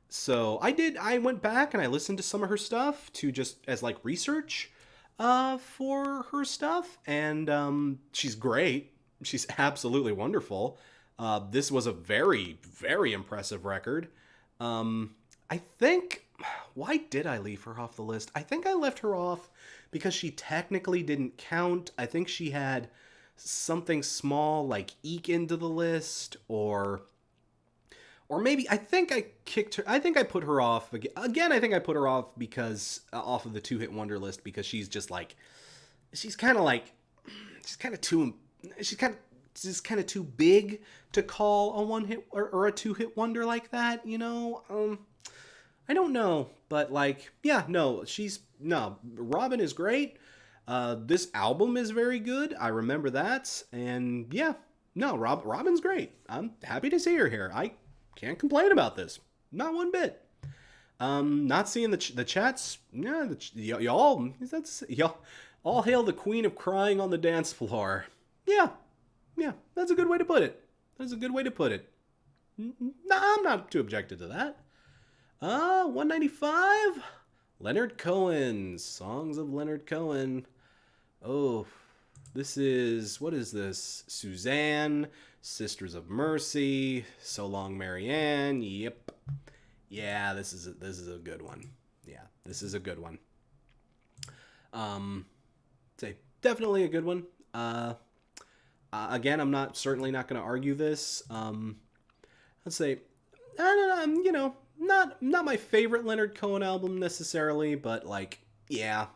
So I went back and I listened to some of her stuff to just as like research for her stuff, and she's great. She's absolutely wonderful. This was a very, very impressive record. I think, why did I leave her off the list? I think I left her off because she technically didn't count. I think she had something small like eke into the list, or maybe I think I kicked her. I think I put her off again. I think I put her off because off of the two-hit wonder list because she's just like she's kind of too too big to call a one-hit or a two-hit wonder like that. You know, I don't know, but like yeah, no, Robin is great. This album is very good. I remember that, and yeah, no, Robin's great. I'm happy to see her here. I can't complain about this. Not one bit. Not seeing the chats. Yeah, y'all all hail the queen of crying on the dance floor. Yeah, that's a good way to put it. Nah, I'm not too objected to that. 195. Leonard Cohen. Songs of Leonard Cohen. Oh, what is this? Suzanne, Sisters of Mercy, So Long Marianne. Yep. Yeah, this is a good one. Yeah, this is a good one. Say definitely a good one. Again, I'm certainly not going to argue this. Let's say, not my favorite Leonard Cohen album necessarily, but like, yeah,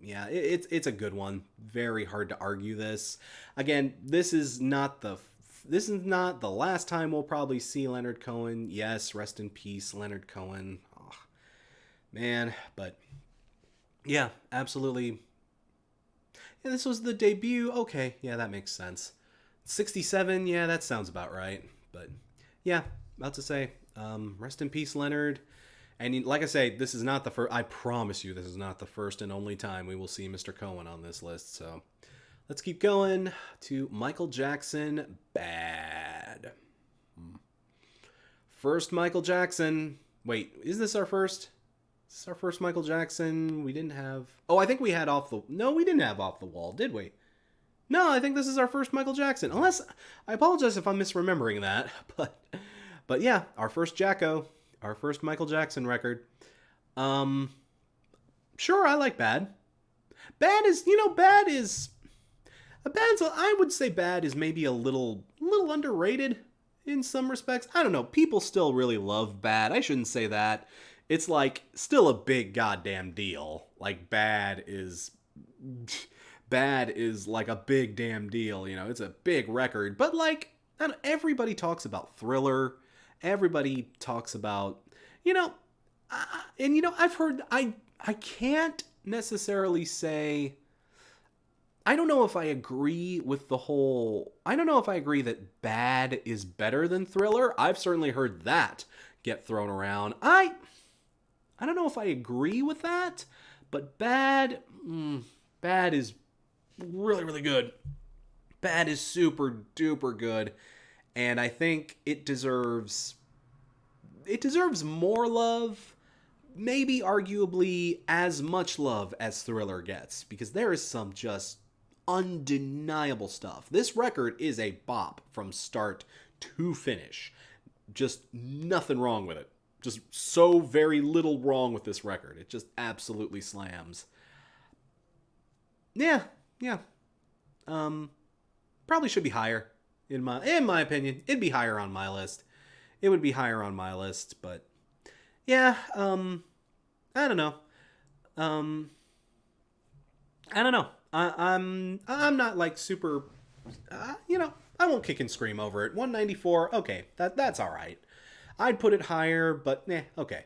it's a good one. Very hard to argue this. Again, this is not the last time we'll probably see Leonard Cohen. Yes, rest in peace, Leonard Cohen. Oh, man, but yeah, absolutely. Yeah, this was the debut. Okay, yeah, that makes sense. 67, yeah, that sounds about right. But yeah, about to say, rest in peace, Leonard. And like I say, this is not the first. I promise you, this is not the first and only time we will see Mr. Cohen on this list. So let's keep going to Michael Jackson, Bad. First Michael Jackson. Wait, is this our first? Is this our first Michael Jackson? We didn't have... Oh, I think we had Off the... No, we didn't have Off the Wall, did we? No, I think this is our first Michael Jackson. Unless... I apologize if I'm misremembering that. But yeah, our first Jacko. Our first Michael Jackson record. Sure, I like Bad. Bad is... I would say Bad is maybe a little underrated in some respects. I don't know. People still really love Bad. I shouldn't say that. It's like still a big goddamn deal. Like Bad is like a big damn deal. You know, it's a big record. But like, I don't, everybody talks about Thriller. Everybody talks about, I've heard. I can't necessarily say. I don't know if I agree with the whole... I don't know if I agree that Bad is better than Thriller. I've certainly heard that get thrown around. I don't know if I agree with that, but Bad is really, really good. Bad is super duper good, and I think it deserves more love, maybe arguably as much love as Thriller gets, because there is some just undeniable stuff. This record is a bop from start to finish. Just nothing wrong with it. Just so very little wrong with this record. It just absolutely slams. Yeah. Probably should be higher in my opinion. It'd be higher on my list. It would be higher on my list, but yeah, I don't know. I don't know. I'm not like super, I won't kick and scream over it. 194, okay, that's all right. I'd put it higher, but okay.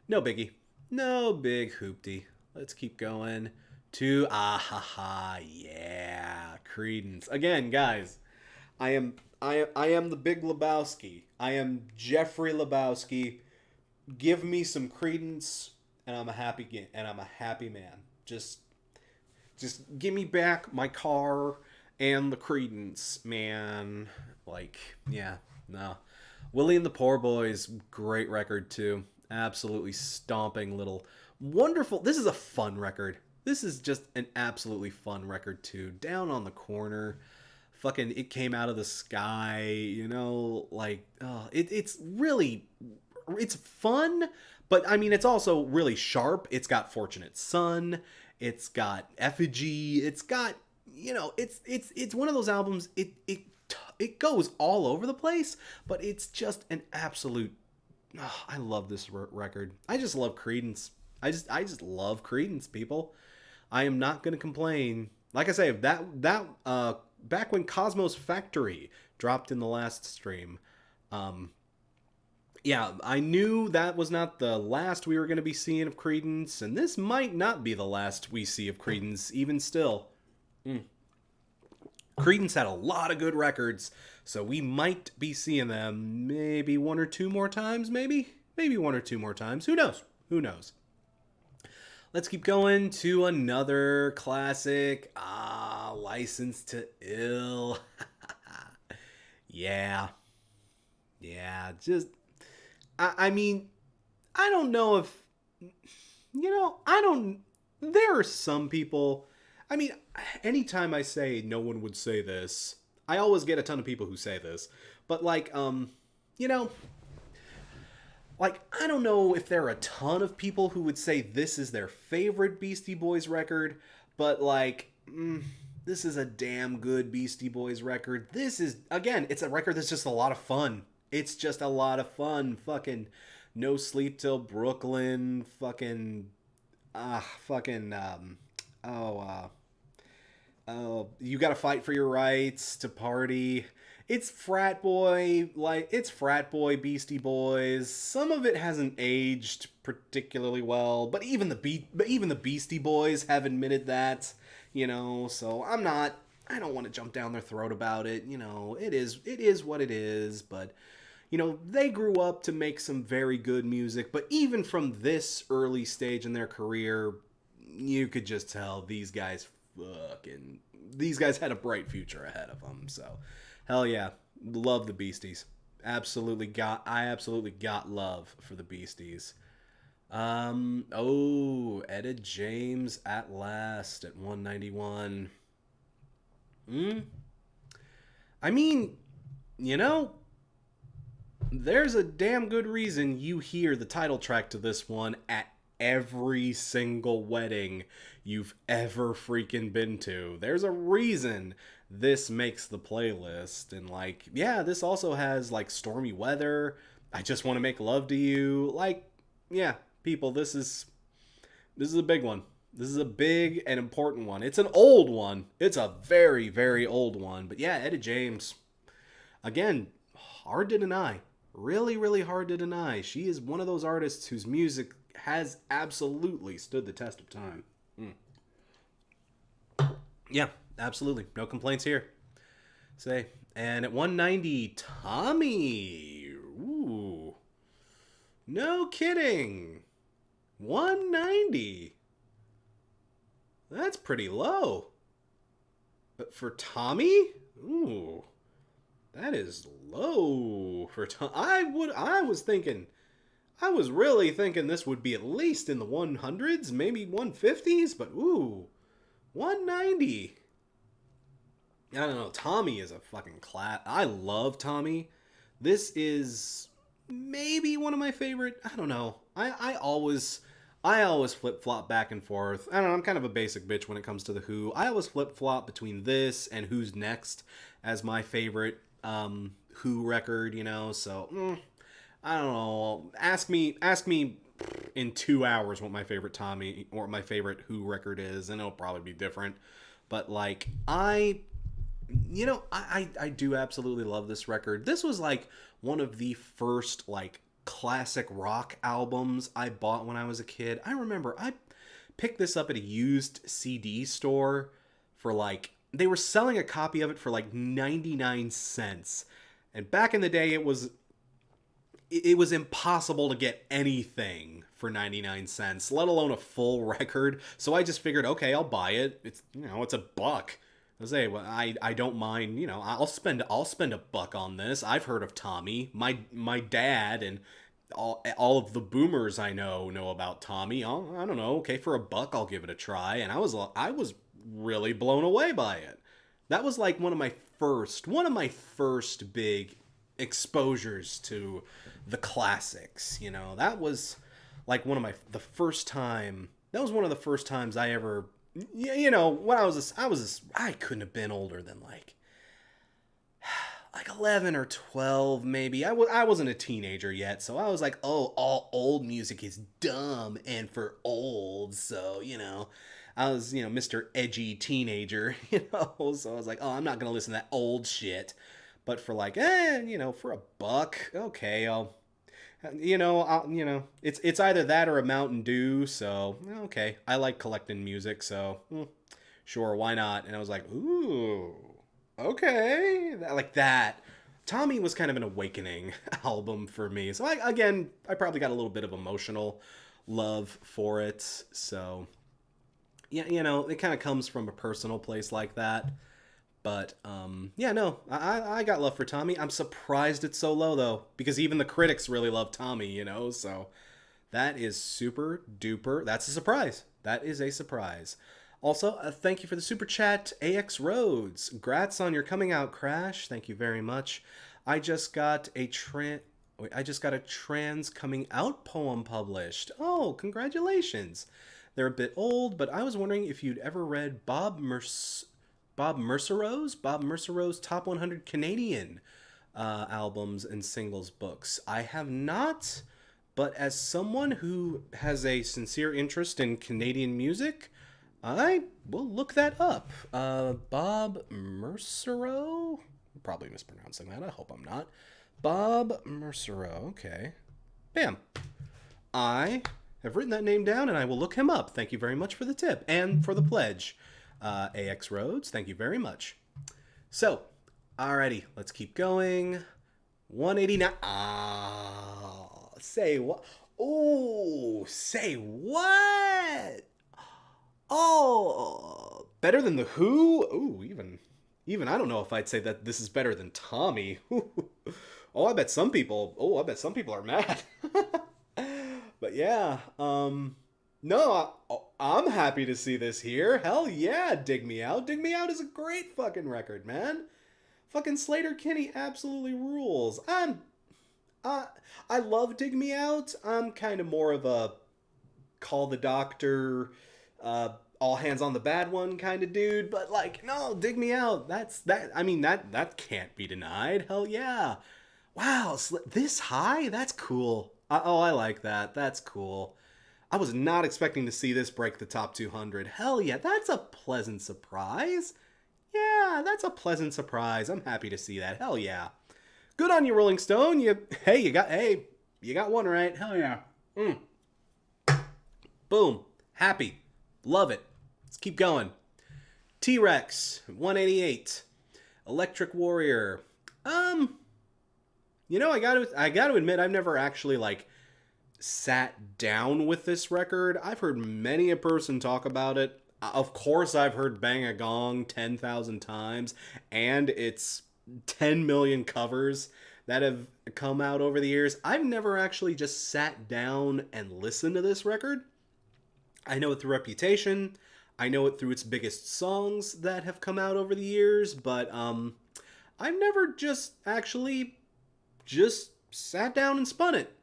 No biggie. No big hoopty. Let's keep going to yeah, Credence. Again, guys, I am the Big Lebowski. I am Jeffrey Lebowski. Give me some Credence, and I'm a happy man. Just give me back my car and the Credence, man. Like, yeah, no. Willie and the Poor Boys, great record too. Absolutely stomping little wonderful. This is a fun record. This is just an absolutely fun record too. Down on the Corner, fucking It Came Out of the Sky, like it's really, it's fun, but I mean it's also really sharp. It's got Fortunate Son, it's got Effigy, it's got, it's one of those albums, it goes all over the place, but it's just an absolute, I love this record. I just love Credence. I just love Credence, people. I am not going to complain. Like I say, that back when Cosmos Factory dropped in the last stream, yeah, I knew that was not the last we were going to be seeing of Credence, and this might not be the last we see of Credence, even still. Credence had a lot of good records, so we might be seeing them maybe one or two more times, maybe one or two more times. Who knows? Let's keep going to another classic. License to Ill. Yeah, just, I mean, I don't know if, there are some people, I mean, anytime I say no one would say this, I always get a ton of people who say this, but like, like, I don't know if there are a ton of people who would say this is their favorite Beastie Boys record, but like, this is a damn good Beastie Boys record. This is, again, it's a record that's just a lot of fun. It's just a lot of fun. Fucking No Sleep Till Brooklyn. Fucking, You Gotta Fight for Your Rights to Party. It's frat boy Beastie Boys. Some of it hasn't aged particularly well, but even the Beastie Boys have admitted that, so I don't want to jump down their throat about it. It is what it is, but they grew up to make some very good music, but even from this early stage in their career, you could just tell these guys had a bright future ahead of them. So hell yeah, love the Beasties. I absolutely got love for the Beasties. Etta James At Last at 191. I mean, there's a damn good reason you hear the title track to this one at every single wedding you've ever freaking been to. There's a reason this makes the playlist. And like, yeah, this also has like Stormy Weather, I Just Want to Make Love to You. Like, yeah, people, this is a big one. This is a big and important one. It's an old one. It's a very, very old one. But yeah, Etta James, again, hard to deny. Really, really hard to deny. She is one of those artists whose music has absolutely stood the test of time. Yeah, absolutely. No complaints here. And at 190, Tommy. Ooh. No kidding. 190. That's pretty low. But for Tommy? Ooh. That is low for Tommy. I was really thinking this would be at least in the 100s, maybe 150s, but ooh, 190. I don't know. Tommy is a fucking class. I love Tommy. This is maybe one of my favorite. I don't know. I always flip-flop back and forth. I don't know. I'm kind of a basic bitch when it comes to The Who. I always flip-flop between this and Who's Next as my favorite Who record, so I don't know. Ask me in 2 hours what my favorite Tommy or my favorite Who record is, and it'll probably be different. But like, I do absolutely love this record. This was like one of the first like classic rock albums I bought when I was a kid. I remember I picked this up at a used CD store for like, they were selling a copy of it for like 99 cents. And back in the day, it was impossible to get anything for 99 cents, let alone a full record. So I just figured, okay, I'll buy it. It's, it's a buck. I say, well, I don't mind, I'll spend a buck on this. I've heard of Tommy. My dad and all of the boomers I know about Tommy. I don't know. Okay, for a buck, I'll give it a try. And I was really blown away by it. That was like one of my first big exposures to the classics. That was like that was one of the first times I ever, when I couldn't have been older than like 11 or 12 maybe. I wasn't a teenager yet, so I was like, oh, all old music is dumb and for old. So I was Mr. Edgy teenager, so I was like, oh, I'm not gonna listen to that old shit. But for like, for a buck, okay, it's either that or a Mountain Dew. So okay, I like collecting music, so sure, why not? And I was like, ooh, okay, like that. Tommy was kind of an awakening album for me. So I probably got a little bit of emotional love for it. So yeah, it kind of comes from a personal place like that. But, I got love for Tommy. I'm surprised it's so low, though, because even the critics really love Tommy, so that is super duper. That's a surprise. That is a surprise. Also, thank you for the super chat, AX Rhodes. Grats on your coming out, Crash. Thank you very much. I just got a trans coming out poem published. Oh, congratulations. They're a bit old, but I was wondering if you'd ever read Bob Merceau's Top 100 Canadian albums and singles books. I have not, but as someone who has a sincere interest in Canadian music, I will look that up. Bob Merceau? I'm probably mispronouncing that. I hope I'm not. Bob Merceau. Okay. Bam. I have written that name down, and I will look him up. Thank you very much for the tip and for the pledge. AX Rhodes, thank you very much. So, alrighty, let's keep going. 189. Say what? Oh, say what? Oh, better than the Who? Ooh, even I don't know if I'd say that this is better than Tommy. I bet some people are mad. But yeah, no, I'm happy to see this here. Hell yeah, Dig Me Out. Dig Me Out is a great fucking record, man. Fucking Sleater-Kinney absolutely rules. I love Dig Me Out. I'm kind of more of a Call the Doctor, all hands on the bad one kind of dude. But like, no, Dig Me Out. That can't be denied. Hell yeah. Wow, this high? That's cool. I like that. That's cool. I was not expecting to see this break the top 200. Hell yeah, that's a pleasant surprise. Yeah, that's a pleasant surprise. I'm happy to see that. Hell yeah. Good on you, Rolling Stone. You got one right. Hell yeah. Boom. Happy. Love it. Let's keep going. T-Rex, 188. Electric Warrior. I got to admit, I've never actually sat down with this record. I've heard many a person talk about it. Of course, I've heard Bang a Gong 10,000 times, and its 10 million covers that have come out over the years. I've never actually just sat down and listened to this record. I know it through reputation. I know it through its biggest songs that have come out over the years, but I've never just sat down and spun it.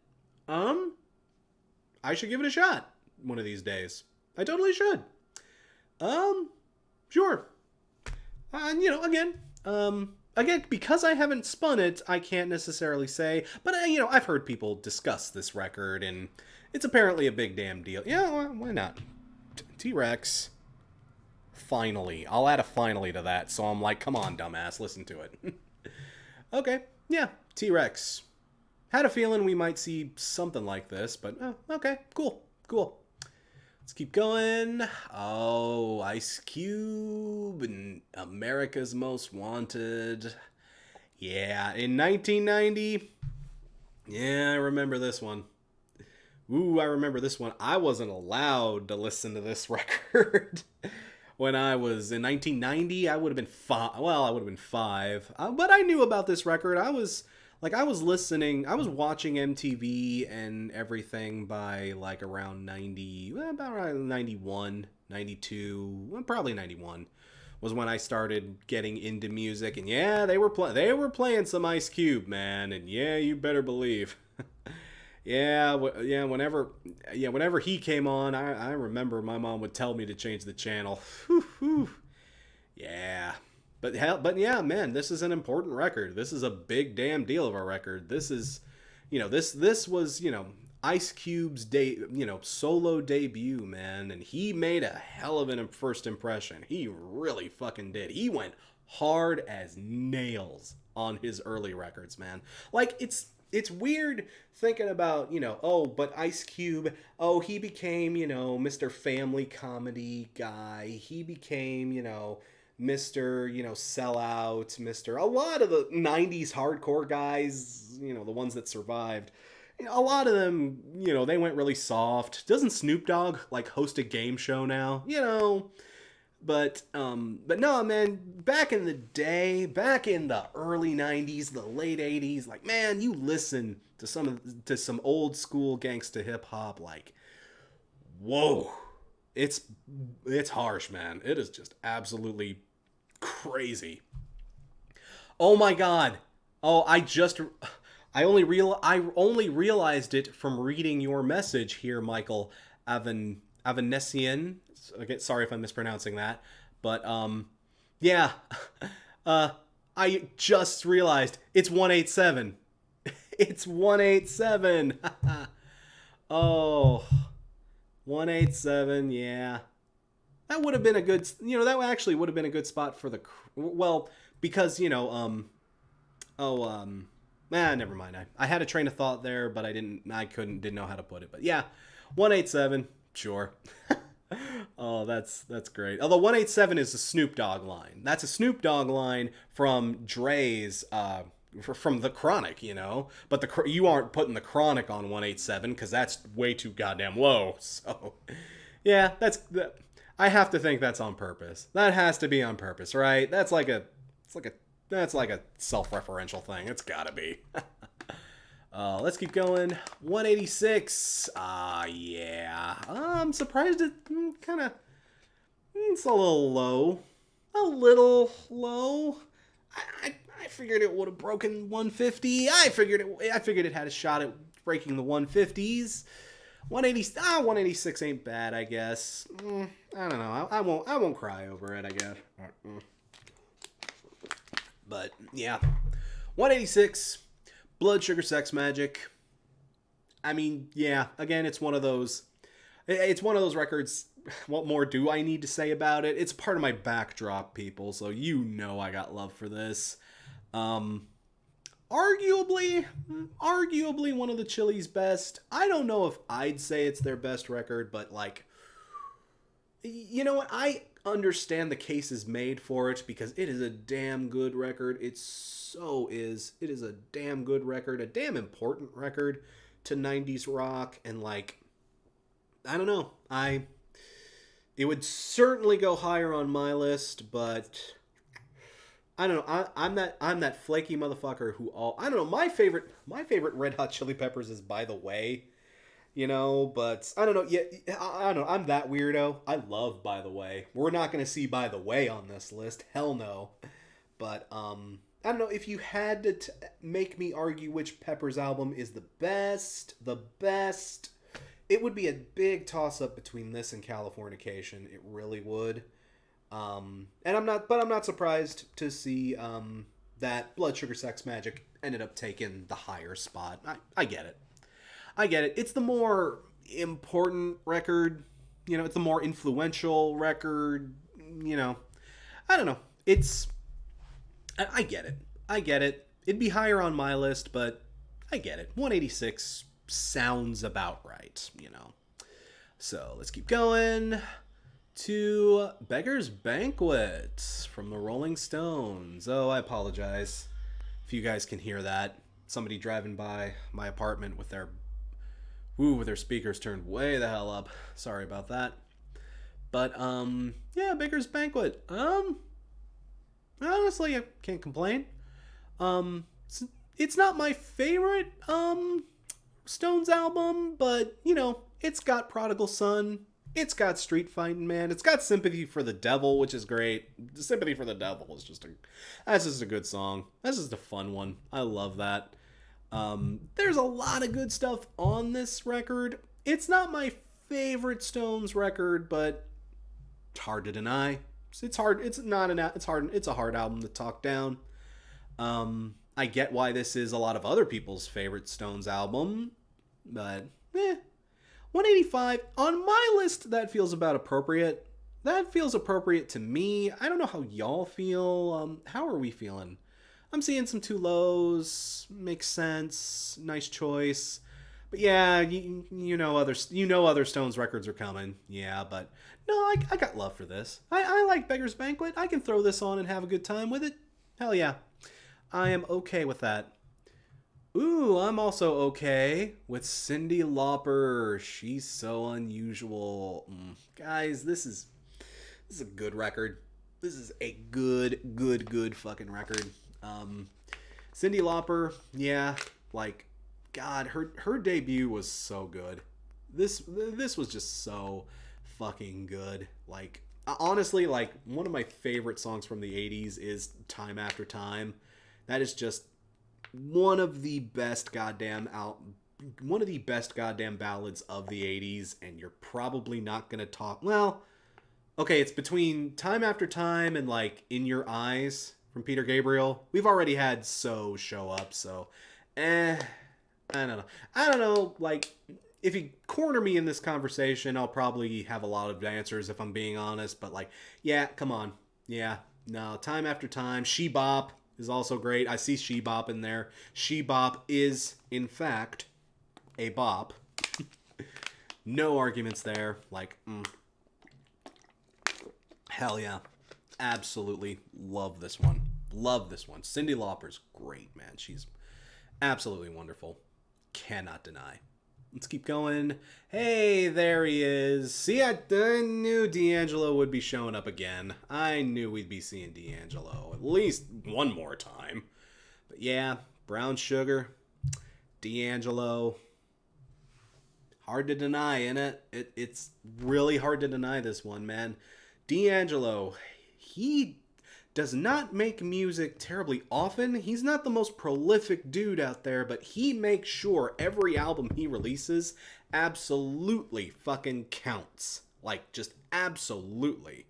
I should give it a shot one of these days. I totally should. Sure. Again, because I haven't spun it, I can't necessarily say, but I've heard people discuss this record, and it's apparently a big damn deal. Yeah, well, why not? T-Rex. Finally. I'll add a finally to that, so I'm like, come on, dumbass, listen to it. Okay, yeah, T-Rex. Had a feeling we might see something like this, but okay, cool. Let's keep going. Oh, Ice Cube and America's Most Wanted. Yeah, in 1990. Yeah, I remember this one. Ooh, I remember this one. I wasn't allowed to listen to this record. When I was in 1990, I would have been five. Well, I would have been five. But I knew about this record. I was listening. I was watching MTV and everything by like around 90, about around 91, 92, well, probably 91 was when I started getting into music. And yeah, they were playing some Ice Cube, man. And yeah, you better believe. Whenever he came on, I remember my mom would tell me to change the channel. Whew, whew. Yeah. But yeah, man, this is an important record. This is a big damn deal of a record. This is, this was, Ice Cube's solo debut, man, and he made a hell of an first impression. He really fucking did. He went hard as nails on his early records, man. Like, it's weird thinking about, but Ice Cube, he became, Mr. Family Comedy guy. He became, Mr. Sellout, Mr. A lot of the 90s hardcore guys, the ones that survived, a lot of them, they went really soft. Doesn't Snoop Dogg, host a game show now? But no, man, back in the day, back in the early 90s, the late 80s, man, you listen to some old school gangsta hip hop, whoa, it's harsh, man. It is just absolutely crazy. Oh my God. Oh, I only realized it from reading your message here, Michael Avanesian. Okay, sorry if I'm mispronouncing that, but yeah, I just realized it's 187. It's 187. Oh, 187. Yeah, that would have been a good. That actually would have been a good spot for because never mind. I had a train of thought there, but didn't know how to put it. But yeah, 187. Sure. Oh, that's great. Although 187 is a Snoop Dogg line. That's a Snoop Dogg line from Dre's, from The Chronic, But you aren't putting The Chronic on 187 because that's way too goddamn low. So, yeah, I have to think that's on purpose. That has to be on purpose, right? That's like a self-referential thing. It's gotta be. Let's keep going. 186. Yeah. I'm surprised it it's a little low. A little low. I figured it would have broken 150. I figured it had a shot at breaking the 150s. 186 ain't bad, I guess. I don't know. I won't cry over it, I guess. But yeah. 186. Blood Sugar Sex Magic. I mean, yeah, again, it's one of those records. What more do I need to say about it? It's part of my backdrop, people, so I got love for this. Arguably one of the Chili's best. I don't know if I'd say it's their best record, but you know what? I understand the case is made for it because it is a damn good record. It is a damn good record, a damn important record to 90s rock, and I don't know. It would certainly go higher on my list, but I don't know. I'm that flaky motherfucker I don't know. My favorite Red Hot Chili Peppers is By the Way, but I don't know. Yeah, I don't know. I'm that weirdo. I love By the Way. We're not going to see By the Way on this list. Hell no. But I don't know, if you had to make me argue which Peppers album is the best, it would be a big toss-up between this and Californication. It really would. And I'm not surprised to see that Blood Sugar Sex Magic ended up taking the higher spot. I get it. It's the more important record. It's the more influential record. I don't know. I get it. It'd be higher on my list, but I get it. 186 sounds about right, So let's keep going to Beggar's Banquet from the Rolling Stones. Oh, I apologize if you guys can hear that. Somebody driving by my apartment with their speakers turned way the hell up. Sorry about that. But yeah, Beggar's Banquet. Honestly, I can't complain. It's not my favorite Stones album, but you know, it's got Prodigal Son, it's got Street Fighting Man, it's got Sympathy for the Devil, which is great. Sympathy for the Devil is that's just a good song. That's just a fun one. I love that. There's a lot of good stuff on this record. It's not my favorite Stones record, but it's hard to deny. It's hard. It's a hard album to talk down. I get why this is a lot of other people's favorite Stones album, but 185 on my list. That feels about appropriate. That feels appropriate to me. I don't know how y'all feel. How are we feeling? I'm seeing some too lows. Makes sense. Nice choice. But yeah, you know other Stones records are coming. Yeah, but no, I got love for this. I like Beggar's Banquet. I can throw this on and have a good time with it. Hell yeah. I am okay with that. Ooh, I'm also okay with Cyndi Lauper. She's so unusual. Guys, this is a good record. This is a good fucking record. Cyndi Lauper, yeah, like, God, her debut was so good. This was just so fucking good. Like, honestly, like, one of my favorite songs from the 80s is Time After Time. That is just one of the best goddamn ballads of the 80s, and you're probably not gonna talk. Well, okay, it's between Time After Time and like In Your Eyes from Peter Gabriel. We've already had So show up, so I don't know. Like, if you corner me in this conversation, I'll probably have a lot of answers if I'm being honest. But like, yeah, come on, yeah, no. Time After Time, She Bop is also great. I see She Bop in there. She Bop is, in fact, a bop. No arguments there. Like, hell yeah. Absolutely love this one. Love this one. Cyndi Lauper's great, man. She's absolutely wonderful. Cannot deny. Let's keep going. Hey, there he is. See, I knew D'Angelo would be showing up again. I knew we'd be seeing D'Angelo at least one more time. But yeah, Brown Sugar, D'Angelo. Hard to deny, innit? It's really hard to deny this one, man. D'Angelo, he does not make music terribly often. He's not the most prolific dude out there, but he makes sure every album he releases absolutely fucking counts. Like, just absolutely.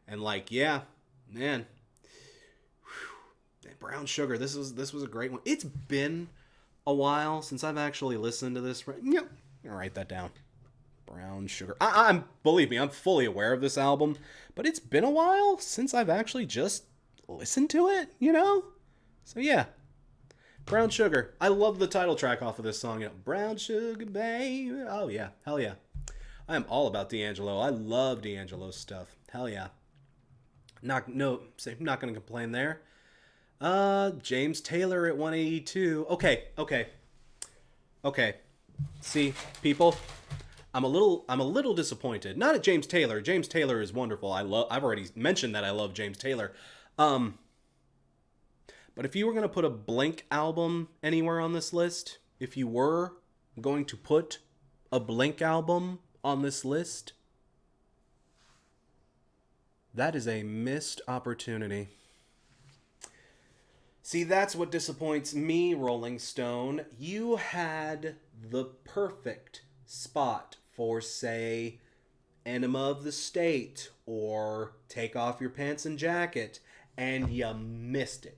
And like, yeah, man. Whew. Brown Sugar, this was a great one. It's been a while since I've actually listened to this. Yep, I'm gonna write that down. Brown Sugar. Believe me, I'm fully aware of this album, but it's been a while since I've actually just listened to it, you know? So yeah. Brown Sugar. I love the title track off of this song, you know. Brown Sugar, baby. Oh yeah, hell yeah. I am all about D'Angelo. I love D'Angelo's stuff. Hell yeah. Not gonna complain there. James Taylor at 182. Okay. See, people, I'm a little disappointed. Not at James Taylor. James Taylor is wonderful. I've already mentioned that I love James Taylor. But if you were going to put a Blink album anywhere on this list, if you were going to put a Blink album on this list, that is a missed opportunity. See, that's what disappoints me, Rolling Stone. You had the perfect spot for, say, Enema of the State or Take Off Your Pants and Jacket, and you missed it.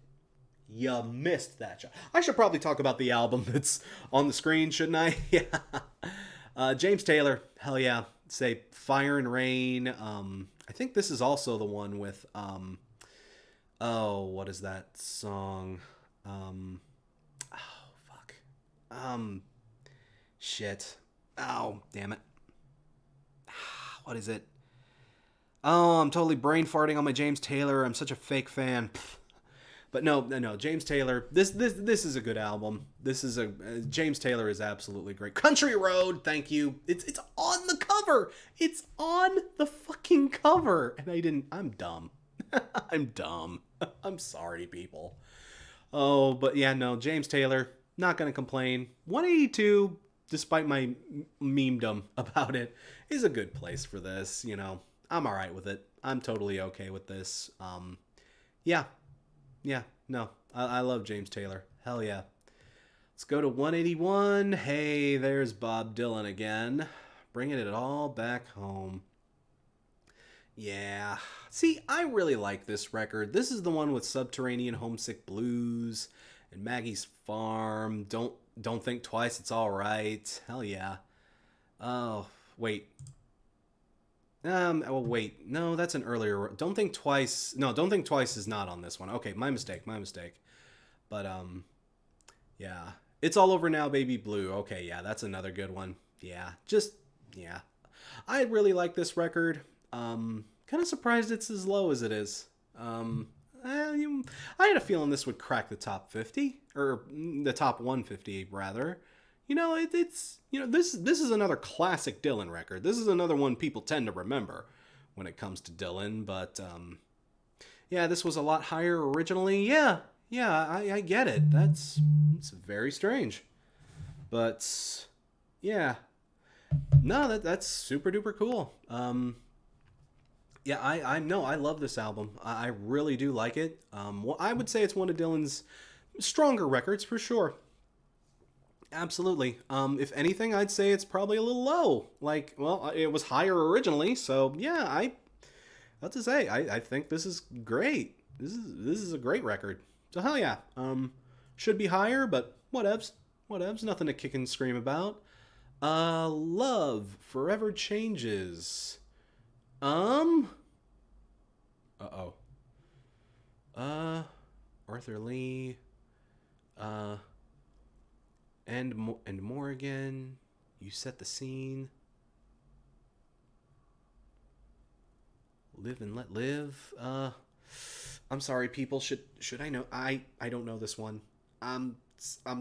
You missed that shot. I should probably talk about the album that's on the screen, shouldn't I? Yeah. James Taylor, hell yeah. Say Fire and Rain. I think this is also the one with what is that song? Shit. Oh, damn it. What is it? Oh, I'm totally brain farting on my James Taylor. I'm such a fake fan. But no, James Taylor. This is a good album. James Taylor is absolutely great. Country Road, thank you. It's on the cover. It's on the fucking cover, and I'm dumb. I'm dumb. I'm sorry, people. Oh, but yeah, no, James Taylor, not gonna complain. 182, despite my memedom about it, is a good place for this. You know, I'm all right with it. I'm totally okay with this. Yeah. Yeah, no, I love James Taylor. Hell yeah. Let's go to 181. Hey, there's Bob Dylan again. Bringing it all back home. Yeah. See, I really like this record. This is the one with Subterranean Homesick Blues and Maggie's Farm. Don't think twice, it's all right. Hell yeah. Oh, wait. Oh, wait. No, that's an earlier... Don't Think Twice... No, Don't Think Twice is not on this one. Okay, my mistake. But, yeah. It's All Over Now, Baby Blue. Okay, yeah, that's another good one. Yeah, yeah. I really like this record. Kind of surprised it's as low as it is. I had a feeling this would crack the top 50. Or the top 150, rather. You know, it's this is another classic Dylan record. This is another one people tend to remember when it comes to Dylan. But yeah, this was a lot higher originally. Yeah, I get it. It's very strange, but yeah, no, that's super duper cool. Yeah, I know I love this album. I really do like it. Well, I would say it's one of Dylan's stronger records for sure. Absolutely. If anything, I'd say it's probably a little low. Like, well, it was higher originally, so yeah, what to say? I think this is great. This is a great record. So hell yeah. Should be higher, but whatevs. Nothing to kick and scream about. Love Forever Changes. Uh-oh. Arthur Lee. And more again. You Set the Scene. Live and Let Live. I'm sorry, people. Should I know? I don't know this one. I'm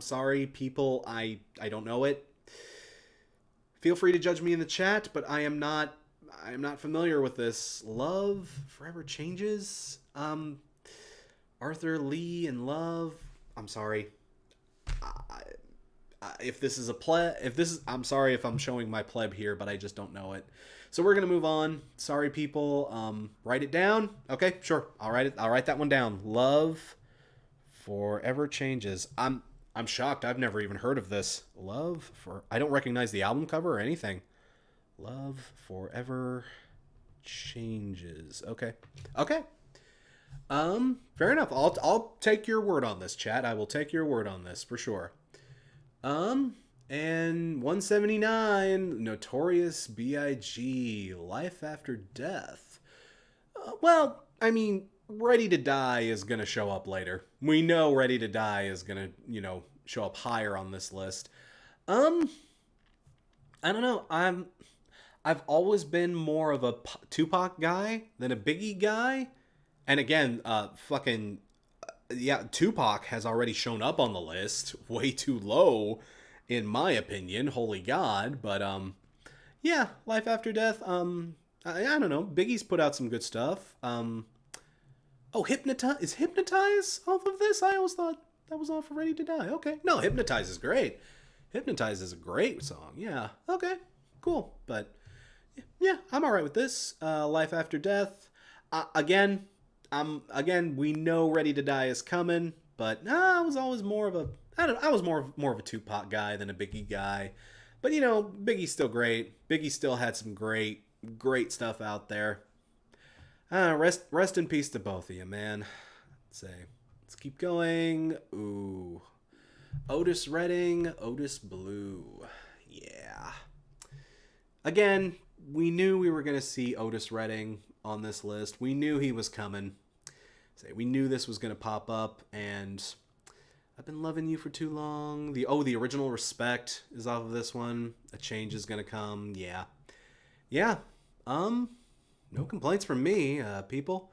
sorry, people. I don't know it. Feel free to judge me in the chat, but I am not familiar with this. Love Forever Changes. Arthur Lee and Love. I'm sorry. If this is I'm sorry if I'm showing my pleb here, but I just don't know it. So we're gonna move on. Sorry, people. Write it down. Okay, sure. I'll write that one down. Love Forever Changes. I'm shocked. I've never even heard of this. I don't recognize the album cover or anything. Love Forever Changes. Okay. Fair enough. I'll take your word on this, chat. I will take your word on this for sure. And 179, Notorious B.I.G., Life After Death. Well, I mean, Ready to Die is going to show up later. We know Ready to Die is going to, show up higher on this list. I don't know. I've always been more of a Tupac guy than a Biggie guy. And again, Tupac has already shown up on the list way too low, in my opinion. Holy God. But, yeah, Life After Death. I don't know. Biggie's put out some good stuff. Hypnotize. Is Hypnotize off of this? I always thought that was off of Ready to Die. Okay. No, Hypnotize is great. Hypnotize is a great song. Yeah. Okay. Cool. But, yeah, I'm all right with this. Life After Death. Again, we know Ready to Die is coming, but I was always more of a Tupac guy than a Biggie guy. But Biggie's still great. Biggie still had some great stuff out there. Rest in peace to both of you, man. Let's keep going. Ooh. Otis Redding, Otis Blue. Yeah. Again, we knew we were going to see Otis Redding on this list. We knew he was coming. We knew this was going to pop up, and I've Been Loving You for Too Long. The Original Respect is off of this one. A Change is going to come. Yeah. No complaints from me, people.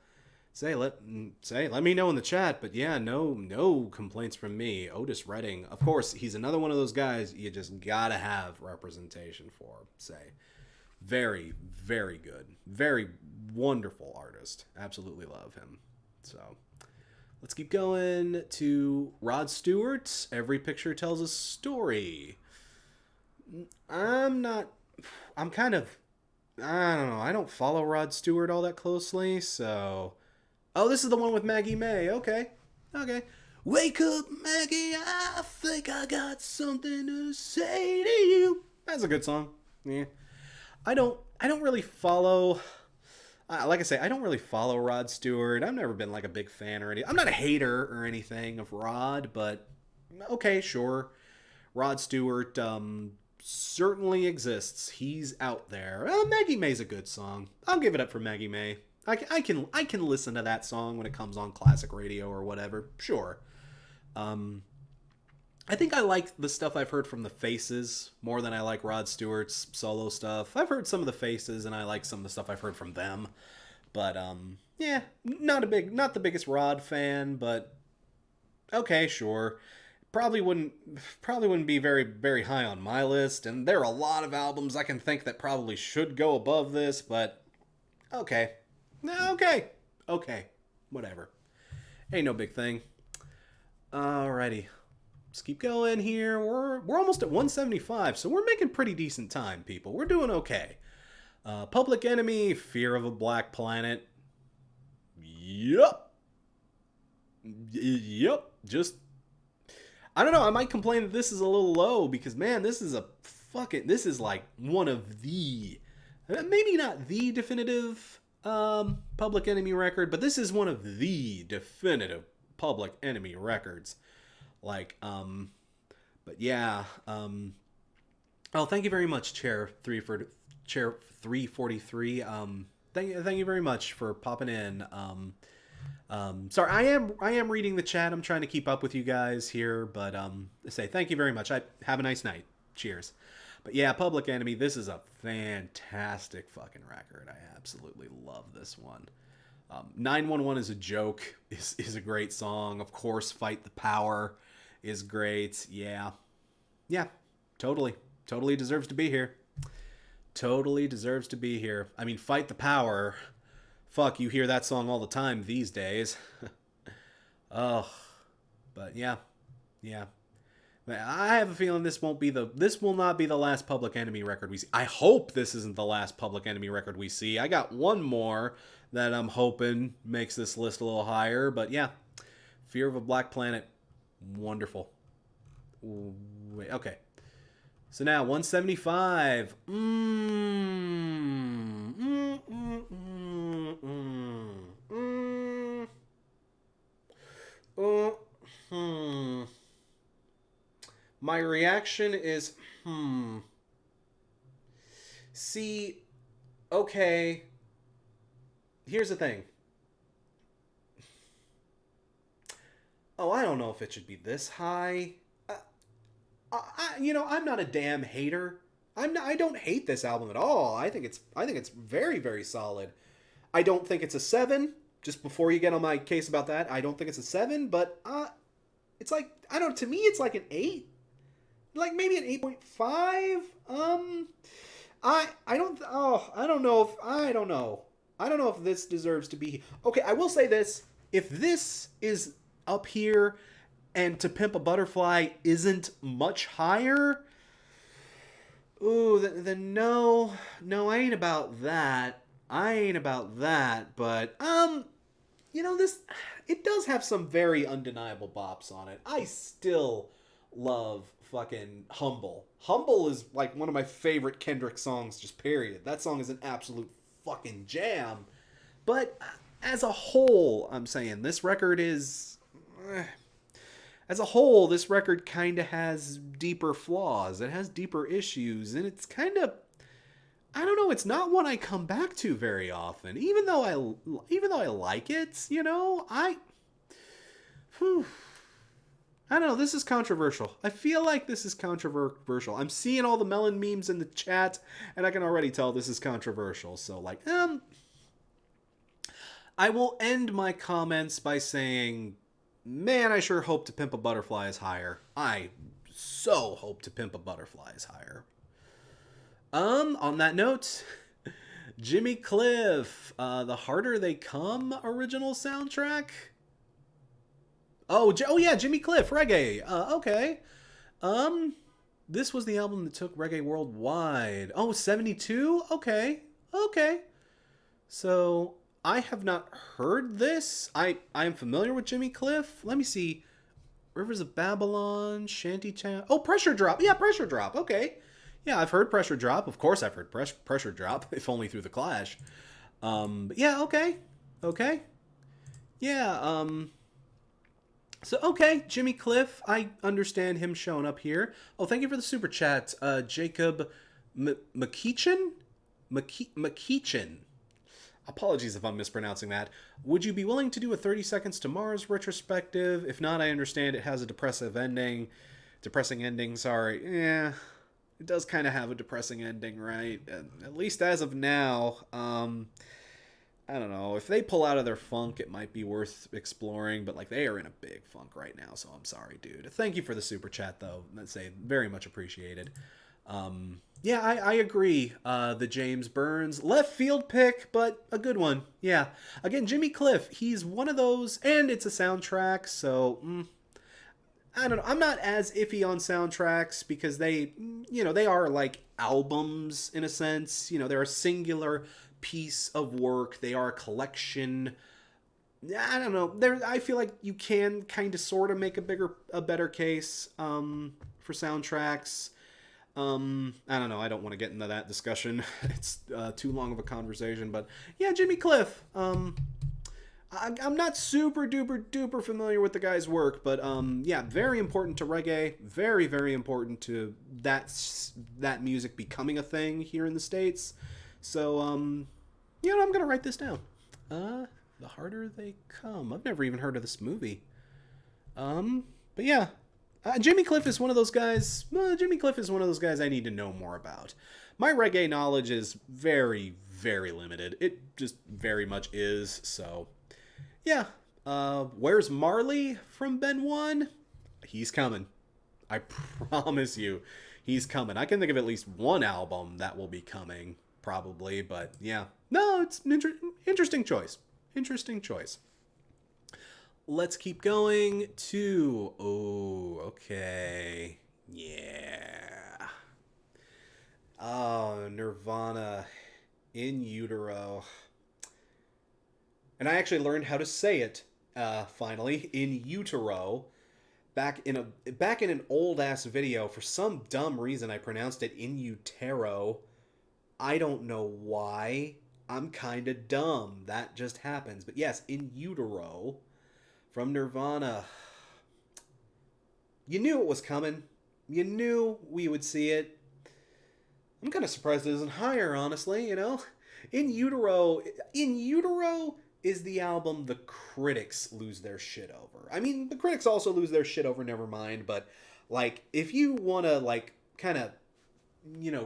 Let me know in the chat, but yeah, no complaints from me. Otis Redding, of course, he's another one of those guys you just gotta have representation for. Very, very good, very wonderful artist. Absolutely love him. So let's keep going to Rod Stewart. Every picture tells a story. I'm kind of, I don't know. I don't follow Rod Stewart all that closely, so. Oh, this is the one with Maggie May. Okay. Wake up, Maggie, I think I got something to say to you. That's a good song. Yeah. I don't really follow, like I say, I don't really follow Rod Stewart. I've never been like a big fan or anything. I'm not a hater or anything of Rod, but okay, sure. Rod Stewart certainly exists. He's out there. Maggie May's a good song. I'll give it up for Maggie May. I can listen to that song when it comes on classic radio or whatever. Sure. I think I like the stuff I've heard from the Faces more than I like Rod Stewart's solo stuff. I've heard some of the Faces and I like some of the stuff I've heard from them. But yeah, not the biggest Rod fan, but okay, sure. Probably wouldn't be very, very high on my list, and there are a lot of albums I can think that probably should go above this, but okay. Okay. Whatever. Ain't no big thing. Alrighty. Let's keep going here. We're almost at 175, so we're making pretty decent time, people. We're doing okay. Public Enemy, Fear of a Black Planet. Yup. Just, I don't know. I might complain that this is a little low because, man, this is like one of the, maybe not the definitive Public Enemy record, but this is one of the definitive Public Enemy records. Like, but yeah, oh, thank you very much, Chair 343. Thank you very much for popping in. Sorry, I am reading the chat. I'm trying to keep up with you guys here, but say thank you very much. Have a nice night. Cheers. But yeah, Public Enemy, this is a fantastic fucking record. I absolutely love this one. 911 is a joke is a great song. Of course, Fight the Power is great. Yeah, totally deserves to be here. Totally deserves to be here. I mean, Fight the Power. Fuck, you hear that song all the time these days. Oh, but yeah. I have a feeling this will not be the last Public Enemy record we see. I hope this isn't the last Public Enemy record we see. I got one more that I'm hoping makes this list a little higher, but yeah. Fear of a Black Planet. Wonderful. Wait, okay. So now 175. My reaction is, See, okay. Here's the thing. Oh, I don't know if it should be this high. I'm not a damn hater. I don't hate this album at all. I think it's very, very solid. I don't think it's a 7. Just before you get on my case about that, I don't think it's a 7, but it's like, I don't know, to me it's like an 8. Like maybe an 8.5. I don't know if this deserves to be. Okay, I will say this. If this is up here and To Pimp a Butterfly isn't much higher, then no, I ain't about that. But this, it does have some very undeniable bops on it. I still love fucking Humble. Humble is like one of my favorite Kendrick songs, just period. That song is an absolute fucking jam. But as a whole, I'm saying this record is, as a whole, this record kind of has deeper flaws. It has deeper issues, and it's kind of, I don't know, it's not one I come back to very often. Even though I like it, I don't know. This is controversial. I feel like this is controversial. I'm seeing all the melon memes in the chat, and I can already tell this is controversial. So, like, I will end my comments by saying, man, I sure hope To Pimp a Butterfly is higher. I so hope To Pimp a Butterfly is higher. On that note, Jimmy Cliff, The Harder They Come original soundtrack. Oh yeah, Jimmy Cliff, reggae. Okay. This was the album that took reggae worldwide. Oh, 72? Okay. So, I have not heard this. I am familiar with Jimmy Cliff. Let me see. Rivers of Babylon, Shantytown. Oh, Pressure Drop. Yeah, Pressure Drop. Okay. Yeah, I've heard Pressure Drop. Of course I've heard Pressure Drop, if only through The Clash. But yeah, okay. Yeah, so, okay, Jimmy Cliff, I understand him showing up here. Oh, thank you for the super chat, Jacob McKeechin? McKeechin. Apologies if I'm mispronouncing that. Would you be willing to do a 30 Seconds to Mars retrospective? If not, I understand it has a depressing ending, sorry. Yeah, it does kind of have a depressing ending, right? At least as of now. I don't know. If they pull out of their funk, it might be worth exploring, but like they are in a big funk right now, so I'm sorry, dude. Thank you for the super chat, though. Let's say very much appreciated. Yeah, I agree. The James Burns left field pick, but a good one. Yeah. Again, Jimmy Cliff, he's one of those, and it's a soundtrack, so I don't know. I'm not as iffy on soundtracks because they are like albums in a sense. They're a singular piece of work. They are a collection. I don't know. I feel like you can kind of sort of make a better case for soundtracks. I don't know. I don't want to get into that discussion. It's too long of a conversation. But yeah, Jimmy Cliff. I'm not super duper familiar with the guy's work, but yeah, very important to reggae. Very, very important to that music becoming a thing here in the States. So, I'm going to write this down. The Harder They Come. I've never even heard of this movie. But yeah. Jimmy Cliff is one of those guys. Jimmy Cliff is one of those guys I need to know more about. My reggae knowledge is very, very limited. It just very much is. So, yeah. Where's Marley from Ben 1? He's coming. I promise you, he's coming. I can think of at least one album that will be coming, probably. But yeah, no, it's an interesting choice. Interesting choice. Let's keep going to... Oh, okay. Yeah. Oh, Nirvana. In Utero. And I actually learned how to say it, finally. In Utero. Back in an old-ass video. For some dumb reason, I pronounced it in utero. I don't know why. I'm kind of dumb. That just happens. But yes, in Utero. From Nirvana. You knew it was coming. You knew we would see it. I'm kind of surprised it isn't higher, honestly, In Utero is the album the critics lose their shit over. I mean, the critics also lose their shit over Nevermind, but, like, if you want to, like, kind of,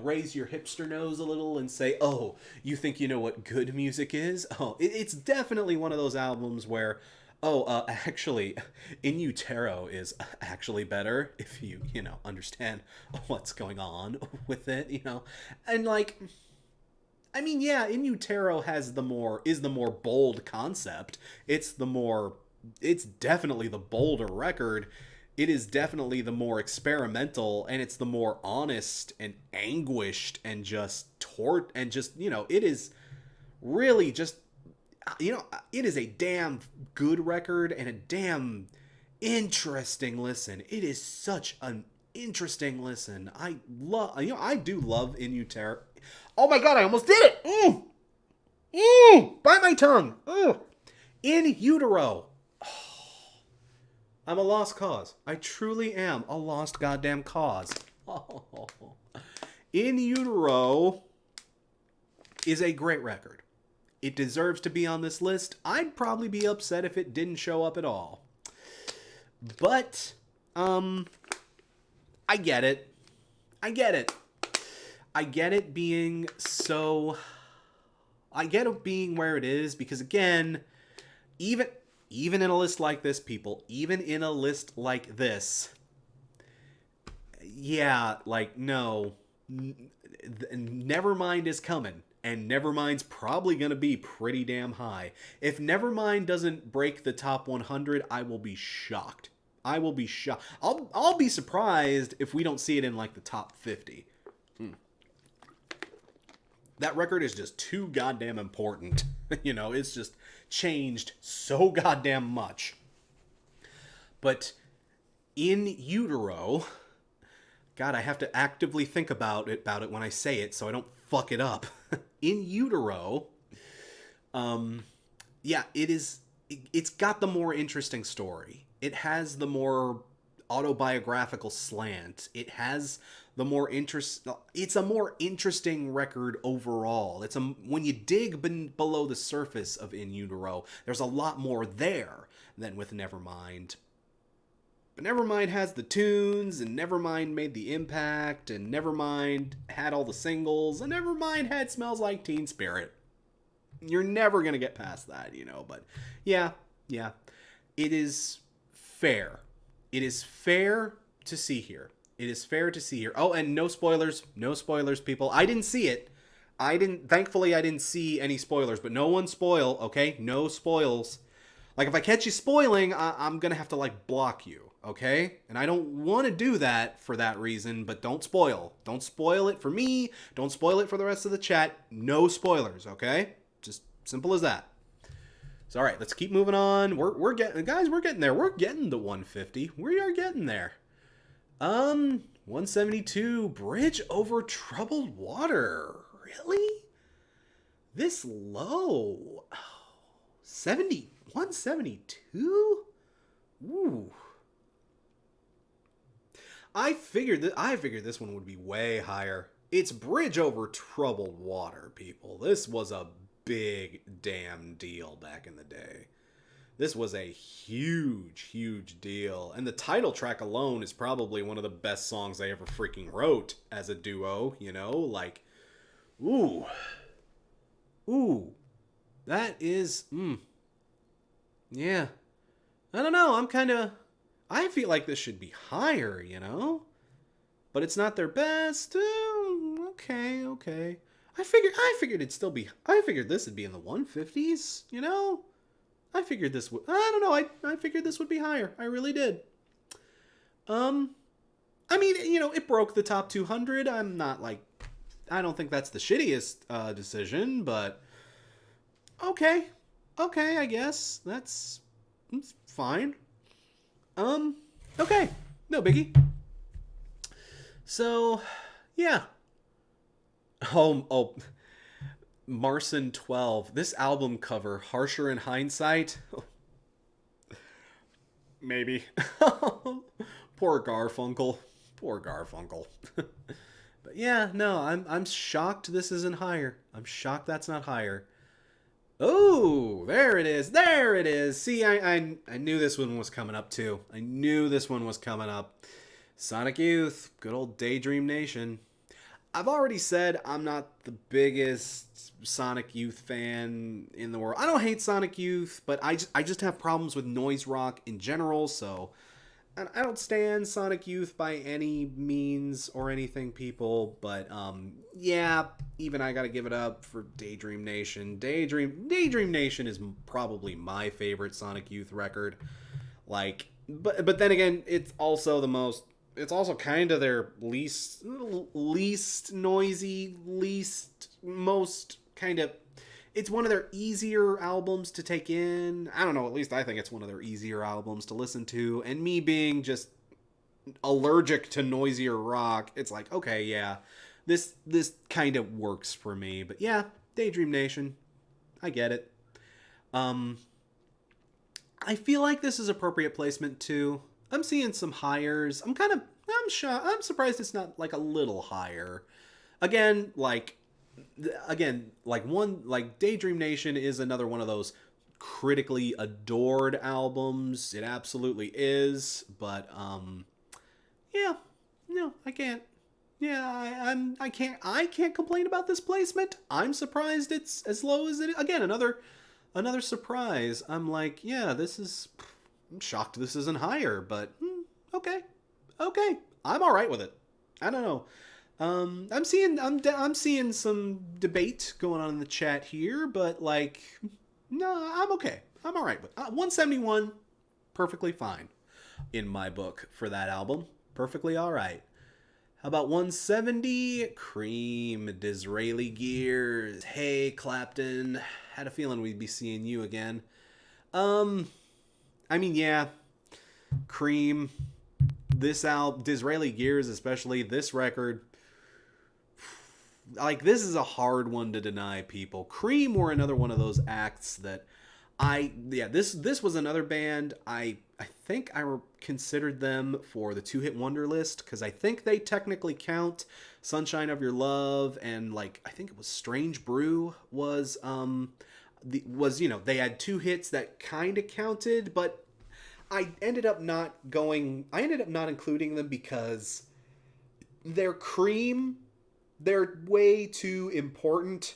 raise your hipster nose a little and say, oh, you think you know what good music is? Oh, it's definitely one of those albums where... actually, In Utero is actually better if you, understand what's going on with it, And, like, I mean, yeah, In Utero is the more bold concept. It's definitely the bolder record. It is definitely the more experimental, and it's the more honest and anguished and just it is really just... it is a damn good record and a damn interesting listen. It is such an interesting listen. I do love In Utero. Oh my god, I almost did it! Bite my tongue! In Utero. Oh, I'm a lost cause. I truly am a lost goddamn cause. Oh. In Utero is a great record. It deserves to be on this list. I'd probably be upset if it didn't show up at all. But I get it. I get it. I get it being so... I get it being where it is because, again, even in a list like this, people, even in a list like this, yeah, like, no, Nevermind is coming, and Nevermind's probably going to be pretty damn high. If Nevermind doesn't break the top 100, I will be shocked. I will be shocked. I'll be surprised if we don't see it in, like, the top 50. That record is just too goddamn important. You know, it's just changed so goddamn much. But In Utero, God, I have to actively think about it when I say it so I don't fuck it up. In Utero, yeah, it's got the more interesting story. It has the more autobiographical slant. It has the more it's a more interesting record overall. When you dig below the surface of In Utero, there's a lot more there than with Nevermind. But Nevermind has the tunes, and Nevermind made the impact, and Nevermind had all the singles, and Nevermind had Smells Like Teen Spirit. You're never gonna get past that, you know, but yeah. It is fair. It is fair to see here. It is fair to see here. Oh, and no spoilers. No spoilers, people. I didn't see it. Thankfully, I didn't see any spoilers, but no one spoil, okay? No spoils. Like, if I catch you spoiling, I'm gonna have to, like, block you, okay? And I don't want to do that for that reason, but don't spoil. Don't spoil it for me. Don't spoil it for the rest of the chat. No spoilers, okay? Just simple as that. So, all right, let's keep moving on. We're getting there. We're getting to 150. We are getting there. 172, Bridge Over Troubled Water. Really? This low? Oh, 172? Ooh. I figured this one would be way higher. It's Bridge Over Troubled Water, people. This was a big damn deal back in the day. This was a huge, huge deal. And the title track alone is probably one of the best songs I ever freaking wrote as a duo, you know? Like, ooh. That is, yeah. I don't know, I feel like this should be higher, you know? But it's not their best. Okay. I figured this would be in the 150s, you know? I figured this would, I don't know, I figured this would be higher. I really did. I mean, you know, it broke the top 200. I'm not like, I don't think that's the shittiest decision, but okay, I guess. That's fine. Okay, no biggie. So, yeah. Oh, Marson 12. This album cover, harsher in hindsight. Maybe. Poor Garfunkel. But yeah, no, I'm shocked this isn't higher. I'm shocked that's not higher. Oh, there it is. See, I knew this one was coming up too. I knew this one was coming up. Sonic Youth, good old Daydream Nation. I've already said I'm not the biggest Sonic Youth fan in the world. I don't hate Sonic Youth, but I just have problems with noise rock in general, so I don't stand Sonic Youth by any means or anything, people, but yeah, even I gotta give it up for Daydream Nation. Daydream Nation is probably my favorite Sonic Youth record. Like, but then again, it's also kind of their least noisy, most kind of, it's one of their easier albums to take in. I don't know, at least I think it's one of their easier albums to listen to. And me being just allergic to noisier rock, it's like, okay, yeah, this kind of works for me. But yeah, Daydream Nation, I get it. I feel like this is appropriate placement too. I'm seeing some higher. I'm surprised it's not like a little higher. Again, Daydream Nation is another one of those critically adored albums. It absolutely is, but yeah, no, I can't. Yeah, I can't complain about this placement. I'm surprised it's as low as it is. Again, another surprise. I'm like, yeah, I'm shocked this isn't higher, but okay. I'm all right with it. I don't know. I'm seeing some debate going on in the chat here, but like, no, I'm okay. I'm all right with 171. Perfectly fine in my book for that album. Perfectly all right. How about 170? Cream, Disraeli Gears. Hey, Clapton. Had a feeling we'd be seeing you again. I mean, yeah. Cream. This album, Disraeli Gears, especially this record. Like, this is a hard one to deny, people. Cream were another one of those acts that this was another band. I think I considered them for the 2-hit wonder list, because I think they technically count. Sunshine of Your Love and, like, I think it was Strange Brew was they had 2 hits that kind of counted, but I ended up not including them because they're Cream. They're way too important.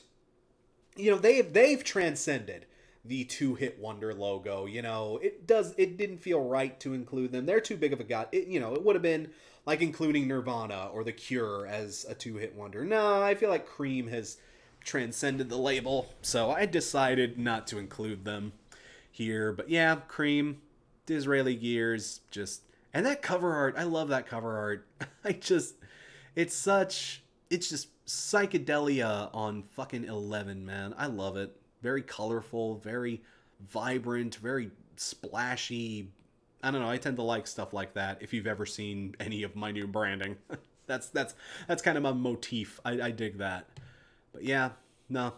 They've transcended the 2-hit wonder logo. It didn't feel right to include them. They're too big of a god. It would have been like including Nirvana or The Cure as a 2-hit wonder. No, I feel like Cream has transcended the label, so I decided not to include them here. But yeah, Cream, Disraeli Gears, and that cover art. I love that cover art. It's just psychedelia on fucking 11, man. I love it. Very colorful, very vibrant, very splashy. I don't know. I tend to like stuff like that. If you've ever seen any of my new branding, that's kind of my motif. I dig that. But yeah, no.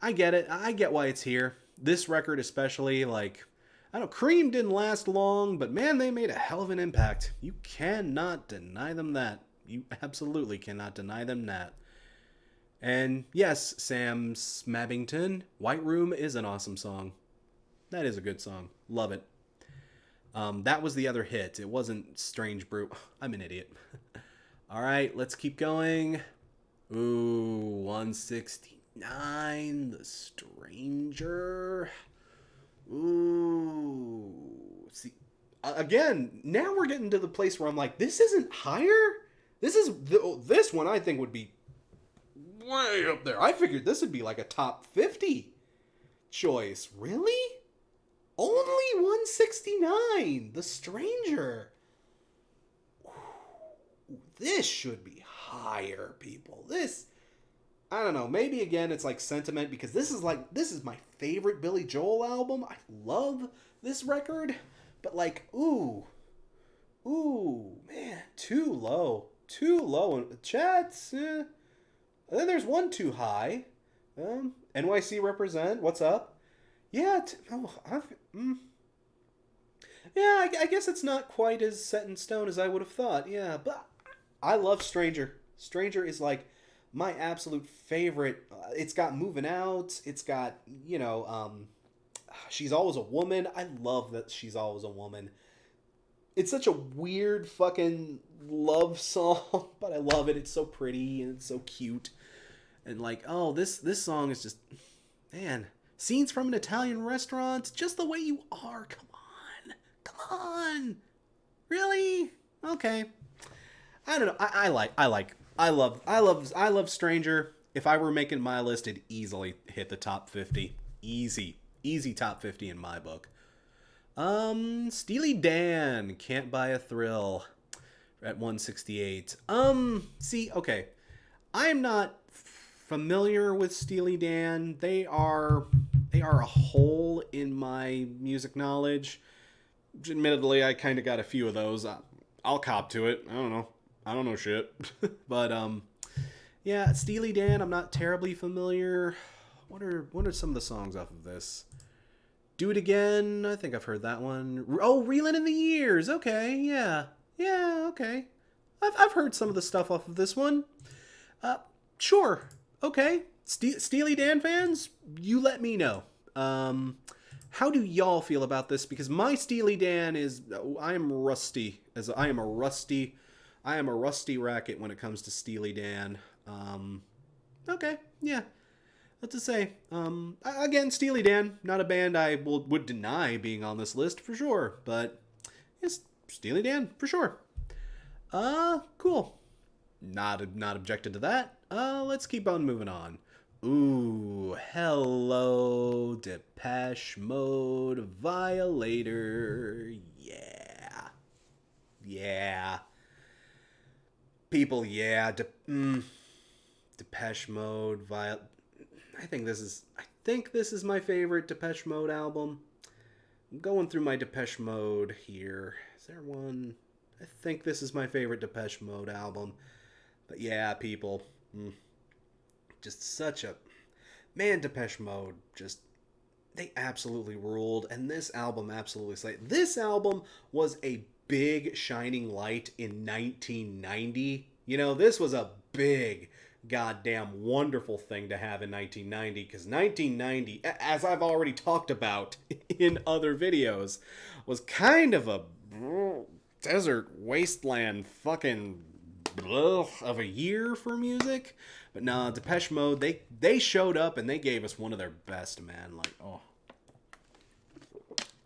I get it. I get why it's here. This record especially, like, I know Cream didn't last long, but man, they made a hell of an impact. You cannot deny them that. You absolutely cannot deny them that. And yes, Sam Smabbington, White Room is an awesome song. That is a good song. Love it. That was the other hit. It wasn't Strange Brew. I'm an idiot. All right, let's keep going. Ooh, 169, The Stranger. Ooh. See, again, now we're getting to the place where I'm like, this isn't higher? This one I think would be way up there. I figured this would be like a top 50 choice. Really? Only 169. The Stranger. Ooh, this should be higher, people. I don't know. Maybe again it's like sentiment, because this is my favorite Billy Joel album. I love this record, but like, ooh, man, too low. Chats. And then there's one too high. NYC represent. What's up? Yeah. Yeah. I guess it's not quite as set in stone as I would have thought. Yeah, but I love Stranger. Stranger is like my absolute favorite. It's got Moving Out. It's got She's Always a Woman. I love that She's Always a Woman. It's such a weird fucking love song, but I love it. It's so pretty and it's so cute. And like, oh, this song is just, man, Scenes from an Italian Restaurant, Just the Way You Are. Come on. Really? Okay. I don't know. I love Stranger. If I were making my list, it'd easily hit the top 50. Easy top 50 in my book. Steely Dan, Can't Buy a Thrill at 168. See, okay. I'm not familiar with Steely Dan. They are a hole in my music knowledge. Admittedly, I kind of got a few of those. I'll cop to it. I don't know shit. But yeah, Steely Dan, I'm not terribly familiar. What are some of the songs off of this? Do It Again, I think I've heard that one. Oh, Reelin' in the Years. Okay, yeah, okay. I've heard some of the stuff off of this one. Sure, okay. Steely Dan fans, you let me know. How do y'all feel about this? Because my Steely Dan is, I am rusty. I am a rusty racket when it comes to Steely Dan. Okay, yeah. What to say? Again, Steely Dan, not a band I would deny being on this list for sure, but it's Steely Dan for sure. Cool. Not objected to that. Let's keep on moving on. Ooh, hello, Depeche Mode, Violator. Yeah. Yeah. People, yeah. Depeche Mode, I think this is my favorite Depeche Mode album. I'm going through my Depeche Mode here. Is there one? I think this is my favorite Depeche Mode album. But yeah, people. Just such a... Man, Depeche Mode, just... They absolutely ruled. And this album absolutely slayed. This album was a big shining light in 1990. You know, this was a big... goddamn wonderful thing to have in 1990, because 1990, as I've already talked about in other videos, was kind of a desert wasteland fucking of a year for music. But nah, Depeche Mode, they showed up and they gave us one of their best, man. Like, oh,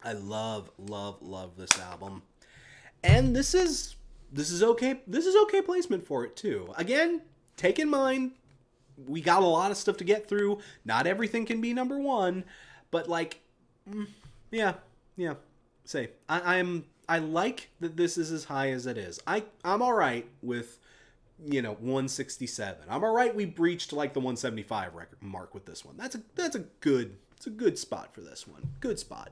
I love this album. And this is okay. This is okay placement for it too. Again, take in mind, we got a lot of stuff to get through. Not everything can be number one, but like, yeah. Say, I like that this is as high as it is. I'm all right with, 167. I'm all right. We breached like the 175 record mark with this one. It's a good spot for this one. Good spot.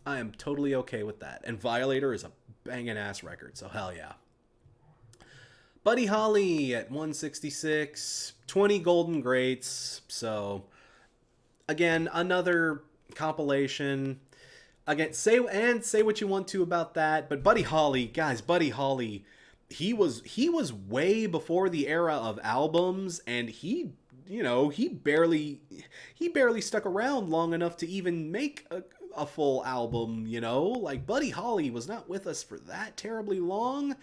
I am totally okay with that. And Violator is a banging ass record, so hell yeah. Buddy Holly at 166, 20 Golden Greats. So, again, another compilation. Again, say what you want to about that, but Buddy Holly, guys, Buddy Holly, he was way before the era of albums, and he barely stuck around long enough to even make a full album. Like Buddy Holly was not with us for that terribly long,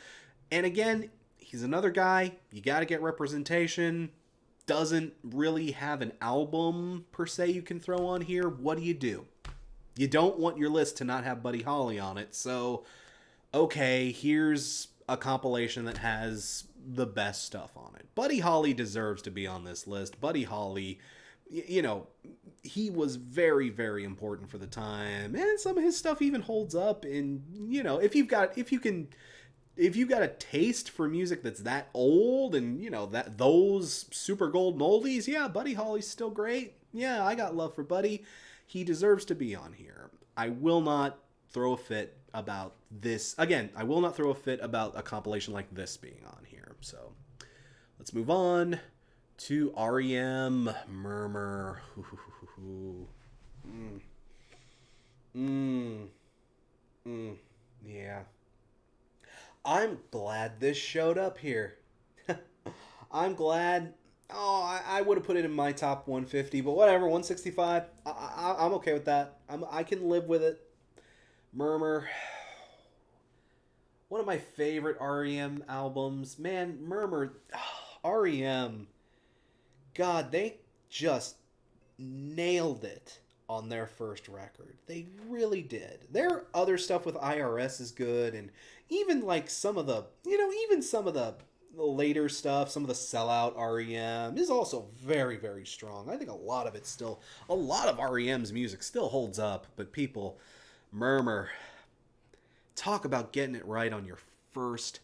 and again, he's another guy, you gotta get representation, doesn't really have an album per se you can throw on here. What do? You don't want your list to not have Buddy Holly on it, so, okay, here's a compilation that has the best stuff on it. Buddy Holly deserves to be on this list. Buddy Holly, he was very, very important for the time, and some of his stuff even holds up, and, if you've got a taste for music that's that old and, those super gold oldies, yeah, Buddy Holly's still great. Yeah, I got love for Buddy. He deserves to be on here. I will not throw a fit about this. Again, I will not throw a fit about a compilation like this being on here. So let's move on to REM Murmur. Yeah. I'm glad this showed up here. I'm glad. Oh, I would have put it in my top 150, but whatever, 165. I'm okay with that. I can live with it. Murmur. One of my favorite REM albums. Man, Murmur. REM. God, they just nailed it on their first record. They really did. Their other stuff with IRS is good, and even like some of the later stuff, some of the sellout REM is also very, very strong. I think a lot of REM's music still holds up, but people, Murmur, talk about getting it right on your first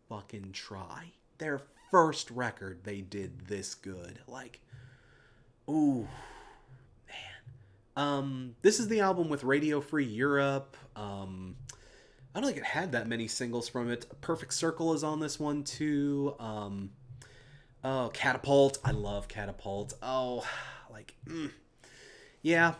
fucking try. Their first record, they did this good. Like, ooh, man. This is the album with Radio Free Europe. I don't think it had that many singles from it. Perfect Circle is on this one too. Catapult. I love Catapult. Yeah.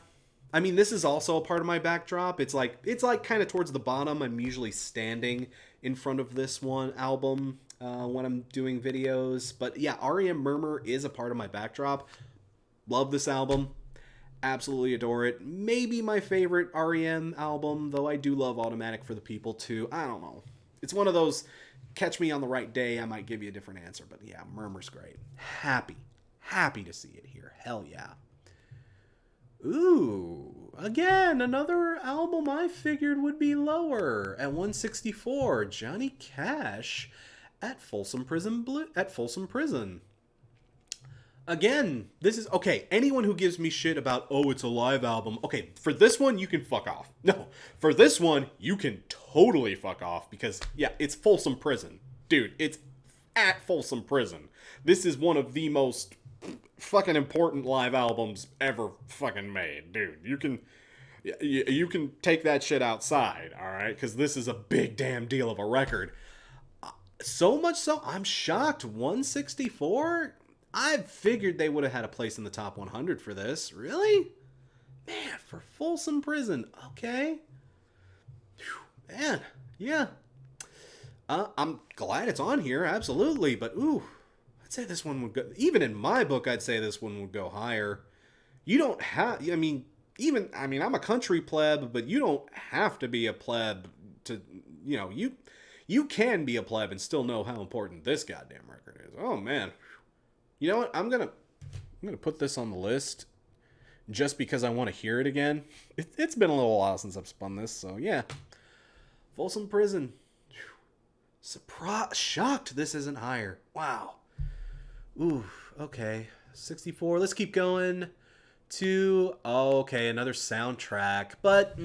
I mean, this is also a part of my backdrop. It's like kind of towards the bottom. I'm usually standing in front of this one album when I'm doing videos. But yeah, REM Murmur is a part of my backdrop. Love this album. Absolutely adore it. Maybe my favorite REM album, though I do love Automatic for the People too. I don't know. It's one of those, catch me on the right day, I might give you a different answer. But yeah, Murmur's great. Happy to see it here. Hell yeah. Ooh, again, another album I figured would be lower. At 164, Johnny Cash at Folsom Prison. Again, this is okay. Anyone who gives me shit about, oh, it's a live album. Okay, for this one, you can fuck off. No, for this one, you can totally fuck off because, yeah, it's Folsom Prison. Dude, it's at Folsom Prison. This is one of the most fucking important live albums ever fucking made. Dude, you can take that shit outside, all right? Because this is a big damn deal of a record. So much so, I'm shocked. 164? I figured they would have had a place in the top 100 for this. Really? Man, for Folsom Prison. Okay. Whew, man, yeah. I'm glad it's on here, absolutely. But, ooh, I'd say this one would go... Even in my book, I'd say this one would go higher. You don't have... I'm a country pleb, but you don't have to be a pleb to... You can be a pleb and still know how important this goddamn record is. Oh, man. You know what? I'm gonna put this on the list just because I want to hear it again. It's been a little while since I've spun this, so yeah. Folsom Prison. Shocked this isn't higher. Wow. Ooh, okay. 64. Let's keep going to... Oh, okay, another soundtrack. But,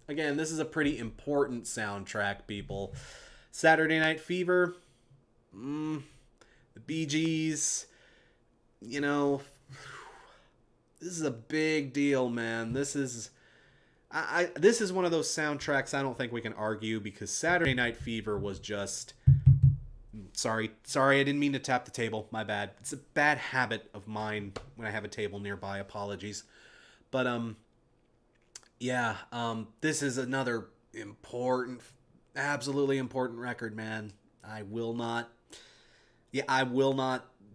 again, this is a pretty important soundtrack, people. Saturday Night Fever. The Bee Gees... this is a big deal, man. This is one of those soundtracks I don't think we can argue because Saturday Night Fever was just... Sorry, I didn't mean to tap the table. My bad. It's a bad habit of mine when I have a table nearby. Apologies. But, this is another important, absolutely important record, man. I will not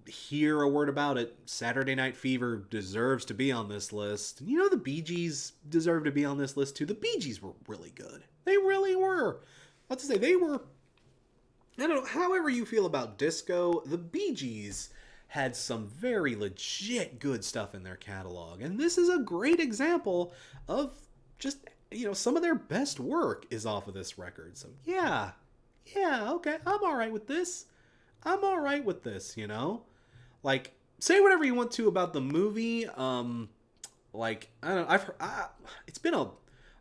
hear a word about it. Saturday Night Fever deserves to be on this list. And the Bee Gees deserve to be on this list too. The Bee Gees were really good. They really were. I'll have to say, they were... I don't know, however you feel about disco, the Bee Gees had some very legit good stuff in their catalog. And this is a great example of just, some of their best work is off of this record. So, yeah, okay, I'm all right with this. Like, say whatever you want to about the movie. I don't know.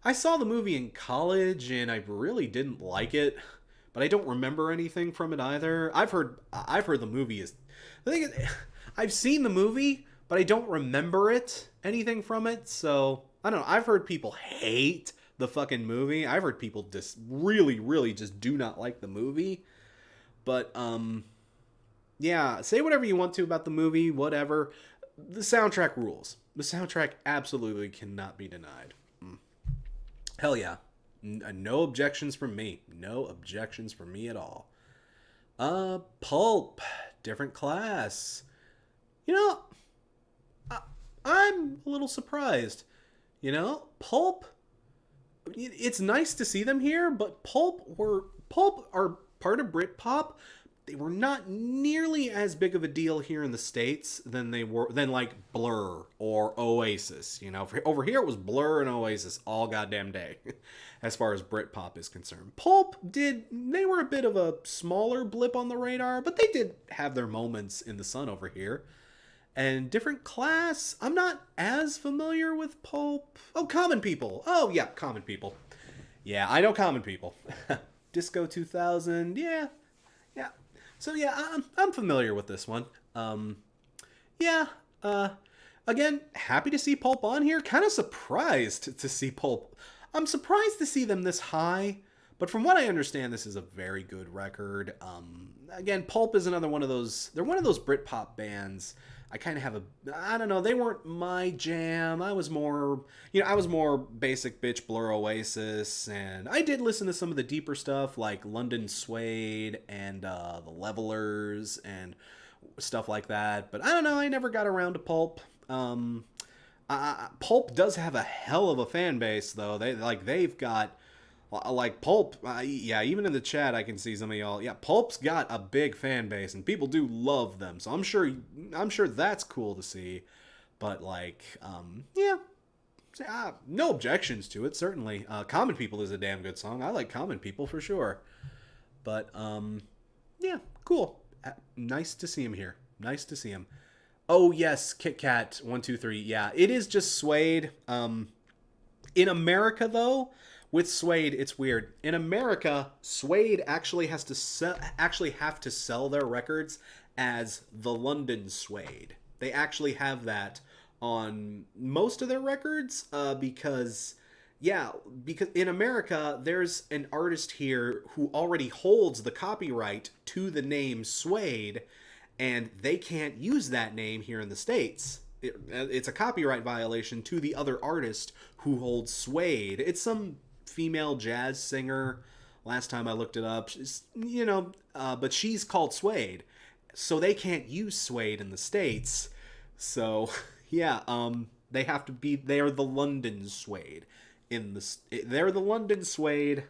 I saw the movie in college and I really didn't like it, but I don't remember anything from it either. I've heard the movie is... The thing is, I've seen the movie, but I don't remember anything from it. So, I don't know. I've heard people hate the fucking movie. I've heard people just really, really just do not like the movie. But, yeah, say whatever you want to about the movie, whatever. The soundtrack rules. The soundtrack absolutely cannot be denied. Hell yeah. No objections from me. No objections from me at all. Pulp. Different class. I'm a little surprised. Pulp. It's nice to see them here, but Pulp are part of Britpop. They were not nearly as big of a deal here in the States than like Blur or Oasis. Over here it was Blur and Oasis all goddamn day, as far as Britpop is concerned. Pulp they were a bit of a smaller blip on the radar, but they did have their moments in the sun over here. And Different Class, I'm not as familiar with Pulp. Oh, Common People. Oh, yeah, Common People. Yeah, I know Common People. Disco 2000, yeah. So yeah, I'm familiar with this one. Again, happy to see Pulp on here. Kind of surprised to see Pulp. I'm surprised to see them this high, but from what I understand, this is a very good record. Again, Pulp is another one of those. They're one of those Britpop bands. I kind of I don't know. They weren't my jam. I was more basic bitch Blur Oasis, and I did listen to some of the deeper stuff like London Suede and the Levelers and stuff like that. But I don't know. I never got around to Pulp. Pulp does have a hell of a fan base, though. They've got like Pulp. Yeah, even in the chat, I can see some of y'all. Yeah, Pulp's got a big fan base, and people do love them. So I'm sure that's cool to see. But like, yeah, no objections to it. Certainly, Common People is a damn good song. I like Common People for sure. But yeah, cool. Nice to see him here. Nice to see him. Oh yes, Kit Kat 123. Yeah, it is just Suede. In America though, with Suede, it's weird. In America, Suede actually have to sell their records as the London Suede. They actually have that on most of their records because in America, there's an artist here who already holds the copyright to the name Suede, and they can't use that name here in the States. It's a copyright violation to the other artist who holds Suede. It's some female jazz singer. Last time I looked it up, but she's called Suede, so they can't use Suede in the States. So yeah, they have to be. They are the London Suede. They're the London Suede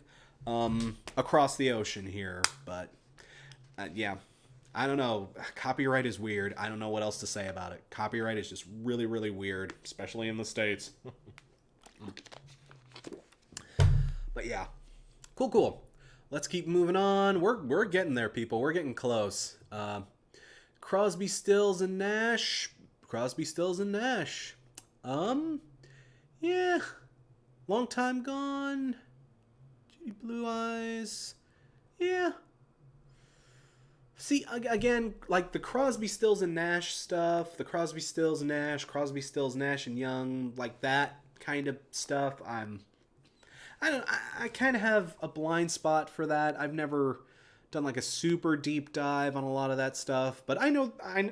across the ocean here, but yeah, I don't know. Copyright is weird. I don't know what else to say about it. Copyright is just really, really weird, especially in the States. But yeah, cool. Let's keep moving on. We're getting there, people. We're getting close. Crosby, Stills, and Nash. Yeah. Long Time Gone. Judy Blue Eyes. Yeah. See, again, like the Crosby, Stills, and Nash stuff, the Crosby, Stills, Nash, Crosby, Stills, Nash, and Young, like that kind of stuff, I kind of have a blind spot for that. I've never done like a super deep dive on a lot of that stuff, but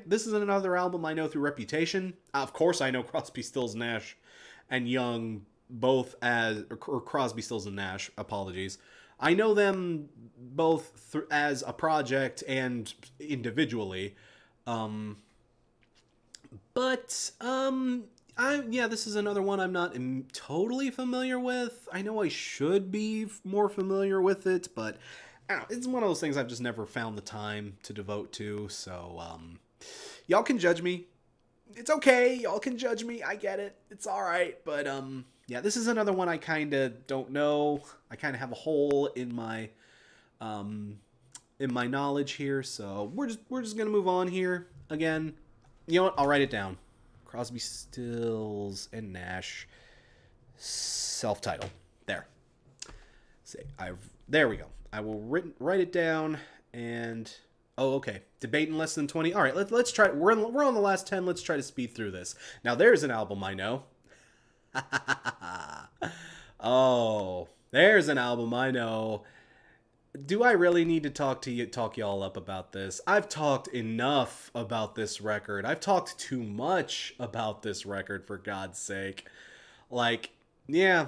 this is another album I know through reputation. Of course I know Crosby, Stills, Nash, and Young both or Crosby, Stills, and Nash, apologies. I know them both as a project and individually. This is another one I'm not totally familiar with. I know I should be more familiar with it, but I don't know, it's one of those things I've just never found the time to devote to. So, y'all can judge me. It's okay. Y'all can judge me. I get it. It's all right. But, yeah, this is another one I kind of don't know. I kind of have a hole in my knowledge here. So we're just going to move on here. Again, you know what? I'll write it down. Crosby, Stills, and Nash. Self-title. There. There we go. I will write it down and... Oh, okay. Debate in less than 20. All right, let's try. We're on the last 10. Let's try to speed through this. Now, there's an album I know. Oh, there's an album I know. Do I really need to talk y'all up about this? I've talked enough about this record. I've talked too much about this record, for God's sake. Like, yeah,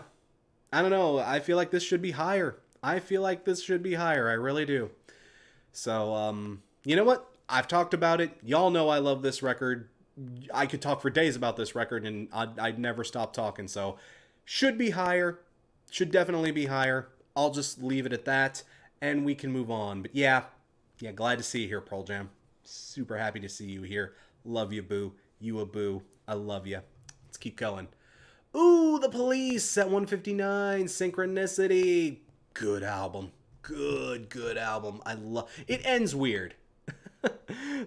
I don't know. I feel like this should be higher. I really do. So, you know what? I've talked about it. Y'all know I love this record. I could talk for days about this record, and I'd never stop talking. So, should be higher. Should definitely be higher. I'll just leave it at that, and we can move on. But yeah, glad to see you here, Pearl Jam. Super happy to see you here. Love you, boo. You a boo. I love you. Let's keep going. Ooh, The Police at 159. Synchronicity. Good album. Good album. I love it. Ends weird.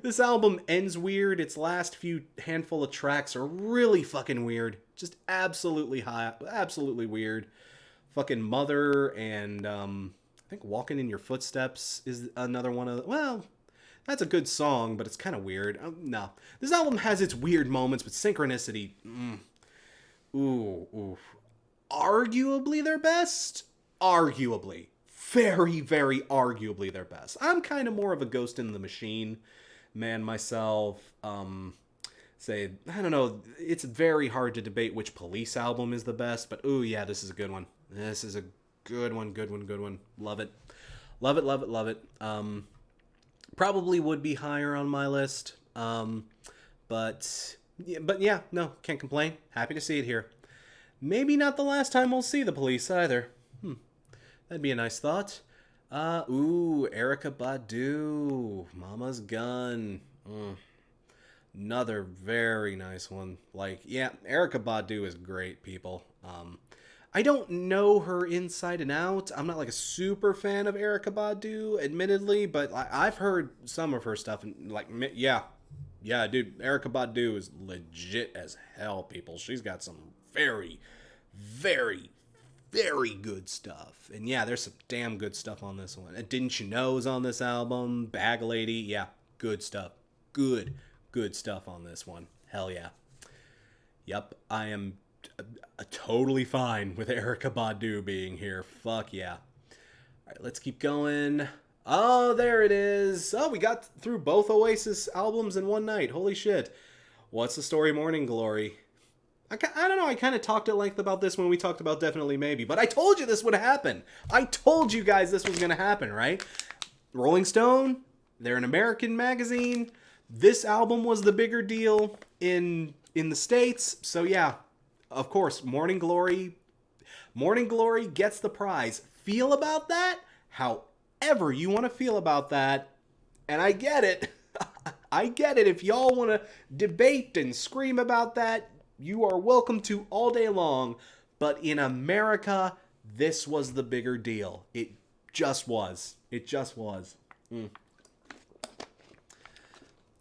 This album ends weird. Its last few handful of tracks are really fucking weird. Just absolutely weird. Fucking Mother and I think Walking in Your Footsteps is another one of that's a good song, but it's kind of weird. No. This album has its weird moments, but Synchronicity, ooh. Arguably their best? Arguably. Very, very arguably their best. I'm kind of more of a Ghost in the Machine man myself. I don't know. It's very hard to debate which Police album is the best, but ooh, yeah, this is a good one. This is a good one. Love it. Love it. Probably would be higher on my list. But Yeah, but yeah, no, can't complain. Happy to see it here. Maybe not the last time we'll see the police either. That'd be a nice thought. Ooh, Erica Badu, Mama's Gun. Another very nice one. Like, yeah, Erica Badu is great, people. I don't know her inside and out. I'm not like a super fan of Erica Badu, admittedly, but I've heard some of her stuff, and like, yeah, dude, Erica Badu is legit as hell, people. She's got some very, very, very good stuff. And yeah, there's some damn good stuff on this one. And Didn't You Know is on this album. Bag Lady, yeah, good stuff. Good stuff on this one. Hell yeah. Yep, I am totally fine with Erica Badu being here. Fuck yeah. All right, let's keep going. Oh, there it is. Oh, we got through both Oasis albums in one night. Holy shit. What's the story, Morning Glory? I don't know. I kind of talked at length about this when we talked about Definitely Maybe, but I told you this would happen. I told you guys this was going to happen, right? Rolling Stone, they're an American magazine. This album was the bigger deal in the States. So yeah, of course, Morning Glory gets the prize. Feel about that however you want to feel about that. And I get it. I get it. If y'all want to debate and scream about that, you are welcome to all day long. But in America, this was the bigger deal. It just was.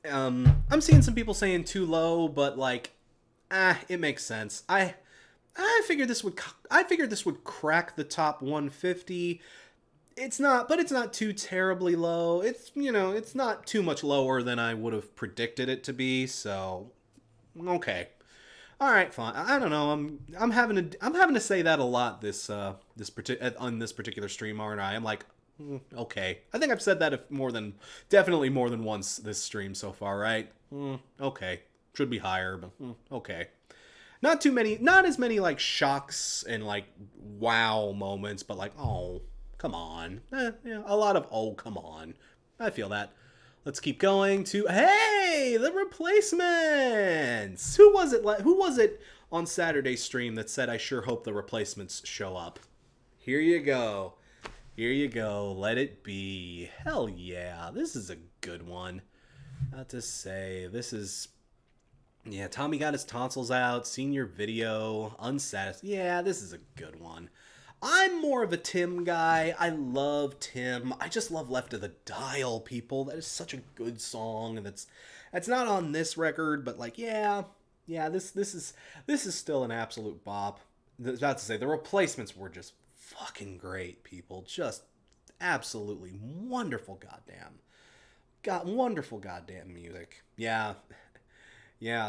I'm seeing some people saying too low, but like, it makes sense. I figured this would crack the top 150. It's not too terribly low. It's not too much lower than I would have predicted it to be. So, okay. All right, fine. I don't know. I'm having to say that a lot on this particular stream, aren't I? I'm like, okay. I think I've said that definitely more than once this stream so far, right? Okay. Should be higher, but okay. Not as many like shocks and like wow moments, but like, oh, come on. A lot of oh, come on. I feel that. Let's keep going to, hey, the Replacements. Who was it on Saturday's stream that said, I sure hope the Replacements show up? Here you go. Let it be. Hell yeah. This is a good one. Not to say, yeah, Tommy got his tonsils out, senior video, unsatisfied. Yeah, this is a good one. I'm more of a Tim guy. I love Tim. I just love Left of the Dial, people. That is such a good song, and that's not on this record, but like, yeah, this is still an absolute bop. I was about to say, the Replacements were just fucking great, people. Just absolutely wonderful goddamn music. Yeah,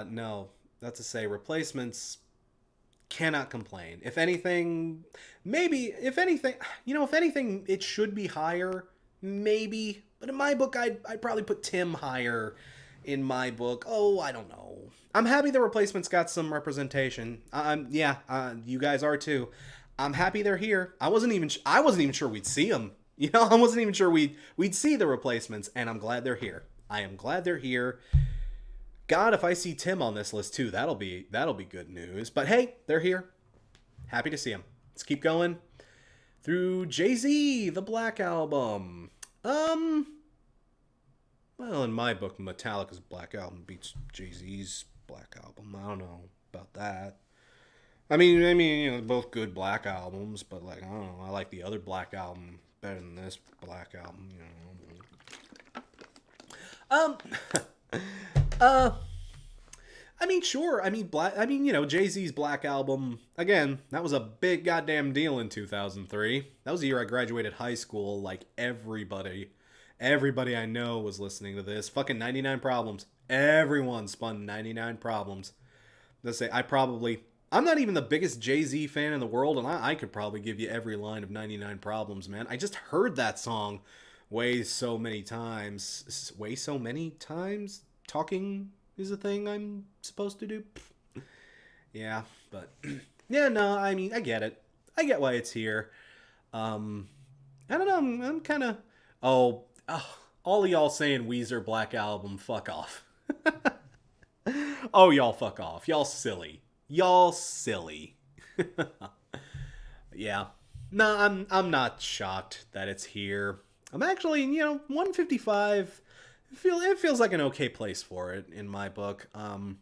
no, that's to say, Replacements cannot complain. If anything, it should be higher, maybe. But in my book, I'd probably put Tim higher in my book. Oh, I don't know. I'm happy the Replacements got some representation. You guys are too. I'm happy they're here. I wasn't even sure we'd see them. I wasn't even sure we'd see the Replacements, and I'm glad they're here. I am glad they're here. God, if I see Tim on this list too, that'll be good news. But hey, they're here. Happy to see them. Let's keep going through Jay-Z, the Black Album. Well, in my book, Metallica's Black Album beats Jay-Z's Black Album. I don't know about that. I mean, both good Black Albums, but like, I don't know. I like the other Black Album better than this Black Album. Sure. Jay-Z's Black Album, again, that was a big goddamn deal in 2003. That was the year I graduated high school. Like, everybody I know was listening to this. Fucking 99 Problems. Everyone spun 99 Problems. Let's say, I'm not even the biggest Jay-Z fan in the world, and I could probably give you every line of 99 Problems, man. I just heard that song way so many times. Talking is a thing I'm supposed to do. Yeah, but yeah, no, I get it. I get why it's here. I don't know. I'm kind of all of y'all saying Weezer Black Album. Fuck off. Oh, y'all fuck off. Y'all silly. Y'all silly. Yeah. No, I'm not shocked that it's here. I'm actually, 155. It feels like an okay place for it in my book. I'm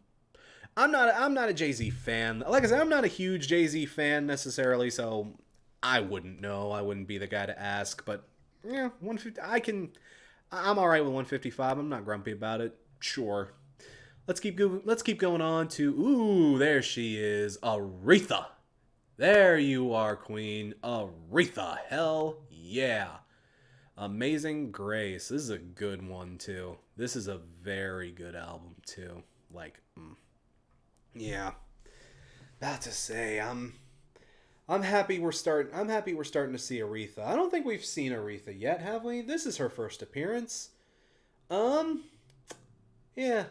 not a Jay-Z fan. Like I said, I'm not a huge Jay-Z fan necessarily, so I wouldn't know. I wouldn't be the guy to ask, but yeah, 150 I'm all right with 155. I'm not grumpy about it. Sure. Let's keep going on to ooh, there she is, Aretha. There you are, Queen. Aretha. Hell yeah. Amazing Grace. This is a good one too. This is a very good album too. Like, yeah. About to say, I'm happy we're starting to see Aretha. I don't think we've seen Aretha yet, have we? This is her first appearance. Yeah.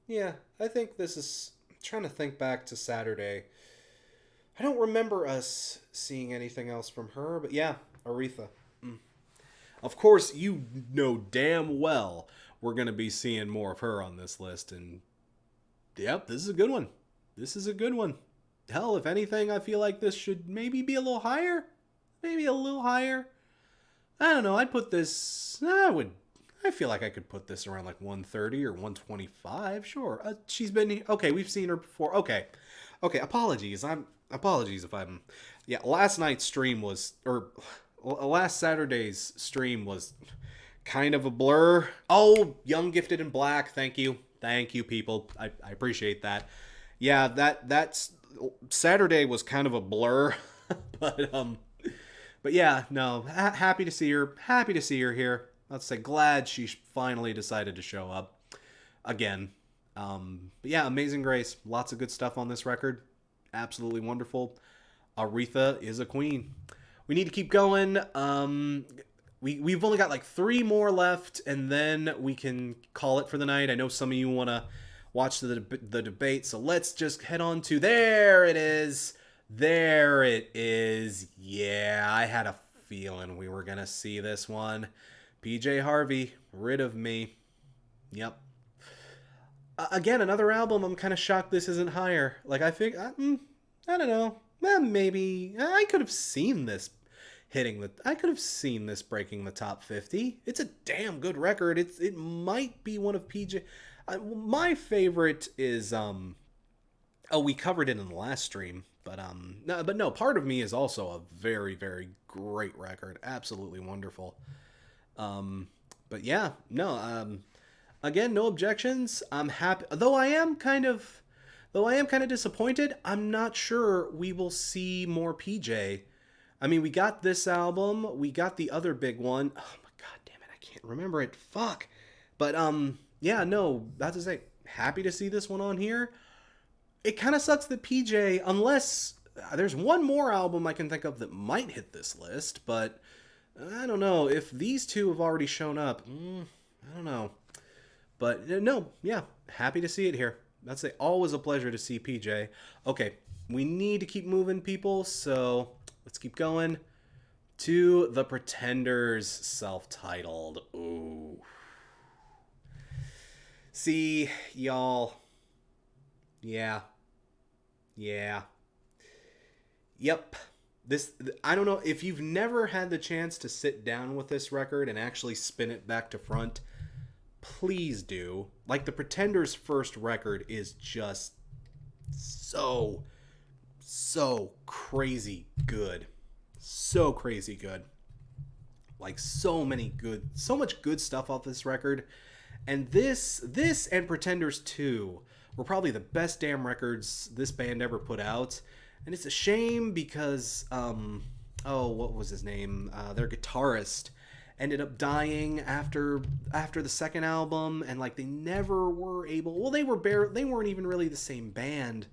Yeah, I think this is I'm trying to think back to Saturday. I don't remember us seeing anything else from her, but yeah, Aretha. Of course, you know damn well we're going to be seeing more of her on this list, and yep, this is a good one. This is a good one. Hell, if anything, I feel like this should maybe be a little higher. Maybe a little higher. I don't know. I'd put this. I feel like I could put this around like 130 or 125. Sure. She's been okay. We've seen her before. Okay. Apologies. Apologies if I'm. Yeah. Last night's stream was, or last Saturday's stream was kind of a blur. Oh, Young, Gifted, and Black. Thank you, people. I appreciate that. Yeah. That's Saturday was kind of a blur, but yeah. No. Happy to see her. Happy to see her here. Let's say glad she finally decided to show up again. But yeah, Amazing Grace. Lots of good stuff on this record. Absolutely wonderful. Aretha is a queen. We need to keep going. We've only got like 3 more left, and then we can call it for the night. I know some of you want to watch the debate, so let's just head on to there it is. There it is. Yeah, I had a feeling we were going to see this one. PJ Harvey, Rid of Me. Yep. Again, another album. I'm kind of shocked this isn't higher. Like, I think, I don't know. Maybe I could have seen this I could have seen this breaking the top 50. It's a damn good record. It might be one of PJ. My favorite is we covered it in the last stream, but no. Part of Me is also a very, very great record. Absolutely wonderful. But yeah, no, again, no objections. I'm happy, though I am kind of disappointed. I'm not sure we will see more PJ. I mean, we got this album, we got the other big one. Oh my god, damn it, I can't remember it. Fuck. But yeah, no, that's to say, happy to see this one on here. It kind of sucks that PJ, unless there's one more album I can think of that might hit this list, but I don't know. If these two have already shown up, I don't know. But no, yeah, happy to see it here. That's always a pleasure to see PJ. Okay, we need to keep moving, people, so let's keep going to The Pretenders, self-titled. Ooh. See, y'all. Yeah. Yep. I don't know if you've never had the chance to sit down with this record and actually spin it back to front, please do. Like, The Pretenders' first record is just so crazy good. So crazy good. Like, so much good stuff off this record. And this and Pretenders 2 were probably the best damn records this band ever put out. And it's a shame because, what was his name? Their guitarist ended up dying after the second album, and like they never were able. Well, they weren't even really the same band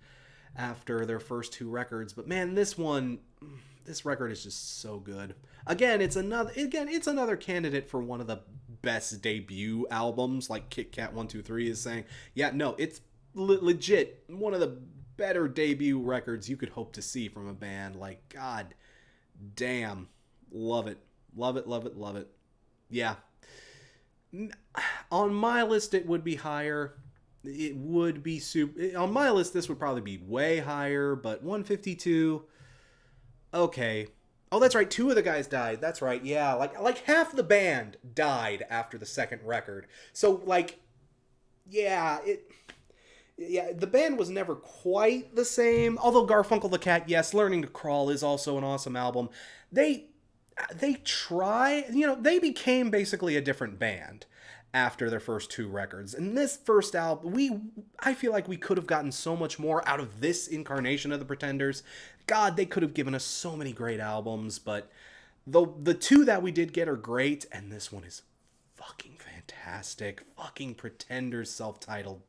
after their first 2 records. But man, this record is just so good. Again, it's another candidate for one of the best debut albums, like Kit Kat 123 is saying. Yeah, no, it's legit one of the better debut records you could hope to see from a band. Like, god damn, love it. Yeah, on my list it would be higher. it would be super... On my list, this would probably be way higher, but 152... Okay. Oh, that's right. 2 of the guys died. That's right. Yeah, like half the band died after the second record. So, like, yeah, the band was never quite the same. Although Garfunkel the Cat, yes, Learning to Crawl is also an awesome album. They they became basically a different band after their first 2 records. And this first album, I feel like we could have gotten so much more out of this incarnation of the Pretenders. God, they could have given us so many great albums, but the 2 that we did get are great, and this one is fucking fantastic. Fucking Pretenders self-titled.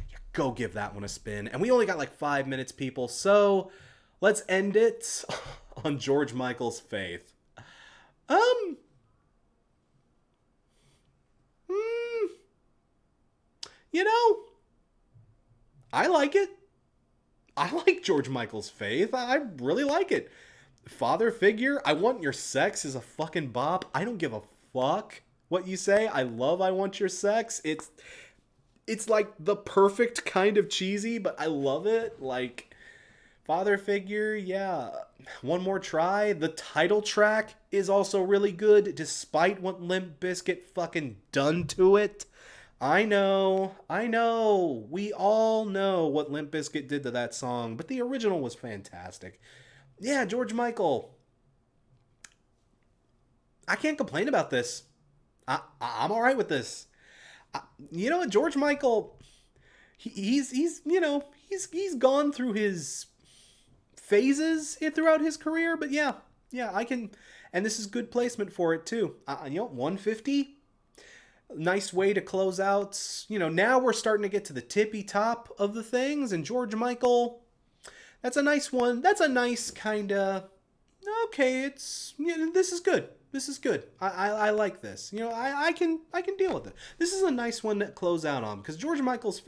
Yeah, go give that one a spin. And we only got like 5 minutes, people, so let's end it on George Michael's Faith. You know, I like it. I like George Michael's Faith. I really like it. Father Figure, I Want Your Sex is a fucking bop. I don't give a fuck what you say. I love I Want Your Sex. It's like the perfect kind of cheesy, but I love it. Like, Father Figure, yeah. One More Try. The title track is also really good, despite what Limp Bizkit fucking done to it. I know. We all know what Limp Bizkit did to that song, but the original was fantastic. Yeah, George Michael. I can't complain about this. I'm all right with this. You know what, George Michael, he's gone through his phases throughout his career, but yeah, I can, and this is good placement for it too. 150. Nice way to close out. Now we're starting to get to the tippy top of the things, and George Michael, that's a nice one. That's a nice kind of, okay, this is good. This is good. I like this. I can deal with it. This is a nice one to close out on, because George Michael's,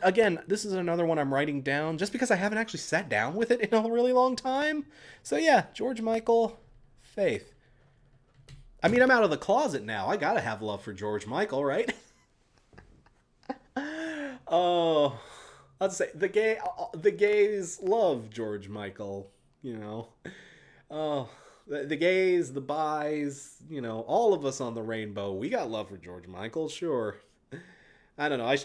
again, this is another one I'm writing down just because I haven't actually sat down with it in a really long time. So yeah, George Michael, Faith. I mean, I'm out of the closet now. I gotta have love for George Michael, right? Oh, let's say the gays love George Michael. Oh, the gays, the bis, all of us on the rainbow. We got love for George Michael, sure. I don't know. I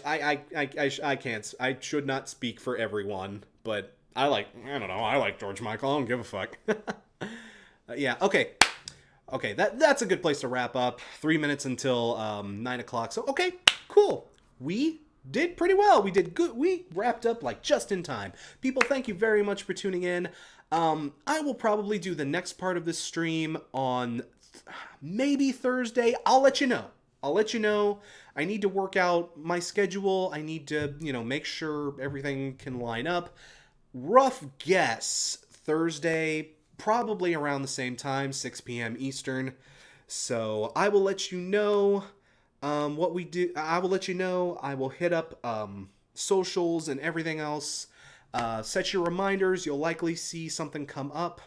can't. I should not speak for everyone, but I like George Michael. I don't give a fuck. Yeah. Okay, that's a good place to wrap up. 3 minutes until 9 o'clock. So, okay, cool. We did pretty well. We did good. We wrapped up like just in time. People, thank you very much for tuning in. I will probably do the next part of this stream on maybe Thursday. I'll let you know. I need to work out my schedule. I need to, make sure everything can line up. Rough guess, Thursday, probably around the same time, 6 p.m. Eastern. So I will let you know what we do. I will let you know. I will hit up socials and everything else. Set your reminders. You'll likely see something come up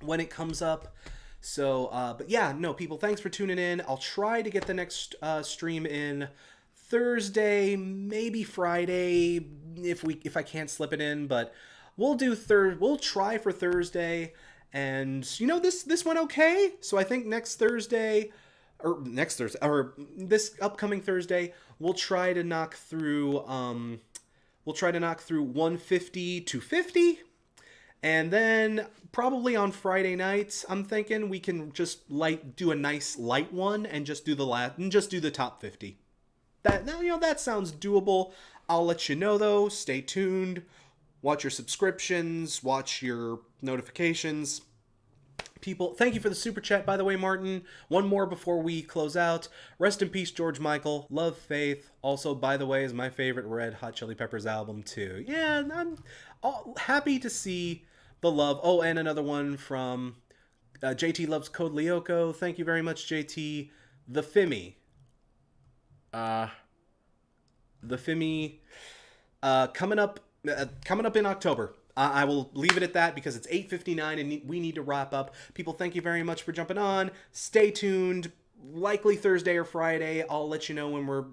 when it comes up. So, but yeah, no, people, thanks for tuning in. I'll try to get the next stream in Thursday, maybe Friday, if I can't slip it in, but we'll try for Thursday. And this went okay. So I think this upcoming Thursday, we'll try to knock through 150 to 50. And then probably on Friday nights, I'm thinking we can just do a nice light one and just do the top 50. That sounds doable. I'll let you know though. Stay tuned. Watch your subscriptions. Watch your notifications. People, thank you for the super chat, by the way, Martin. One more before we close out. Rest in peace, George Michael. Love, Faith. Also, by the way, is my favorite Red Hot Chili Peppers album, too. Yeah, I'm happy to see the love. Oh, and another one from JT Loves Code Lyoko. Thank you very much, JT. The Fimi. Coming up in October. I will leave it at that because it's 8:59 and we need to wrap up. People, thank you very much for jumping on. Stay tuned. Likely Thursday or Friday. I'll let you know when we're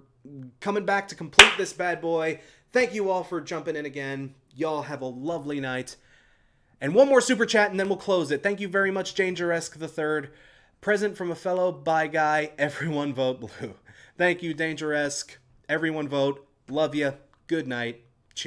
coming back to complete this bad boy. Thank you all for jumping in again. Y'all have a lovely night. And one more super chat and then we'll close it. Thank you very much, Dangeresque the Third. Present from a fellow bye guy. Everyone vote blue. Thank you, Dangeresque. Everyone vote. Love ya. Good night.